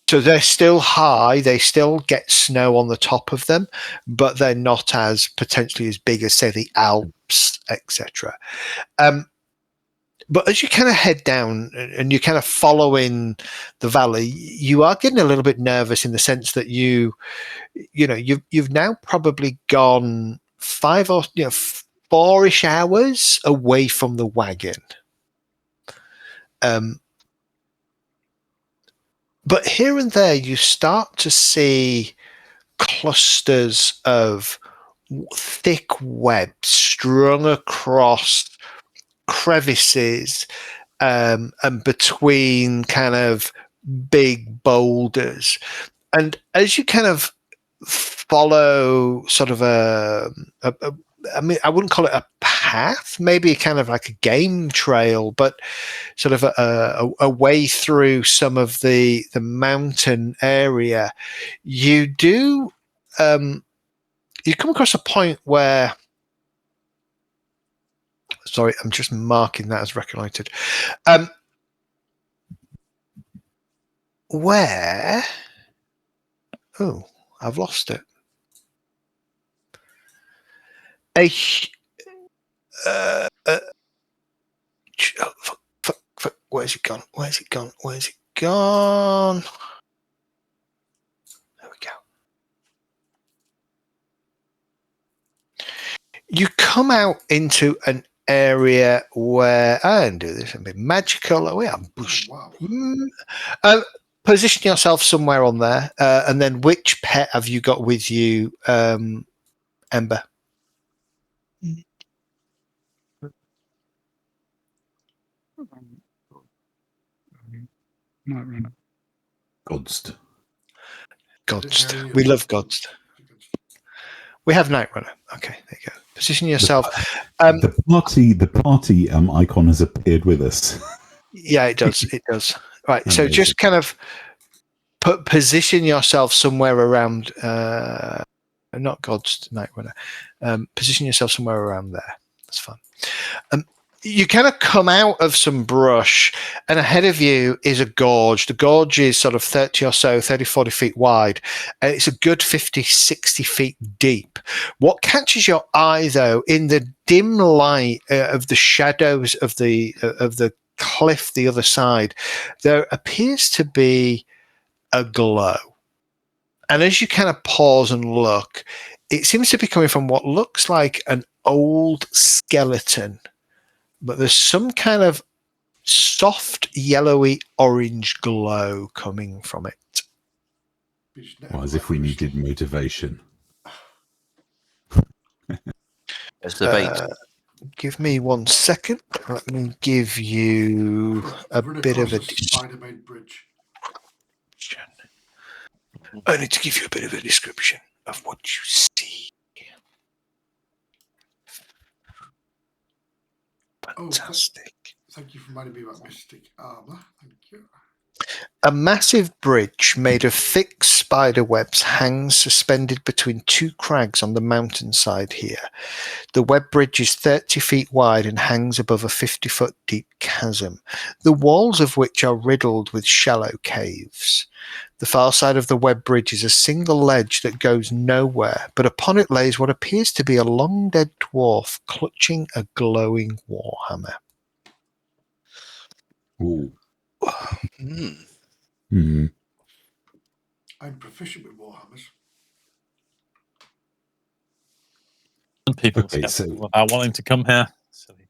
So they're still high. They still get snow on the top of them, but they're not as potentially as big as, say, the Alps, etc. But as you kind of head down and you're kind of following the valley, you are getting a little bit nervous in the sense that you've now probably gone 5 or 4-ish hours away from the wagon. But here and there, you start to see clusters of thick webs strung across crevices and between kind of big boulders. And as you kind of follow sort of I wouldn't call it a path, maybe kind of like a game trail, but sort of a way through some of the mountain area, you do you come across a point where, sorry, I'm just marking that as recollected, where, oh, I've lost it. Fuck, where's it gone? Where's it gone? There we go. You come out into an area where I can do this a bit magical. We are bush. Wow. Position yourself somewhere on there, and then which pet have you got with you, Ember?
Godst.
We love Godst. We have Night Runner. Okay, there you go. Position yourself.
The party icon has appeared with us.
Yeah, it does. It does. Right. So just kind of position yourself somewhere around. Not God's Night Runner. Position yourself somewhere around there. That's fun. You kind of come out of some brush, and ahead of you is a gorge. The gorge is sort of 30 or so, 30, 40 feet wide, and it's a good 50, 60 feet deep. What catches your eye, though, in the dim light of the shadows of the cliff the other side, there appears to be a glow. And as you kind of pause and look, it seems to be coming from what looks like an old skeleton. But there's some kind of soft, yellowy, orange glow coming from it.
Well, as if we needed motivation.
As the bait.
Give me 1 second. Let me give you a bit of a...
Spider-Man bridge.
I need to give you a bit of a description of what you see. Fantastic.
Thank you for reminding me about Mystic Armor. Thank you.
A massive bridge made of thick spider webs hangs suspended between two crags on the mountainside here. The web bridge is 30 feet wide and hangs above a 50-foot deep chasm, the walls of which are riddled with shallow caves. The far side of the web bridge is a single ledge that goes nowhere, but upon it lays what appears to be a long-dead dwarf clutching a glowing warhammer.
Ooh.
I'm proficient with warhammers.
And people are wanting to come here. Silly.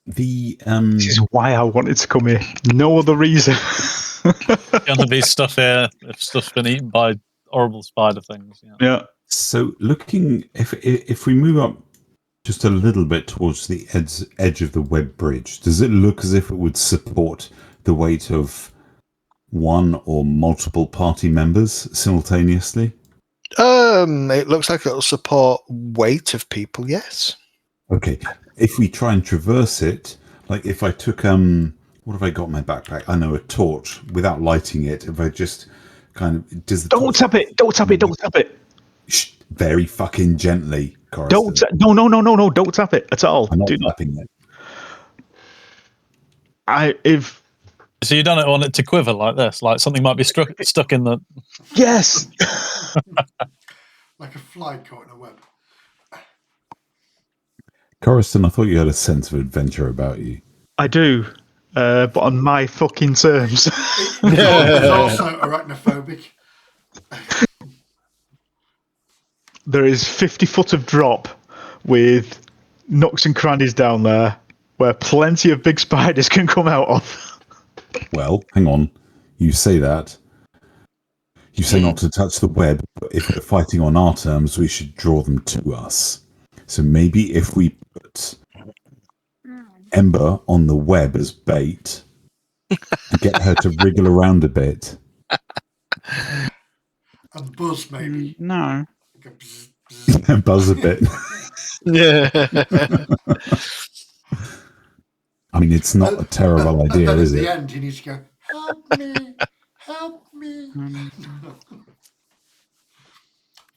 This is why I wanted to come here. No other reason.
Gonna be stuff here if stuff's been eaten by horrible spider things.
Yeah.
So looking, if we move up just a little bit towards the edge of the web bridge, does it look as if it would support the weight of one or multiple party members simultaneously?
It looks like it'll support weight of people, yes.
Okay. If we try and traverse it, like if I took what have I got in my backpack? I know, a torch without lighting it. If I just kind of
Don't tap it! Don't tap it! Don't tap it!
Shh, very fucking gently, Coriston.
No! Don't tap it at all.
I'm not
Do
tapping it.
So you don't want it to quiver like this, like something might be stuck in the.
Yes.
Like a fly caught in a web.
Coriston, I thought you had a sense of adventure about you.
I do, but on my fucking terms.
It's also arachnophobic.
There is 50 foot of drop with nooks and crannies down there where plenty of big spiders can come out of.
Well, hang on. You say that. You say not to touch the web, but if we're fighting on our terms, we should draw them to us. So maybe if we put Ember on the web as bait and get her to wriggle around a bit.
A buzz, maybe.
No.
Like a bzz, bzz.
Buzz a bit.
Yeah.
I mean, it's not a terrible idea,
and
is
at
it?
the end, you need to go, help me, help me.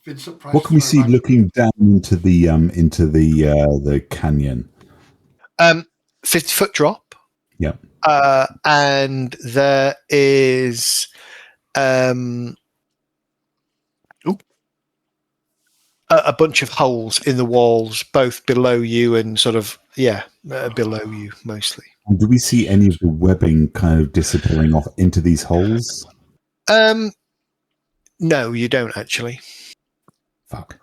Vincent Price.
What can we see looking down into the canyon?
50-foot drop.
Yeah.
And there is a bunch of holes in the walls, both below you and sort of, below you mostly.
Do we see any of the webbing kind of disappearing off into these holes?
No, you don't actually.
Fuck.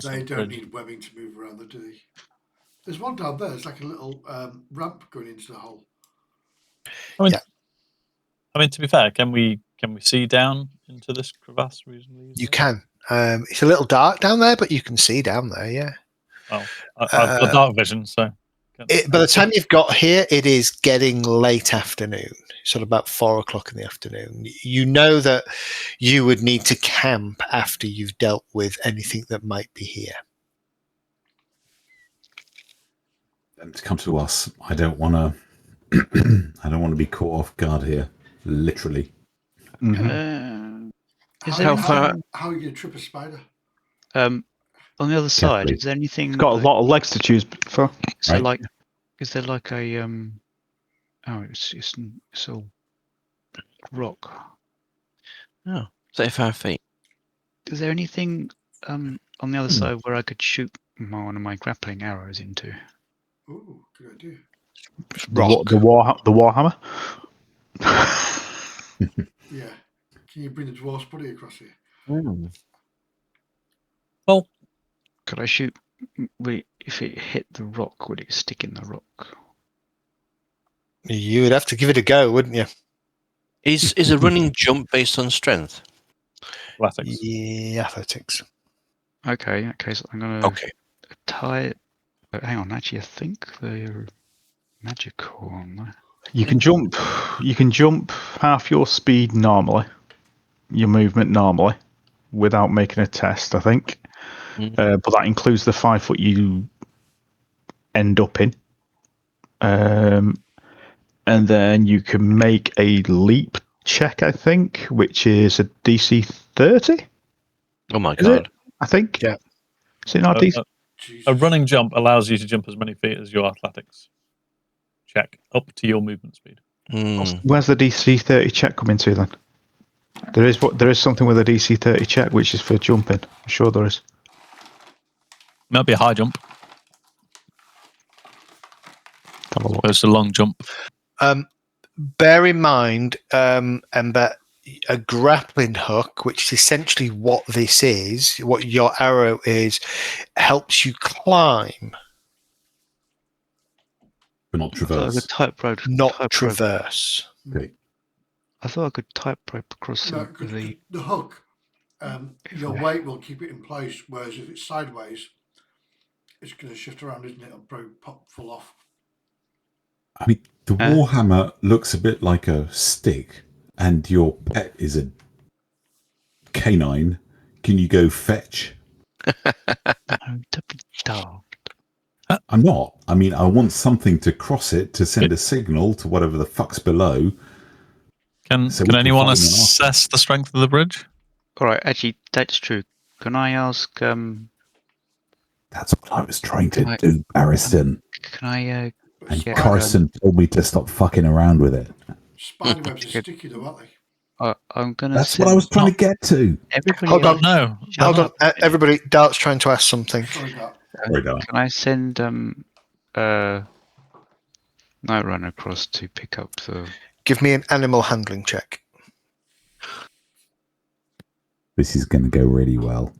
They don't need webbing to move around, do they? There's one down there. It's like a little ramp going into the hole.
I mean, to be fair, can we see down into this crevasse reasonably easily?
You can. It's a little dark down there, but you can see down there. Yeah.
Well, I've got dark vision, so.
By the time you've got here, it is getting late afternoon, sort of about 4 o'clock in the afternoon. You know that you would need to camp after you've dealt with anything that might be here.
To come to us, I don't want to. I don't want to be caught off guard here, literally.
Mm-hmm.
How are you going to trip a spider?
on the other side,
Carefully.
is there anything?
It's got a
like-
lot of legs to choose for.
So
Right.
like, is there like a Oh, it's all rock.
Oh, 35 feet.
Is there anything on the other side where I could shoot one of my grappling arrows into?
Ooh, good idea.
Rock.
The Warhammer.
Yeah. Can you bring the dwarf's body across here?
Well,
Could I shoot? If it hit the rock, would it stick in the rock?
You would have to give it a go, wouldn't you?
Is a running jump based on strength?
athletics.
Yeah, athletics.
Okay, so I'm gonna
Okay.
tie. Hang on, actually, I think they're magical on there.
You can jump. You can jump half your speed normally, your movement normally, without making a test. I think, but that includes the 5 foot you end up in. And then you can make a leap check. I think, which is a DC 30.
Oh my
Is
god.
it? I think.
Yeah.
Is it not DC?
Jesus.
A running jump allows you to jump as many feet as your athletics check, up to your movement speed.
Where's the DC 30 check come into then? There is something with a DC 30 check which is for jumping. I'm sure there is.
Might be a high jump.
Have a look.
Opposed to long jump.
Bear in mind, Ember, a grappling hook, which is essentially what this is, what your arrow is, helps you climb,
But not
I thought I
traverse.
could type rope.
not
type rope.
traverse.
Okay.
I thought I could type rope across
No,
the.
the hook, your weight will keep it in place, whereas if it's sideways, it's going to shift around, isn't it? It'll probably pop full off.
I mean, the Warhammer looks a bit like a stick, and your pet is a canine. Can you go fetch? I'm not. I mean, I want something to cross it to send a signal to whatever the fuck's below.
Can anyone assess the strength of the bridge?
All right, actually, that's true. Can I ask?
That's what I was trying to do, Ariston.
Can I?
And
get,
Carson told me to stop fucking around with it.
Spiderwebs are sticky though, aren't they?
I'm gonna.
That's what I was trying to get to.
Everybody
Hold on.
No.
Hold on, everybody. Dart's trying to ask something.
Sorry, Dart.
Can I send Night Runner across to pick up the?
Give me an animal handling check.
This is going to go really well.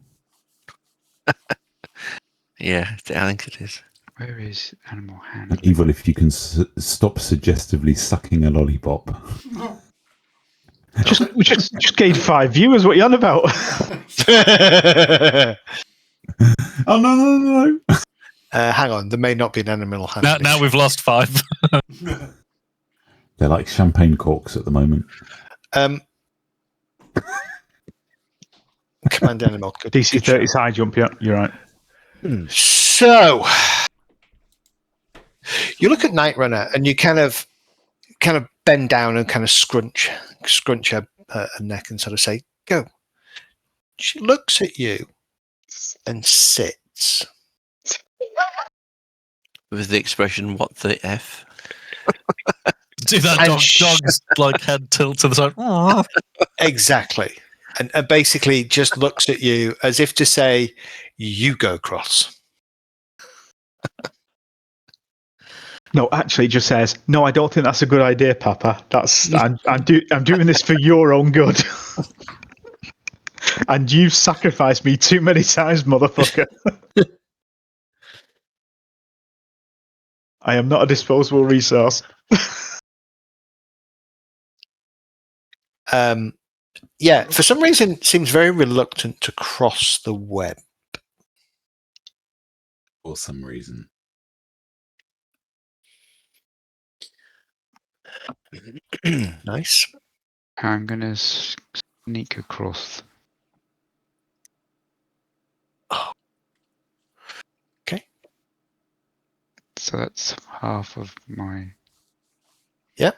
Yeah, I think it is.
Where is animal handling?
Evil, if you can stop suggestively sucking a lollipop.
Just gained 5 viewers. What are you on about?
Oh, no.
Hang on, there may not be an animal handling.
Now we've lost 5.
They're like champagne corks at the moment.
Command animal. Good,
DC
good
30
shout.
high jump. Yeah, you're right.
So you look at Night Runner and you kind of bend down and kind of scrunch her neck and sort of say, "Go." She looks at you and sits.
With the expression, what the F?
Do that
And
dog's like head tilt to the side.
Exactly. And basically just looks at you as if to say, "You go cross."
No, actually, it just says, "No, I don't think that's a good idea, Papa. I'm doing this for your own good." And you've sacrificed me too many times, motherfucker. I am not a disposable resource.
Yeah, for some reason, seems very reluctant to cross the web.
For some reason.
Nice.
I'm gonna sneak across.
Okay.
So that's half of my.
Yep.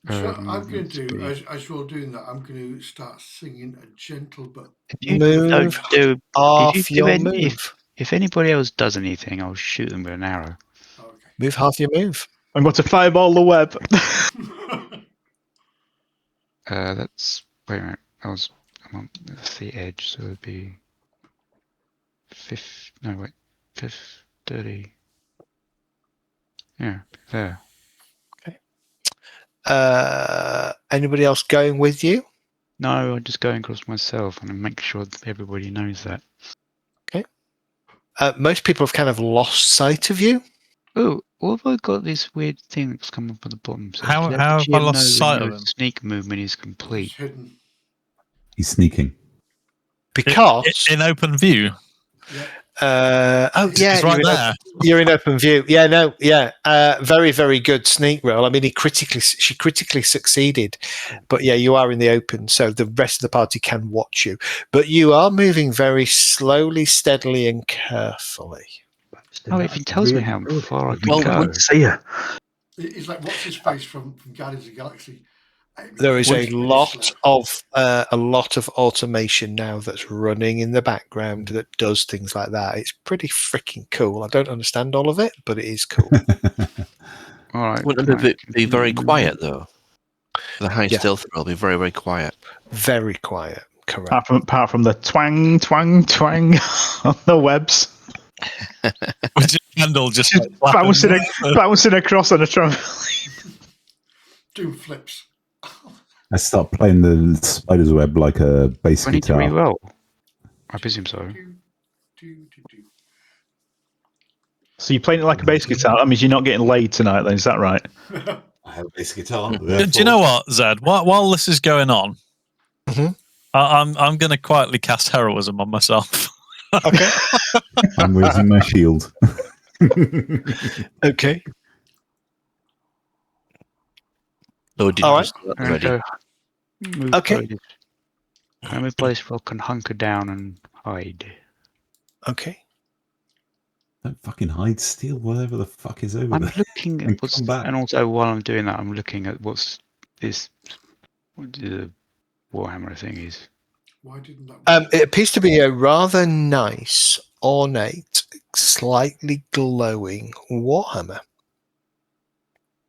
So I'm going to do,
speed.
as you're doing that, I'm going to start singing a gentle but
You
Move
don't do.
off
Did you do
your
any?
move.
If anybody else does anything, I'll shoot them with an arrow.
Okay.
Move half your move.
I'm going to fireball the web.
That's wait a minute. I'm on the edge, so it'd be 30. Yeah, there.
Anybody else going with you?
No, I'm just going across myself and I make sure that everybody knows that.
Most people have kind of lost sight of you.
Oh, what have I got this weird thing that's come up at the bottom? So
How
let
have
the
I
GM
lost
know
sight
when
of
your
him?
sneak movement is
He's
complete.
hidden.
He's sneaking.
Because
In open view.
yeah,
He's right there.
You're in open view. Yeah, no, yeah. Very, very good sneak roll. I mean, she critically succeeded, but yeah, you are in the open, so the rest of the party can watch you. But you are moving very slowly, steadily, and carefully.
Oh, it even tells me how far I can
Well,
go.
See ya.
He's like, what's his face from Guardians of the Galaxy?
There is a
Really
lot
slow.
of automation now that's running in the background that does things like that. It's pretty freaking cool. I don't understand all of it, but it is cool.
All right.
Wouldn't it be very quiet though? The high
Yeah.
stealth roll will be very, very quiet.
Very quiet. Correct.
Apart from the twang, twang, twang on the webs.
With your handle just
Bouncing across on a trampoline.
Doing flips.
I start playing the spider's web like a bass
Do I need to
guitar.
re-roll? I presume so.
So you're playing it like a bass guitar. That means you're not getting laid tonight, then, is that right?
I have a bass guitar.
Do you know what, Zed? While this is going on,
Mhm.
I'm going to quietly cast heroism on myself.
Okay.
I'm raising my shield.
Okay.
Oh, did
All
you
right.
just do that
And
already?
go move
Okay.
by this. Can I move by this rock and hunker down and hide?
Okay.
Don't fucking hide, steal whatever the fuck is over
I'm
there.
looking
And
at what's,
come back.
and also while I'm doing that, I'm looking at what's this. What the Warhammer thing is.
Why didn't that?
It appears to be a rather nice, ornate, slightly glowing Warhammer.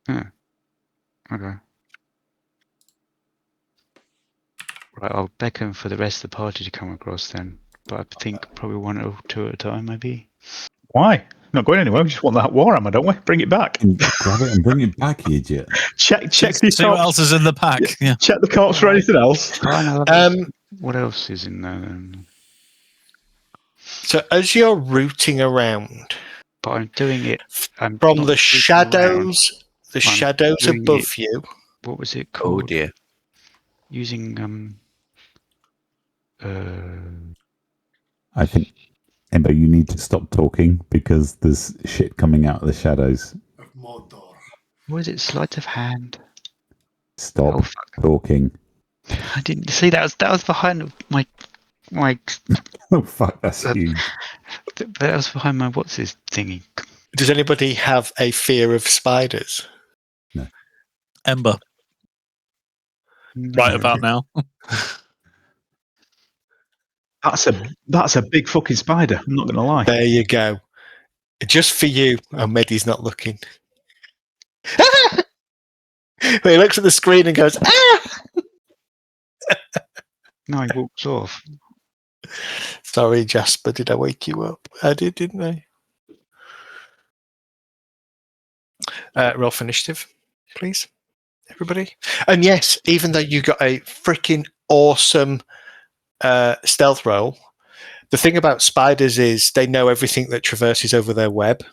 Okay. Right, I'll beckon for the rest of the party to come across then. But I think probably one or two at a time, maybe.
Why? Not going anywhere. We just want that Warhammer, don't we? Bring it back.
And grab it and bring it back, you idiot.
Check the
See what else is in the pack. Yeah.
Check the corpse for anything else.
Fine, I'll have a- what else is in there then?
So as you're rooting around,
But I'm doing it. I'm
from
not
the
rooting
shadows,
I'm
shadows
doing
above
it.
you.
What was it
Oh
called?
dear.
Using
I think, Ember, you need to stop talking because there's shit coming out of the shadows.
Of Mordor.
what is it? Sleight of hand.
Stop
Oh fuck!
talking.
I didn't see that was behind my
Oh, fuck, that's huge.
that was behind my what's his thingy.
Does anybody have a fear of spiders?
Ember, right about now.
That's a big fucking spider. I'm not going to lie.
There you go. Just for you. Oh, Medi's not looking. But he looks at the screen and goes, ah!
No, he walks off.
Sorry, Jasper, did I wake you up? I did, didn't I? Roll for initiative, please, everybody. And yes, even though you got a freaking awesome stealth roll, the thing about spiders is they know everything that traverses over their web.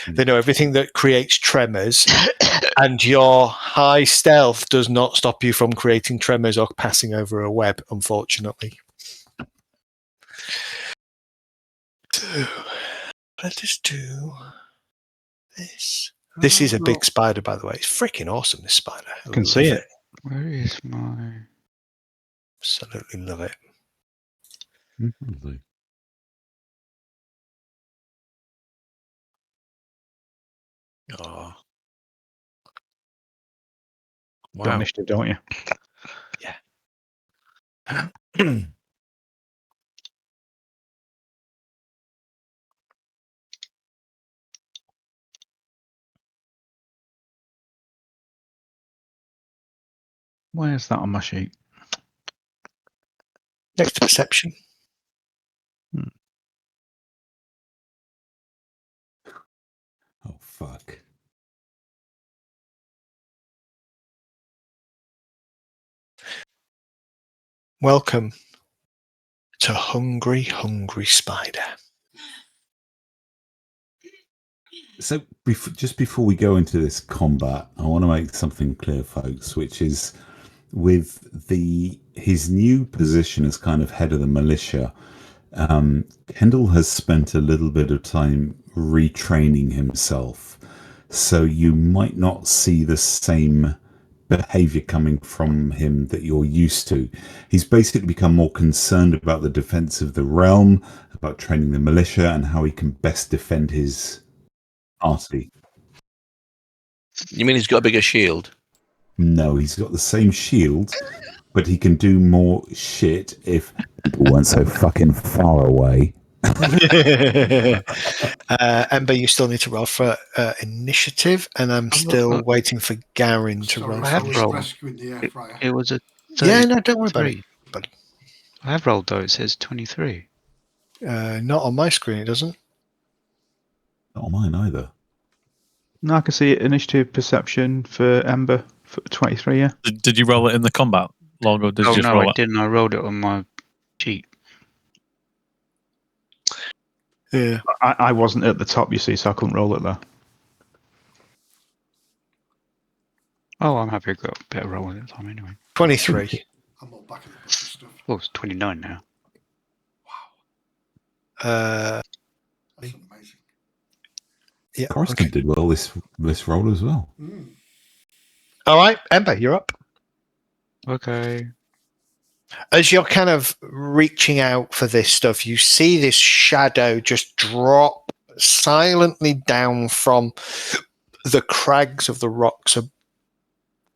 They know everything that creates tremors, and your high stealth does not stop you from creating tremors or passing over a web, unfortunately. So, let us do this. This is a big spider, by the way. It's freaking awesome, this spider. I
can see it.
Where is my?
Absolutely love it.
Oh.
Got
Wow.
initiative, don't you?
Yeah.
Where's that on my sheet?
Next to perception.
Oh, fuck.
Welcome to Hungry, Hungry Spider.
So, just before we go into this combat, I want to make something clear, folks, which is with his new position as kind of head of the militia, Kendall has spent a little bit of time retraining himself. So you might not see the same behavior coming from him that you're used to. He's basically become more concerned about the defense of the realm, about training the militia, and how he can best defend his party.
You mean he's got a bigger shield?
No, he's got the same shield, but he can do more shit if people weren't so fucking far away.
Ember, you still need to roll for initiative, and I'm still waiting for Garin to roll.
I have
Sorry,
rolled.
rescuing the air fryer.
It was a
Yeah, no, don't worry about it.
33. I have rolled though. It says 23.
Not on my screen, it doesn't.
Not on mine either.
No, I can see it. Initiative perception for Ember for 23. Yeah.
Did you roll it in the combat log, or did you
Oh
just
no,
roll
I
it?
didn't. I rolled it on my sheet.
Yeah.
I wasn't at the top, you see, so I couldn't roll it there.
Oh, I'm happy I got a better roll at the time anyway.
23.
I'm all back in the book of stuff.
Oh, it's 29 now.
Uh,
That's amazing.
yeah.
Coruscant
Okay.
did well this roll as well.
Mm.
All right, Ember, you're up.
Okay.
As you're kind of reaching out for this stuff, you see this shadow just drop silently down from the crags of the rocks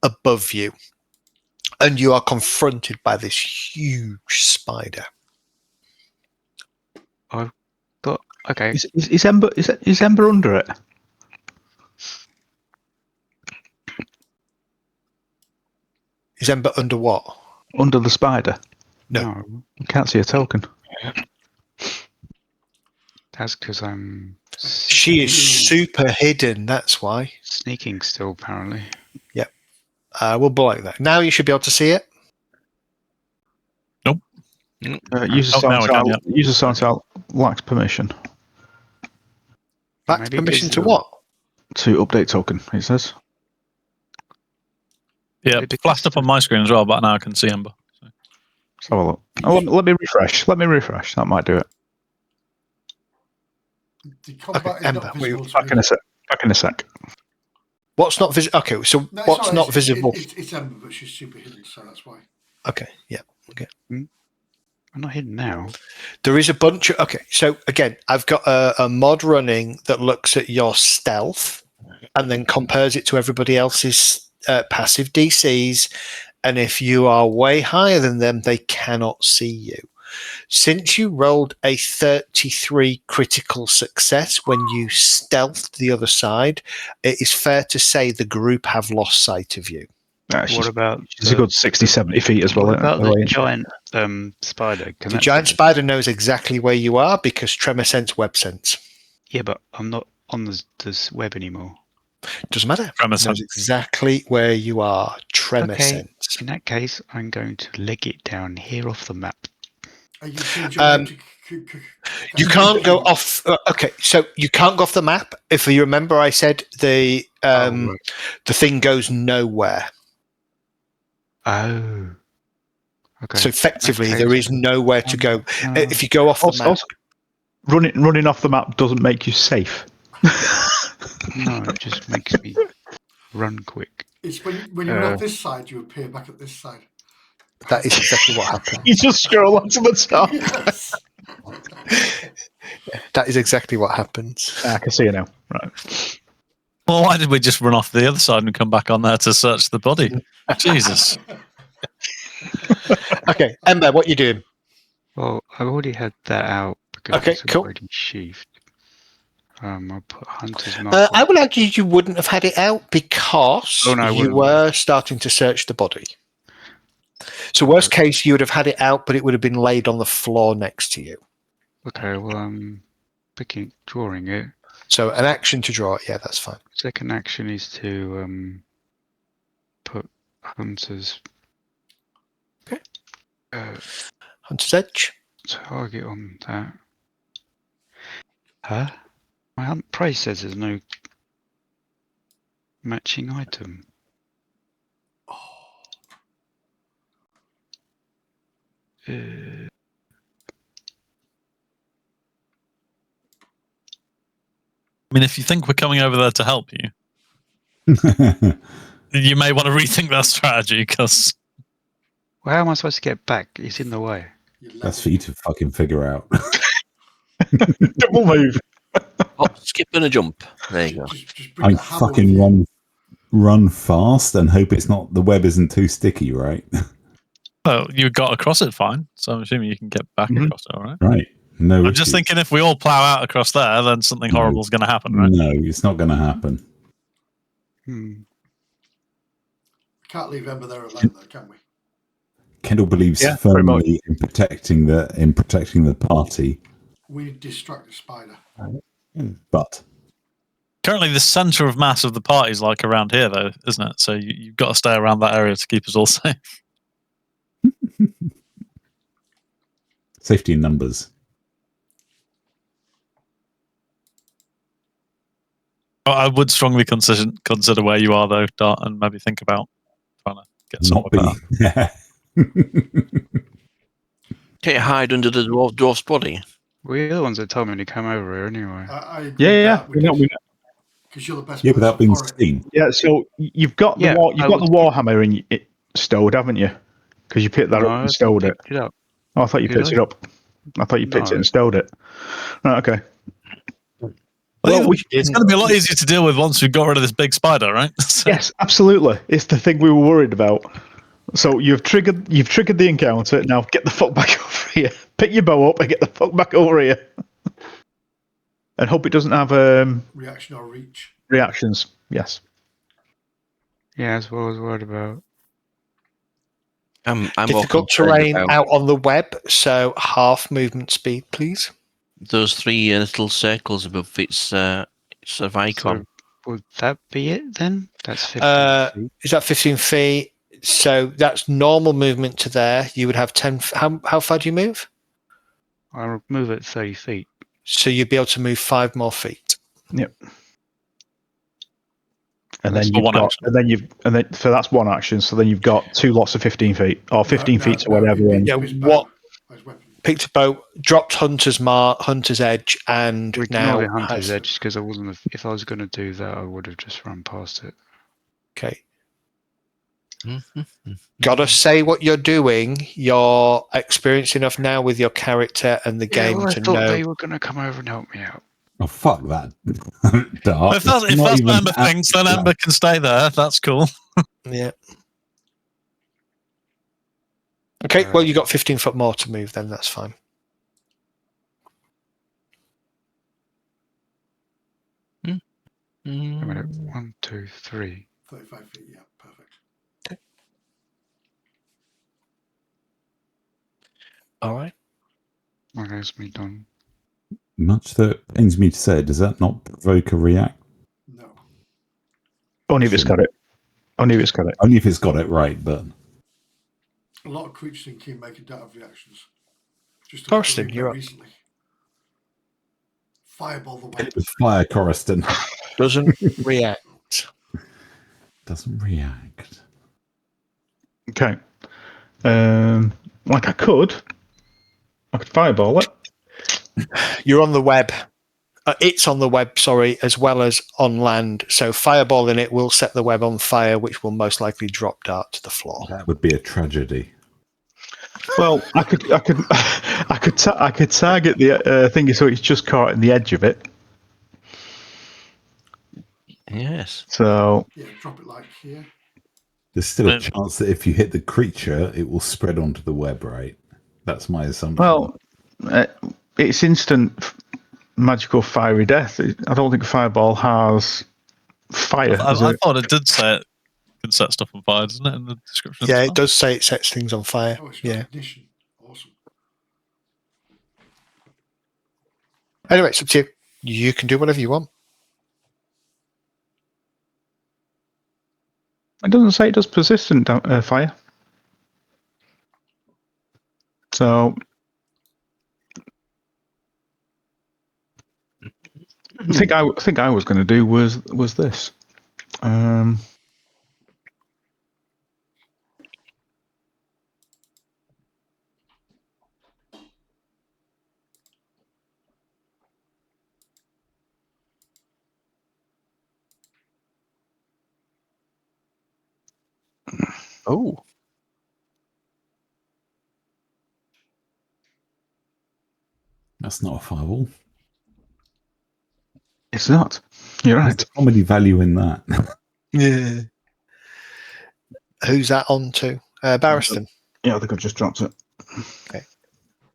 above you. And you are confronted by this huge spider.
Okay.
Is Ember under it?
Is Ember under what?
Under the spider?
No.
I can't see a token.
That's because I'm
She is super hidden, that's why.
sneaking still, apparently.
We'll blank that. Now you should be able to see it.
User
now we can, yeah.
silence out lacks permission
Back
Maybe
permission
it's
to
the-
what?
to update token, it says.
Yeah,
Maybe
flashed
it's
up on my screen as well, but now I can see Ember. So.
Let's have a look. Oh, let me refresh. That might do it.
The combat is
Ember,
not visible to
Back in
me.
a sec. Back in a sec.
What's not visible? Okay, so
No,
what's
sorry,
not
it's-
visible?
It's Ember, but she's super hidden, so that's why.
Okay, yeah.
I'm not hidden now.
There is a bunch of. Okay, so again, I've got a mod running that looks at your stealth and then compares it to everybody else's passive DCs. And if you are way higher than them, they cannot see you. Since you rolled a 33 critical success when you stealthed the other side, it is fair to say the group have lost sight of you.
What about
She's a good 60, 70 feet as well.
What about the
range.
giant spider? Can
The
that
giant
see me?
spider knows exactly where you are because tremor sense, web sense.
Yeah, but I'm not on this web anymore.
Doesn't matter.
Tremor
Knows
sense.
exactly where you are. Tremor
Okay.
sense.
In that case, I'm going to leg it down here off the map.
Are you changing
You can't go off. Okay, so you can't go off the map. If you remember, I said the
Right.
the thing goes nowhere.
Oh. Okay.
So effectively,
Okay.
there is nowhere to go. If you go off the
Also,
map,
running off the map doesn't make you safe.
No, it just makes me run quick.
It's when you're on this side, you appear back at this side.
that is exactly what happened.
You just scroll onto the top.
Yes.
That is exactly what happens.
I can see it now. Right.
Well, why did we just run off the other side and come back on there to search the body? Jesus.
Okay, Ember, what you doing?
Well, I've already had that out because
Okay,
it's
cool.
already sheathed. I'll put Hunter's Mark.
I would argue you wouldn't have had it out because
Oh, no, I
you
wouldn't.
were starting to search the body. So worst case, you would have had it out, but it would have been laid on the floor next to you.
Okay, well, I'm drawing it.
So an action to draw it, yeah, that's fine.
Second action is to put Hunter's
Okay. Hunter's Edge.
target on that. Huh? My price says there's no matching item. Uh,
I mean, if you think we're coming over there to help you, you may want to rethink that strategy because.
well, how am I supposed to get back? It's in the way.
That's for you to fucking figure out.
Double move.
Hop, skip, and a jump. There you go.
Just bring
I
the hammer with
fucking
you.
run fast and hope the web isn't too sticky, right?
Well, you got across it fine, so I'm assuming you can get back across it, all right?
Right. No.
I'm just thinking if we all plow out across there, then something horrible is going to happen, right?
No, it's not going to happen.
Hmm.
Can't leave Ember there alone, though, can we?
Kendall believes
Yeah, pretty much.
firmly in protecting the party,
We distract the spider.
but
Currently, the centre of mass of the party is like around here, though, isn't it? So you've got to stay around that area to keep us all safe.
safety in numbers.
I would strongly consider where you are, though, Dart, and maybe think about trying to get somewhere
Not be.
better.
Can't you hide under the dwarf's body?
We're the ones that told me to come over here anyway.
I agree
Yeah.
with that.
We know.
Because you're the best
Yeah,
person
without being
for it.
seen.
Yeah, so you've got the
Yeah,
you've
I
got
would-
the Warhammer in it stowed, haven't you? Because you picked that
No,
up and stowed it.
picked it up.
Oh, I thought you
Did
picked
I?
it up. I thought you picked it
No.
and stowed it. Right, okay.
Well,
we
it's going to be a lot easier to deal with once we've got rid of this big spider, right? So-
Yes, absolutely. It's the thing we were worried about. So you've triggered the encounter. Now get the fuck back over here. Pick your bow up and get the fuck back over here. And hope it doesn't have
Reaction or reach.
reactions. Yes.
Yeah, that's what I was worried about.
I'm more
Difficult
concerned
terrain
about
out on the web, so half movement speed, please.
those three little circles above its sort of icon.
So would that be it then? That's 15 feet.
Is that 15 feet? So that's normal movement to there. You would have 10. How far do you move?
I'll move it 30 feet.
So you'd be able to move 5 more feet.
Yep. And
That's
then
for
you've
one
got,
action.
so that's one action. So then you've got 2 lots of 15 feet or 15 feet to whatever.
it-
end.
Yeah,
his
what-
bow, his weapon.
Picked a boat, dropped Hunter's Edge, and
We can
now
ignore the Hunter's
has,
Edge because I wasn't. If I was going to do that, I would have just run past it.
okay.
Mhm.
Gotta say what you're doing. You're experienced enough now with your character and the game
I
to
thought
know.
they were going to come over and help me out.
Oh, fuck that. Dart.
If that's
It's not
what
even
Ember thinks, then
active.
Ember can stay there. That's cool.
Yeah. Okay, well, you got 15 foot more to move then, that's fine.
A minute. 1, 2, 3.
35 feet, yeah, perfect.
All right.
Well, there's me done.
Much that pains me to say, does that not provoke a react?
No.
Only if it's got it. Only if it's got it.
Only if it's got it right, but
A lot of creatures in Kingmaker don't have reactions. Just
Corston,
about
you're up.
recently. Fireball the
hit
web.
with fire, Coriston.
Doesn't react.
Doesn't react.
Okay. Like I could fireball it.
You're on the web. It's on the web, sorry, as well as on land. So fireballing it will set the web on fire, which will most likely drop Dart to the floor.
That would be a tragedy.
Well, I could target the thing so it's just caught in the edge of it.
Yes.
So
Yeah, drop it like here.
There's still a
Um,
chance that if you hit the creature, it will spread onto the web, right? That's my assumption.
well, it's instant magical fiery death. I don't think fireball has fire.
I thought it did say it can can set stuff on fire, doesn't it? In the description.
Yeah,
as
it
well?
does say it sets things on fire.
Oh, it's got
Yeah.
ignition. Awesome.
Anyway, it's up to you. You can do whatever you want.
It doesn't say it does persistent fire. So I think I was going to do was this.
Oh,
That's not a fireball.
It's not. You're
There's
right.
the comedy value in that.
Yeah. Who's that on to? Barristan.
Yeah, I think I've just dropped it.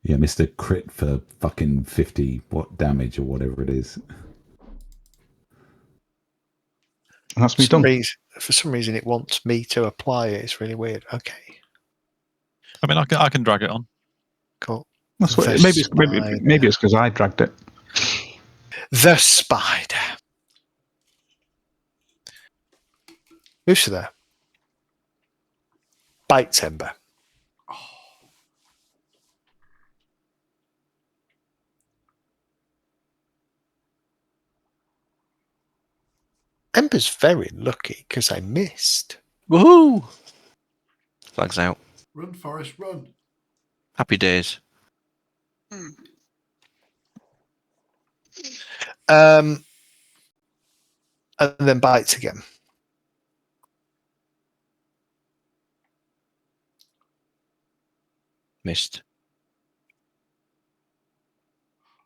Yeah, Mr. Crit for fucking 50 damage or whatever it is.
And that's me done.
For some reason, it wants me to apply it. It's really weird. Okay,
I mean, I can drag it on.
cool.
That's what.
The
Maybe it's because I dragged it.
The spider. Who's there? Bites Ember. Ember's very lucky because I missed.
woohoo! Flags out.
Run, Forrest, run.
Happy days.
And then bites again.
Missed.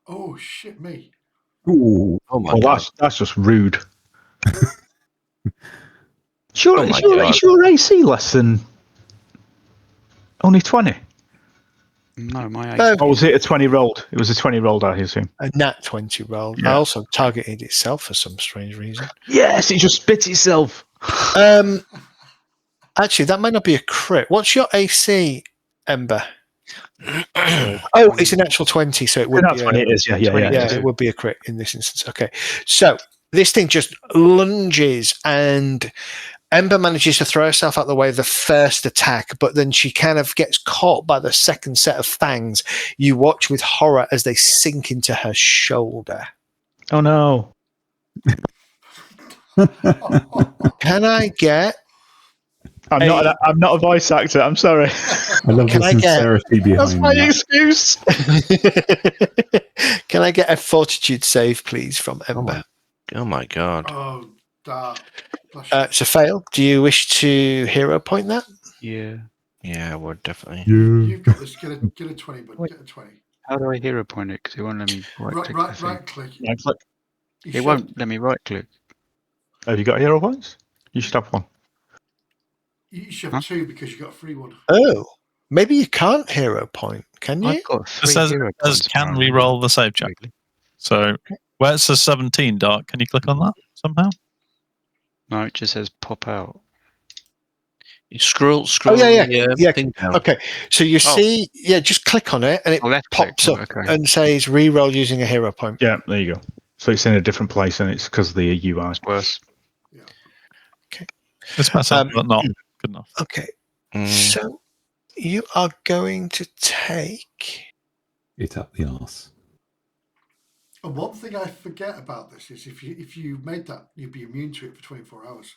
Oh, shit me.
Ooh.
Oh my
Well,
god.
that's just rude. Sure,
Oh my
is your AC less than only 20?
No, my
No.
Or was it a 20 rolled? It was a 20 rolled, I assume.
A nat 20 roll.
Yeah.
I also targeted itself for some strange reason.
Yes, it just spit itself.
Actually, that might not be a crit. What's your AC, Ember? Oh, it's a natural 20, so it would be
20 it is, yeah.
yeah, it would be a crit in this instance. Okay, so this thing just lunges, and Ember manages to throw herself out the way of the first attack, but then she kind of gets caught by the second set of fangs. You watch with horror as they sink into her shoulder.
Oh no.
Can I get?
I'm not a voice actor, I'm sorry.
I love
Can
the
I get-
sincerity
That's
behind
my
that.
excuse.
Can I get a fortitude save, please, from Ember?
Oh my god.
Oh, that.
It's a fail. Do you wish to hero point that?
Yeah.
Yeah, I would definitely.
You've got this. Get a 20, bud. Get a 20.
How do I hero point it? Because it won't let me right click. the thing.
Right click.
Right click.
You
It
should-
won't let me right click.
Have you got hero points? You should have one.
You should have two because you got a free one.
Oh, maybe you can't hero point, can you?
I've got
It
3
says,
hero
it says
points.
can
apparently.
re-roll the save check.
Weirdly.
So where it says 17, Dark, can you click on that somehow?
No, it just says pop out.
You scroll.
Oh, yeah.
the,
Yeah.
thing down.
Okay, so you see, just click on it and it
Oh, left
pops
click.
up
Okay.
and says re-roll using a hero point.
Yeah, there you go. So it's in a different place and it's because of the UI.
Worse.
It's better, but not good enough.
Okay,
Mm.
so you are going to take.
It up the arse.
And one thing I forget about this is if you made that, you'd be immune to it for 24 hours.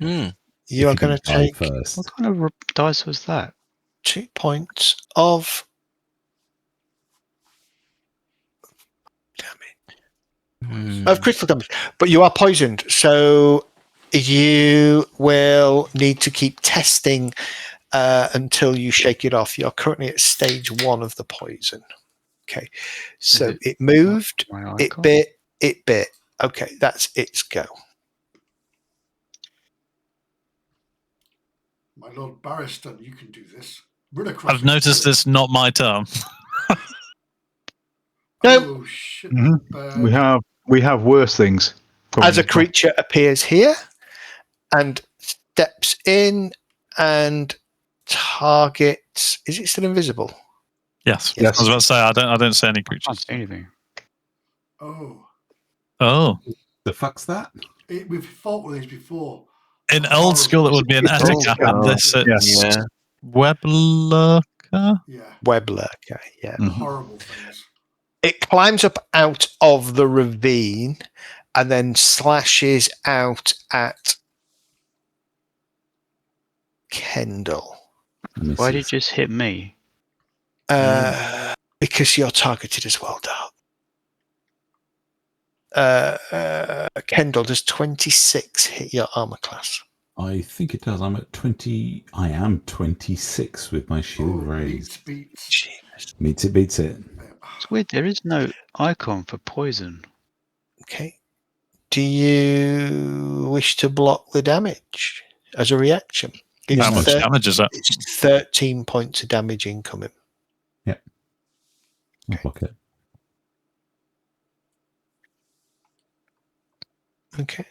Hmm.
You are going to take
first.
What kind of dice was that?
2 points of damage.
Hmm.
Of critical damage, but you are poisoned, so you will need to keep testing until you shake it off. You're currently at stage 1 of the poison. Okay, so it moved,
My
it
icon?
bit. Okay, that's its go.
My Lord Barristan, you can do this. Run across.
I've noticed it's not my turn.
Oh shit!
Mhm. We have worse things.
As a creature appears here, and steps in and targets. Is it still invisible?
Yes.
Yes.
I was about to say I don't see any
I can't
creatures.
see anything.
Oh,
Oh.
The fuck's that?
we've fought with these before.
In old school, it would be an
It's old
etiquette, and
school.
this it's
Yeah.
web lurker.
Yeah,
Web lurker, yeah.
horrible things.
It climbs up out of the ravine and then slashes out at Kendall.
Why did you just hit me?
Because you're targeted as well, Dart. Kendall, does 26 hit your armor class?
I think it does. I'm at 20. I am 26 with my shield raised.
Beats.
Jeez.
Meets it, beats it.
It's weird. There is no icon for poison.
Okay. Do you wish to block the damage as a reaction?
How much damage is that?
It's 13 points of damage incoming.
I'll block it.
Okay.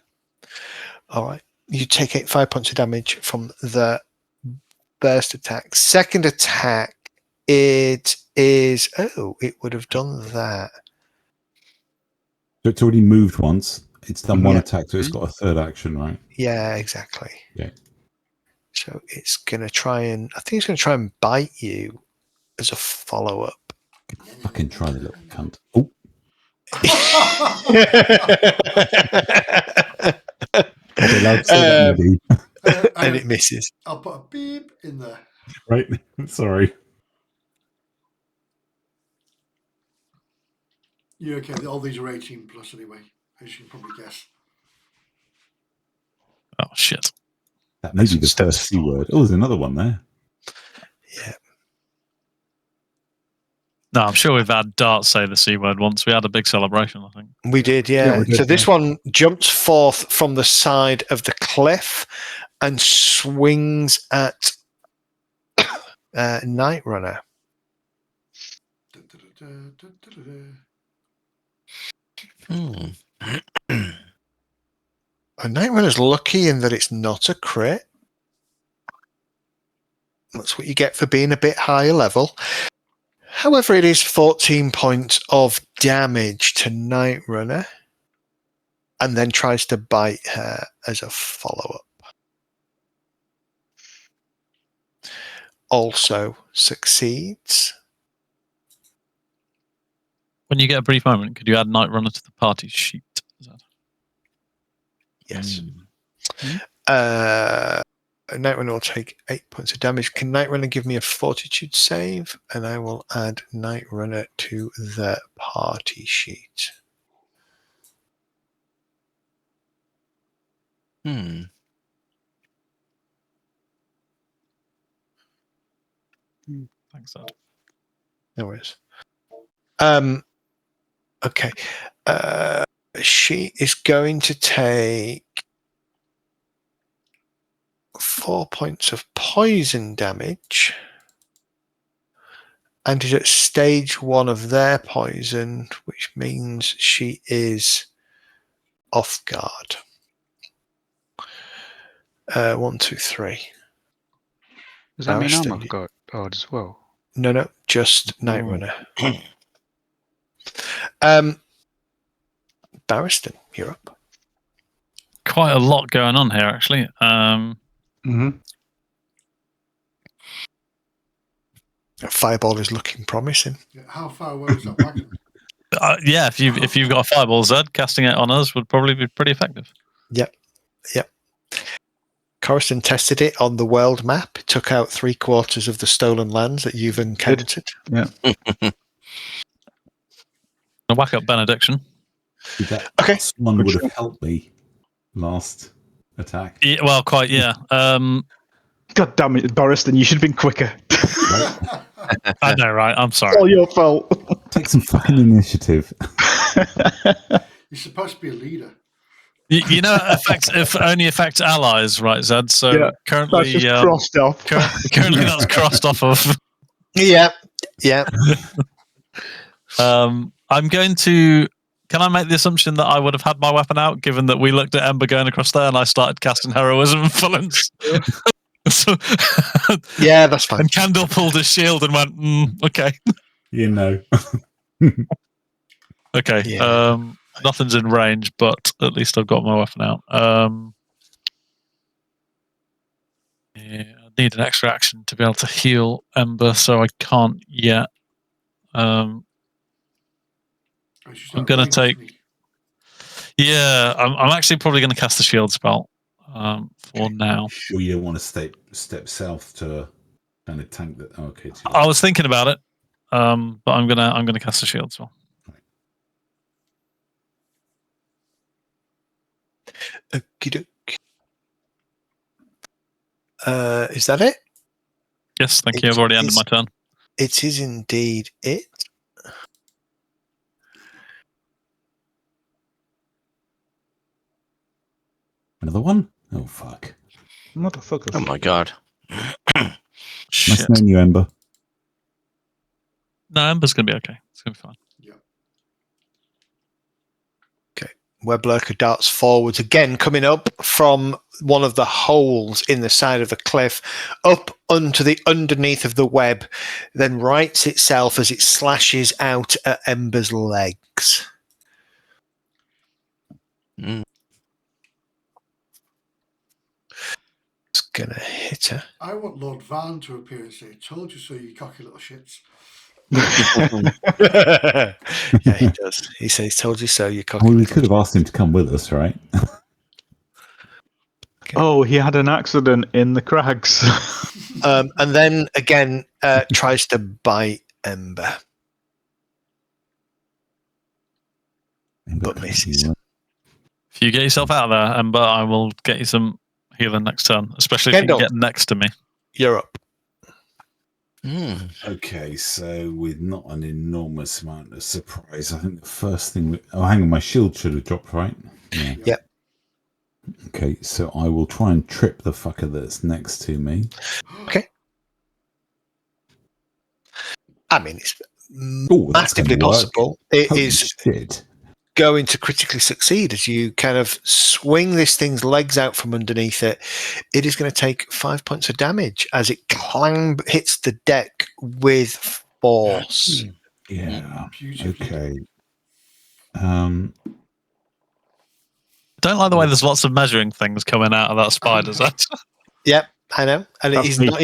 All right. You take 5 points of damage from the burst attack. Second attack, it is... Oh, it would have done that.
So it's already moved once. It's done one
Yeah.
attack, so it's got a third action, right?
Yeah, exactly.
Yeah.
So it's going to try and... I think it's going to try and bite you as a follow-up.
Fucking try the little cunt. Oh, are we allowed to say that, maybe?
And it misses.
I'll put a beep in there.
Right. Sorry.
You're okay. All these are 18 plus anyway, as you can probably guess.
Oh shit!
That may be the first C word. Oh, there's another one there.
Yeah.
No, I'm sure we've had Dart say the C word once. We had a big celebration, I think.
We did, yeah.
Yeah, we did,
So this one jumps forth from the side of the cliff and swings at Night Runner. And Night Runner's lucky in that it's not a crit. That's what you get for being a bit higher level. However, it is 14 points of damage to Night Runner and then tries to bite her as a follow-up. Also succeeds.
When you get a brief moment, could you add Night Runner to the party sheet?
Yes. Night Runner will take 8 points of damage. Can Night Runner give me a fortitude save? And I will add Night Runner to the party sheet.
Thanks, Dad.
No worries. Okay. She is going to take 4 points of poison damage and is at stage 1 of their poison, which means she is off guard. 1, 2, 3.
Does that mean
Barristan,
I'm off guard as well?
No, just Night Runner. Barristan, you're up.
Quite a lot going on here, actually.
Fireball is looking promising.
Yeah, how far away was that wagon?
Yeah, if you've got a fireball, Zed, casting it on us would probably be pretty effective.
Yep. Coruscant tested it on the world map. It took out 3/4 of the stolen lands that you've encountered.
Yeah.
A whack up benediction.
That
Okay.
one would have helped me last attack.
Yeah, well, quite, yeah.
God damn it, Barristan, you should have been quicker.
I know, right? I'm sorry.
All your fault.
Take some fucking initiative.
You're supposed to be a leader.
You know, it only affects allies, right, Zed? So
Yeah,
currently,
That's just crossed off.
currently that's crossed off of.
Yeah.
I'm going to Can I make the assumption that I would have had my weapon out, given that we looked at Ember going across there and I started casting heroism and Fullens? So,
Yeah, that's fine.
and Candle pulled his shield and went, okay.
You know.
Okay.
Yeah.
Nothing's in range, but at least I've got my weapon out. Yeah, I need an extra action to be able to heal Ember, so I can't yet. I'm going to take... Yeah, I'm actually probably going to cast the shield spell for now.
Sure, you don't want to step south to kind of tank that. Oh, okay.
I was thinking about it, but I'm gonna cast the shield spell.
Okey-doke. Is that it?
Yes, thank you. I've already ended my turn.
It is indeed it.
Another one? Oh, fuck.
Motherfucker.
Oh my god.
Shit.
Nice knowing you, Ember.
No, Ember's going to be okay. It's going to be fine.
Web Lurker darts forwards again, coming up from one of the holes in the side of the cliff, up onto the underneath of the web, then rights itself as it slashes out at Ember's legs.
Mm.
It's gonna hit her.
I want Lord Van to appear and say, "Told you so, you cocky little shits."
Yeah, he does. He says, "Told you so, you cocky."
Well, we could have asked him to come with us, right?
Oh, he had an accident in the crags.
And then again tries to bite Ember, but misses.
If you get yourself out of there, Ember, I will get you some healing next turn, especially if
Kendall,
you can get next to me.
You're up.
Okay, so with not an enormous amount of surprise, I think the first thing... hang on, my shield should have dropped, right? Yeah.
Yep.
Okay, so I will try and trip the fucker that's next to me.
Okay. I mean, it's
Ooh, that's
massively
gonna work.
possible. It
Holy
is
shit.
going to critically succeed as you kind of swing this thing's legs out from underneath it. It is going to take 5 points of damage as it hits the deck with force.
Yeah.
Beautifully
Okay.
Don't like the way there's lots of measuring things coming out of that spider's head.
Yep, I know, and
That's
it's
me.
not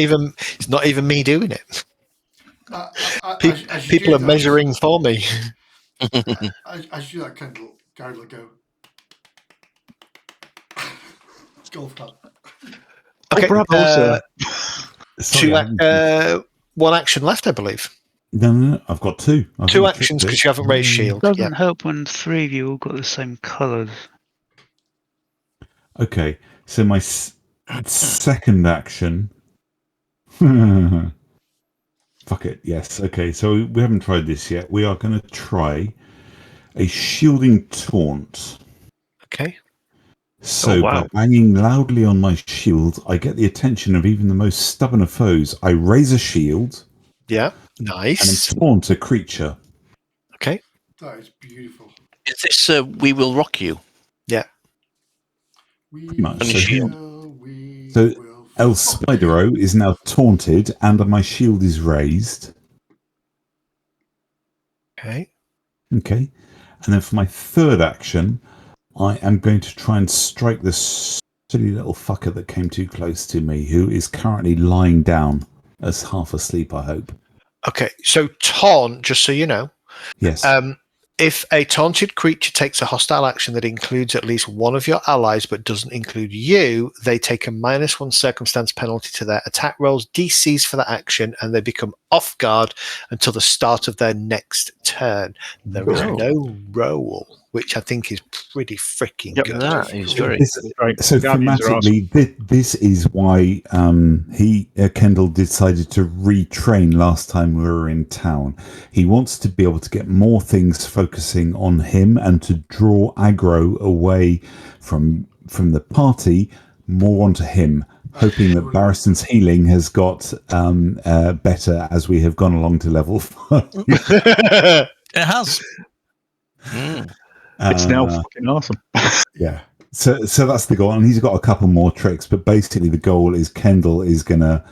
even me doing it.
as you
People
do
are
that-
measuring for me.
As you do that, Kendall, Gary will go. Golf clap.
Okay,
bravo, sir.
Sorry,
one action left, I believe.
No, I've got two. I've
Two
already
actions
tripped
because
it.
you haven't raised shield.
Doesn't
Yep.
help when three of you all got the same colours.
Okay, so my second action. Fuck it, yes. Okay, so we haven't tried this yet. We are going to try a shielding taunt.
Okay.
So
wow.
by banging loudly on my shield, I get the attention of even the most stubborn of foes. I raise a shield
Yeah.
and
Nice.
taunt a creature.
Okay.
That is beautiful.
Is this We Will Rock You?
Yeah.
We
Much.
So shield.
So El Spidero is now taunted and my shield is raised.
Okay.
Okay. And then for my third action, I am going to try and strike this silly little fucker that came too close to me, who is currently lying down as half asleep, I hope.
Okay. So taunt, just so you know,
Yes.
if a taunted creature takes a hostile action that includes at least one of your allies but doesn't include you, they take a -1 circumstance penalty to their attack rolls, DCs for that action, and they become off guard until the start of their next turn. There is
Wow.
no roll, which I think is pretty freaking good.
That is
Cool.
very
So
Guardians are
thematically, this is why Kendall decided to retrain last time we were in town. He wants to be able to get more things focusing on him and to draw aggro away from the party more onto him, hoping that Barristan's healing has got better as we have gone along to level 5.
It has.
It's now fucking awesome.
Yeah. So that's the goal, and he's got a couple more tricks, but basically the goal is Kendall is going to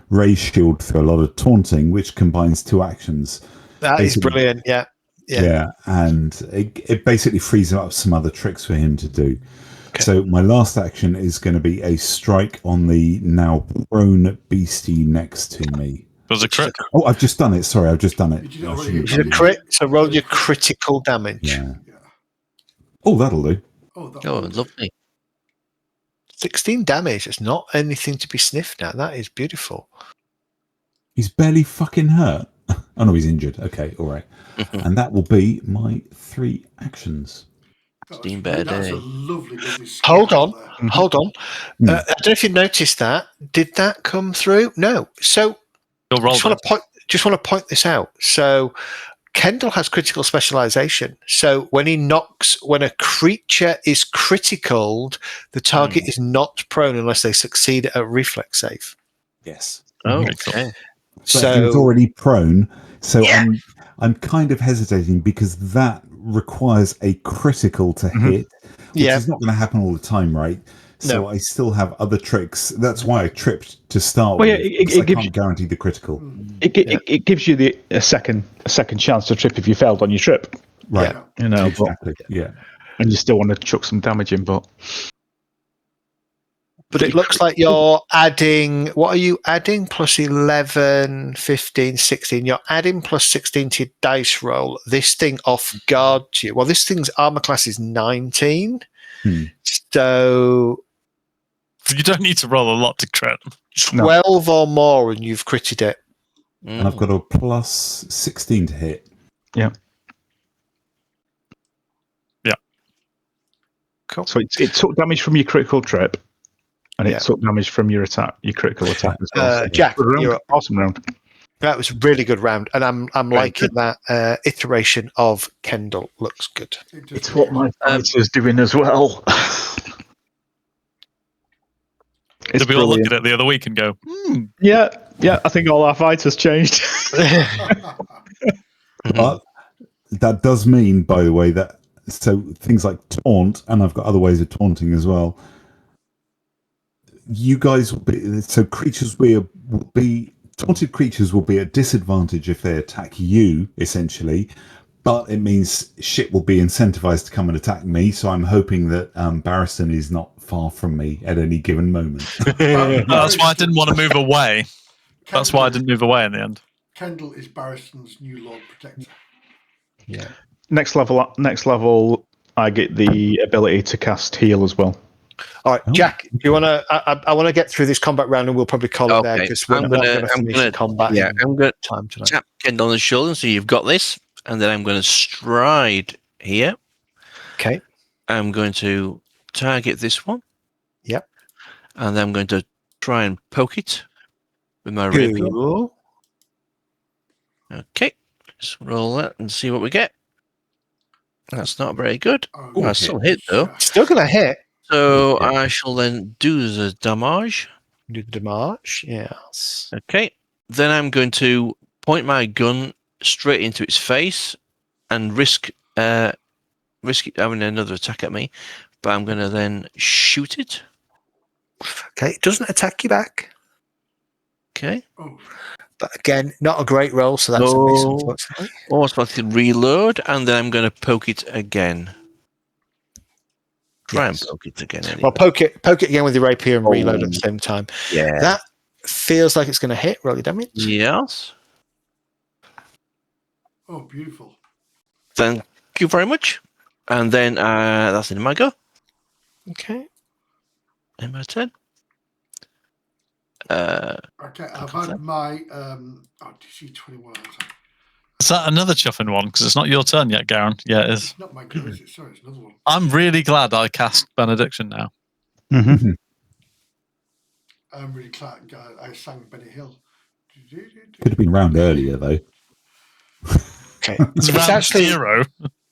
raise shield through a lot of taunting, which combines 2 actions.
That is brilliant. Yeah.
Yeah, and it basically frees up some other tricks for him to do.
Okay.
So my last action is going to be a strike on the now prone beastie next to me.
Was a crit.
Oh, I've just done it. Sorry, I've just done it.
You did already.
shouldn't
You
have
did a
done
crit, so roll your critical damage.
Yeah.
Yeah.
Oh, that'll do.
Oh, that
Oh,
will do.
lovely.
16 damage. It's not anything to be sniffed at. That is beautiful.
He's barely fucking hurt. Oh no, he's injured. Okay, all right. And that will be my 3 actions.
Steam bear
That's a
day.
lovely, lovely
Hold
skill
on.
there.
Hold on. I don't know if you noticed that. Did that come through? No. So
You'll roll
just want to point this out. So Kendall has critical specialization. So when a creature is criticaled, the target is not prone unless they succeed at a reflex save.
Yes.
Oh,
Very cool.
okay.
But he was already prone, so I'm kind of hesitating because that requires a critical to hit, which is not going to happen all the time, right? So
No.
I still have other tricks. That's why I tripped to start
Well, yeah,
with.
it
because I
gives
can't guarantee the critical.
It gives you a second chance to trip if you failed on your trip.
Right.
You know,
Exactly. Yeah.
and you still want to chuck some damage in, but
It looks like you're adding, what are you adding? Plus 11, 15, 16. You're adding plus 16 to your dice roll. This thing off guards you. Well, this thing's armor class is 19. So
You don't need to roll a lot to crit.
12 or more and you've critted it.
And I've got a plus 16 to hit.
yeah.
Cool.
So it took damage from your critical trip, and it took damage from your critical attack as well. So
Jack,
good round.
you're up.
Awesome round.
That was a really good round, and I'm liking that iteration of Kendall. Looks good.
It's what my fighter's doing as well.
Did we all look at it the other week and go,
Yeah, I think all our fighters changed.
But that does mean, by the way, that so things like taunt, and I've got other ways of taunting as well. You guys will be creatures will be taunted. Creatures will be at disadvantage if they attack you, essentially. But it means shit will be incentivized to come and attack me. So I'm hoping that Barristan is not far from me at any given moment.
that's why I didn't want to move away. That's why I didn't move away in the end.
Kendall is Barristan's new Lord Protector.
Yeah.
Next level, I get the ability to cast heal as well.
All right, Jack. Do you want to? I want to get through this combat round, and we'll probably call it there because we're not going to finish the combat.
Yeah, I'm going to
time tonight.
tap Kendall on the shoulder, so you've got this, and then I'm going to stride here.
Okay.
I'm going to target this one.
Yep.
And then I'm going to try and poke it with my rapier.
Cool.
Okay. Let's roll that and see what we get. That's not very good.
Oh,
I still hit though.
Still going to hit.
So I shall then do the damage.
Do the damage. Yes.
Okay. Then I'm going to point my gun straight into its face and risk it having another attack at me. But I'm going to then shoot it.
Okay. It doesn't attack you back.
Okay.
Oh.
But again, not a great roll, so that's a miss, unfortunately.
Automatically reload, and then I'm going to poke it again. Try and poke it again. Anyway.
Well, poke it again with your rapier and reload at the same time.
Yeah.
That feels like it's going to hit. Roll your damage.
Yes.
Oh, beautiful.
Thank you very much. And then that's in my go.
Okay.
In my turn.
Okay, I've had my DC 21.
Is that another chuffing one? Because it's not your turn yet, Garen. Yeah, it is.
It's not my go, is it? Sorry, it's another one.
I'm really glad I cast Benediction now.
Mm-hmm.
I'm really glad I sang Benny Hill.
Could have been round earlier though.
Okay.
It's round 0.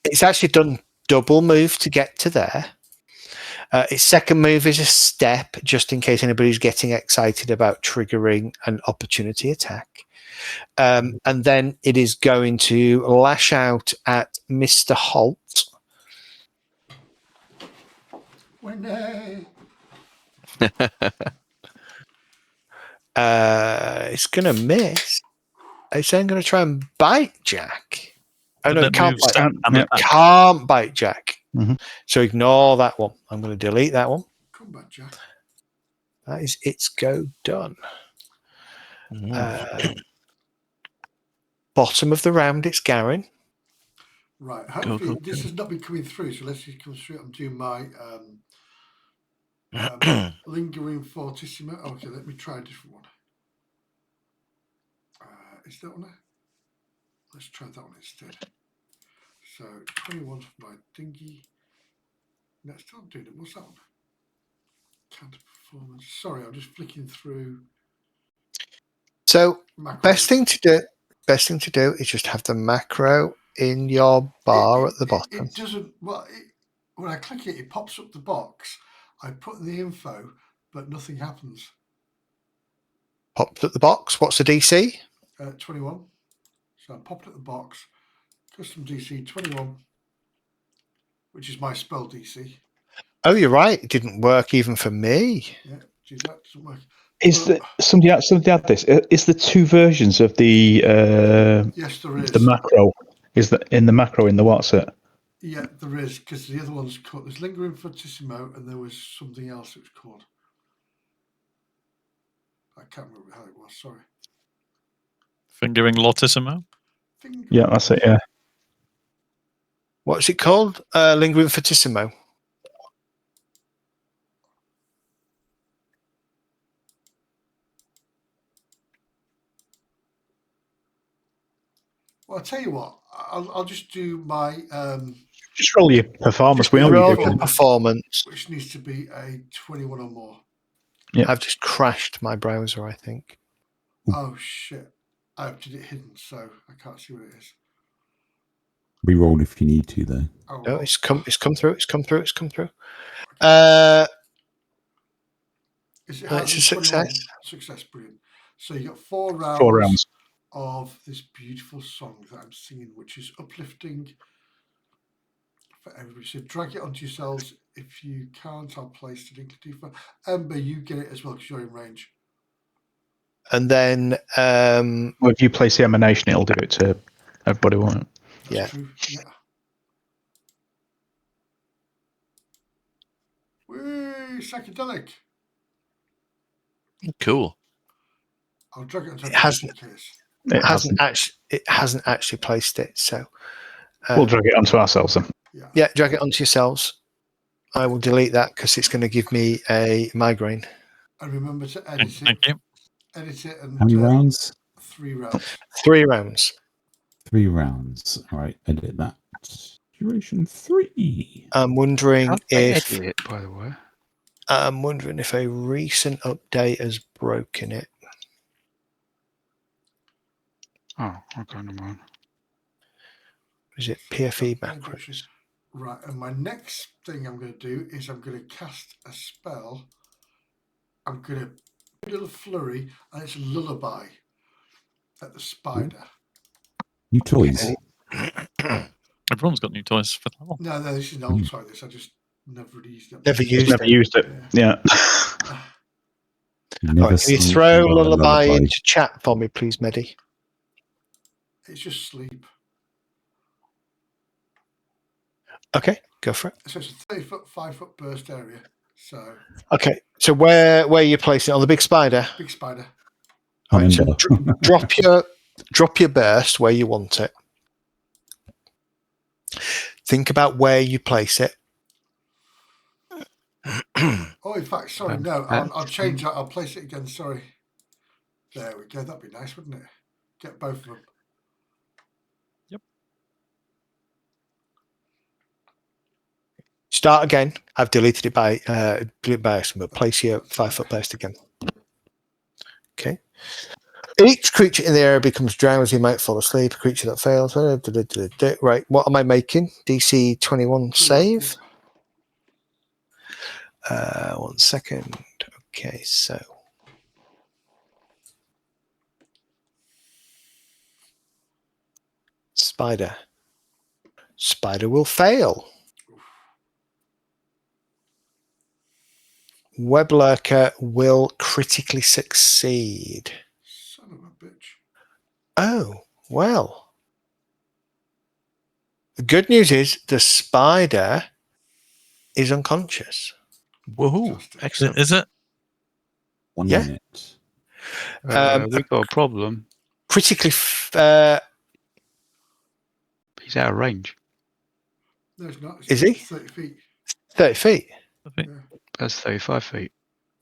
It's actually done double move to get to there. Its second move is a step, just in case anybody's getting excited about triggering an opportunity attack. And then it is going to lash out at Mr. Holt.
Winnie.
It's going to miss. It's then going to try and bite Jack. Oh, no,
Didn't
it
it
can't
move
bite.
stand and
Yeah.
It
attack?
can't bite Jack.
Mhm.
So ignore that one. I'm going to delete that one.
Come back, Jack.
That is its go done. Bottom of the round, it's Garen.
Right.
Go,
Hopefully
go,
this
go.
has not been coming through, so let's just come through and do my lingering fortissimo. Okay, let me try a different one. Is that one there? Let's try that one instead. So 21 for my dinghy. No, it's not doing it. What's that one? Counter performance. Sorry, I'm just flicking through.
So
Macros.
best thing to do is just have the macro in your bar at the bottom.
It doesn't. Well, when I click it, it pops up the box. I put in the info, but nothing happens.
Popped at the box. What's the DC?
21. So I popped at the box. Custom DC 21, which is my spell DC.
Oh, you're right. It didn't work even for me.
Yeah, gee, that doesn't work.
Is the somebody had this? Is the two versions of the
Yes, there is.
the macro? Is that in the macro in the what's it?
Yeah, there is, because the other one's called. There's lingering fortissimo, and there was something else it was called. I can't remember how it was. Sorry.
Fingering Lotissimo?
Yeah, that's it. Yeah.
What's it called? Lingering fortissimo.
Well, I'll tell you what. I'll just do my
Just roll your performance.
Just
We know
roll
you
Roll
do.
your performance.
which needs to be a 21 or more.
Yeah.
I've just crashed my browser, I think.
Oh shit! I've did it hidden, so I can't see what it is.
Reroll if you need to, though.
Oh,
No,
well,
it's come through. It's come through.
is it
It's a
21?
success.
Success, brilliant. So you got 4 rounds.
4 rounds.
Of this beautiful song that I'm singing, which is uplifting for everybody. So drag it onto yourselves. If you can't, I'll place it in Kadifa. Ember, you get it as well because you're in range.
And then,
Well, if you place the emanation, it'll do it to everybody, won't it?
That's
Yeah.
true. Yeah. Whee, psychedelic.
Cool.
I'll drag it onto
It
everybody
hasn't-
in case.
it hasn't actually placed it. So
We'll drag it onto ourselves then.
Yeah.
drag it onto yourselves. I will delete that because it's going to give me a migraine.
And remember to edit it.
Thank you.
Edit it and
How many rounds?
3 rounds.
3 rounds.
3 rounds. All right, edit that. Duration 3.
I'm wondering
How'd they
if
edit it, by the way?
a recent update has broken it.
Oh, okay, never mind.
Is it PFE
That
macros?
Right, and my next thing I'm going to do is I'm going to cast a spell. I'm going to do a little flurry, and it's a lullaby at the spider.
New toys.
Everyone's got new toys for that one.
No, this is an old toy. I just never really used it.
Never used
Never
it.
used it. Yeah.
Never
Right, can you
sung
throw
a
lullaby into chat for me, please, Medi?
It's just sleep.
Okay, go for it.
So it's a 30-foot, 5-foot burst area. So
Okay, so where are you placing it? On the big spider?
big spider.
All right, so
Remember.
drop your burst where you want it. Think about where you place it.
Oh, in fact, sorry, no, I'll change that. I'll place it again. Sorry. There we go. That'd be nice, wouldn't it? Get both of them.
Start again. I've deleted it by accident, but place your 5-foot burst again. Okay. Each creature in the area becomes drowsy, might fall asleep. A creature that fails. Right. What am I making? DC 21 save. 1 second. Okay, so spider. Spider will fail. Web Lurker will critically succeed.
Son of a bitch.
Oh, well. The good news is the spider is unconscious.
Woohoo!
Fantastic.
Excellent.
Is it?
1
Yeah.
minute.
We've got a problem.
Critically,
He's out of range.
No, it's not. It's
Is he?
30 feet.
30 feet.
I think.
Yeah.
That's 35 feet.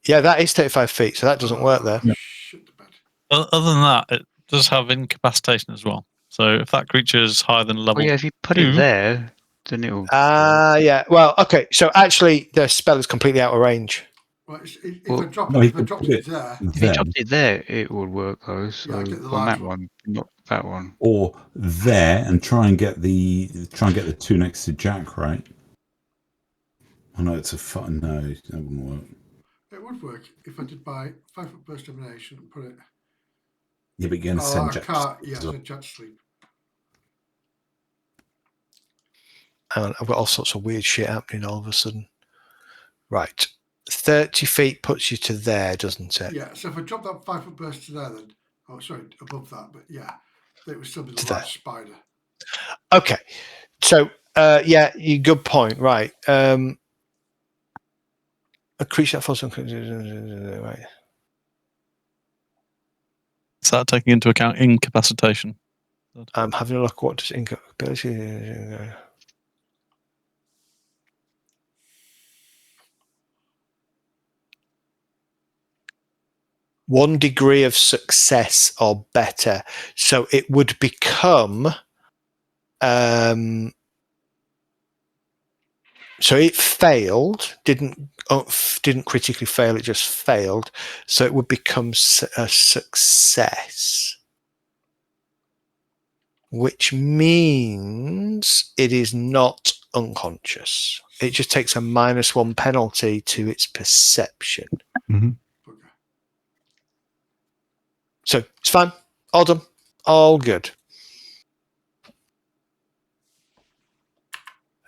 Yeah, that is 35 feet, so that doesn't work there.
Shit the bed.
Other than that, it does have incapacitation as well. So if that creature is higher than level,
Oh yeah, if you put it there, then it'll.
Yeah. Well, okay. So actually, the spell is completely out of range.
Well, if
Well,
I drop
no,
it,
you
if I
can
dropped
put
it
it
there,
If you
there,
dropped it there, it would work though. So
I get the
on
large
that
one.
one, not that one.
or there, and try and get the two next to Jack, right? Oh no, it's a fun. No, that wouldn't work.
it would work if I did my 5-foot burst emanation and put it.
Yeah, but you're going to send
I
Jack.
can't. Yeah, send Jack to sleep.
And I've got all sorts of weird shit happening all of a sudden. Right. 30 feet puts you to there, doesn't it?
Yeah, so if I drop that 5-foot burst to there, then sorry, above that, but yeah, it would still be
To
the large
there.
spider.
Okay. So, yeah, good point. Right. A creature that falls on. Right.
is that taking into account incapacitation?
I'm having a look. What does incapability? 1 degree of success or better. So it would become. So it failed. Didn't critically fail. It just failed. So it would become a success, which means it is not unconscious. It just takes a -1 penalty to its perception.
Mhm.
Okay.
So it's fine. All done. All good.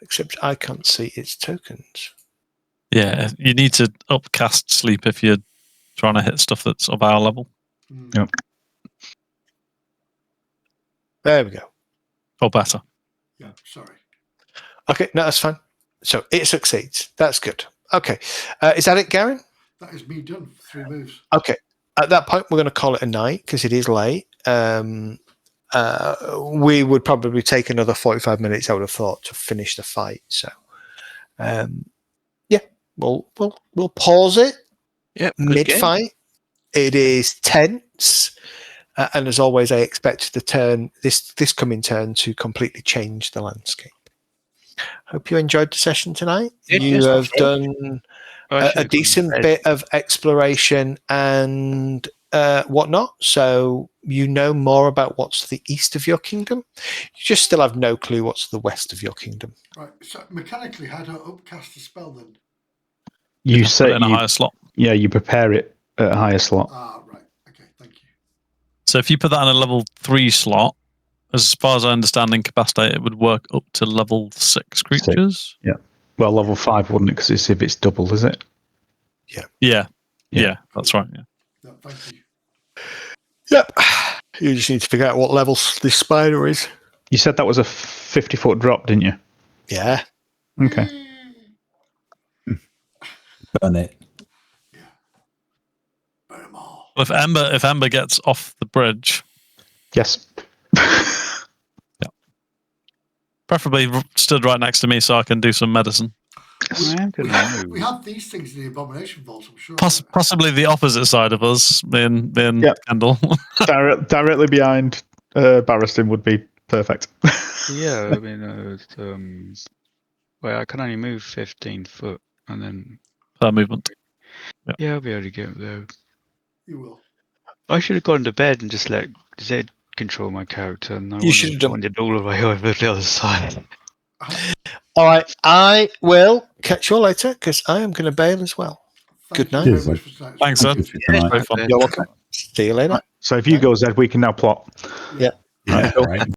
Except I can't see its tokens.
Yeah, you need to upcast sleep if you're trying to hit stuff that's of our level
Yep.
There we go.
or better.
Yeah, sorry.
Okay, no, that's fine. So it succeeds. That's good. Okay. Is that it, Garen?
That is me done. 3 moves.
Okay. At that point, we're going to call it a night because it is late. We would probably take another 45 minutes, I would have thought, to finish the fight. So, yeah, we'll pause it
Yep.
mid-fight. It is tense, and as always, I expect this coming turn to completely change the landscape. Hope you enjoyed the session tonight.
Yes,
You
yes,
have
that's right.
done
I should
a
have gone
decent
to bed.
bit of exploration and whatnot. So you know more about what's to the east of your kingdom. You just still have no clue what's to the west of your kingdom.
Right, so mechanically, how do I upcast the spell then?
You
Put it
say
in a higher slot.
yeah, you prepare it at a higher slot.
Ah, right. Okay, thank you.
So if you put that in a level 3 slot, as far as I understand, incapacitate, it would work up to level 6 creatures.
Well, level 5 wouldn't it? Because if it's double, is it?
Yeah, that's right. Yeah.
No, thank you.
Yep. You just need to figure out what level this spider is.
You said that was a 50-foot drop, didn't you?
Yeah.
Okay.
Burn it.
Burn them all.
Well, if Ember gets off the bridge,
Yes.
preferably stood right next to me so I can do some medicine.
I am
We
gonna
have,
move.
we have these things in the abomination vault, I'm sure.
Possibly the opposite side of us, me and
Yep.
Kendall.
Directly behind Barristan would be perfect.
Yeah, I mean, well, I can only move 15 foot, and then
Per movement.
yeah, I'll be able to get there.
You will.
I should have gone to bed and just let Zed control my character, and I
You should have done.
wandered all the way over the other side.
All right. I will catch you all later because I am going to bail as well.
Thank
Good night.
you
Cheers,
very much for tonight.
Thanks, Ed.
Thank you for tonight.
Very fun.
You're welcome. See you later.
So if you go, Zed, we can now plot.
Yeah.
Yeah,
Cool.
right.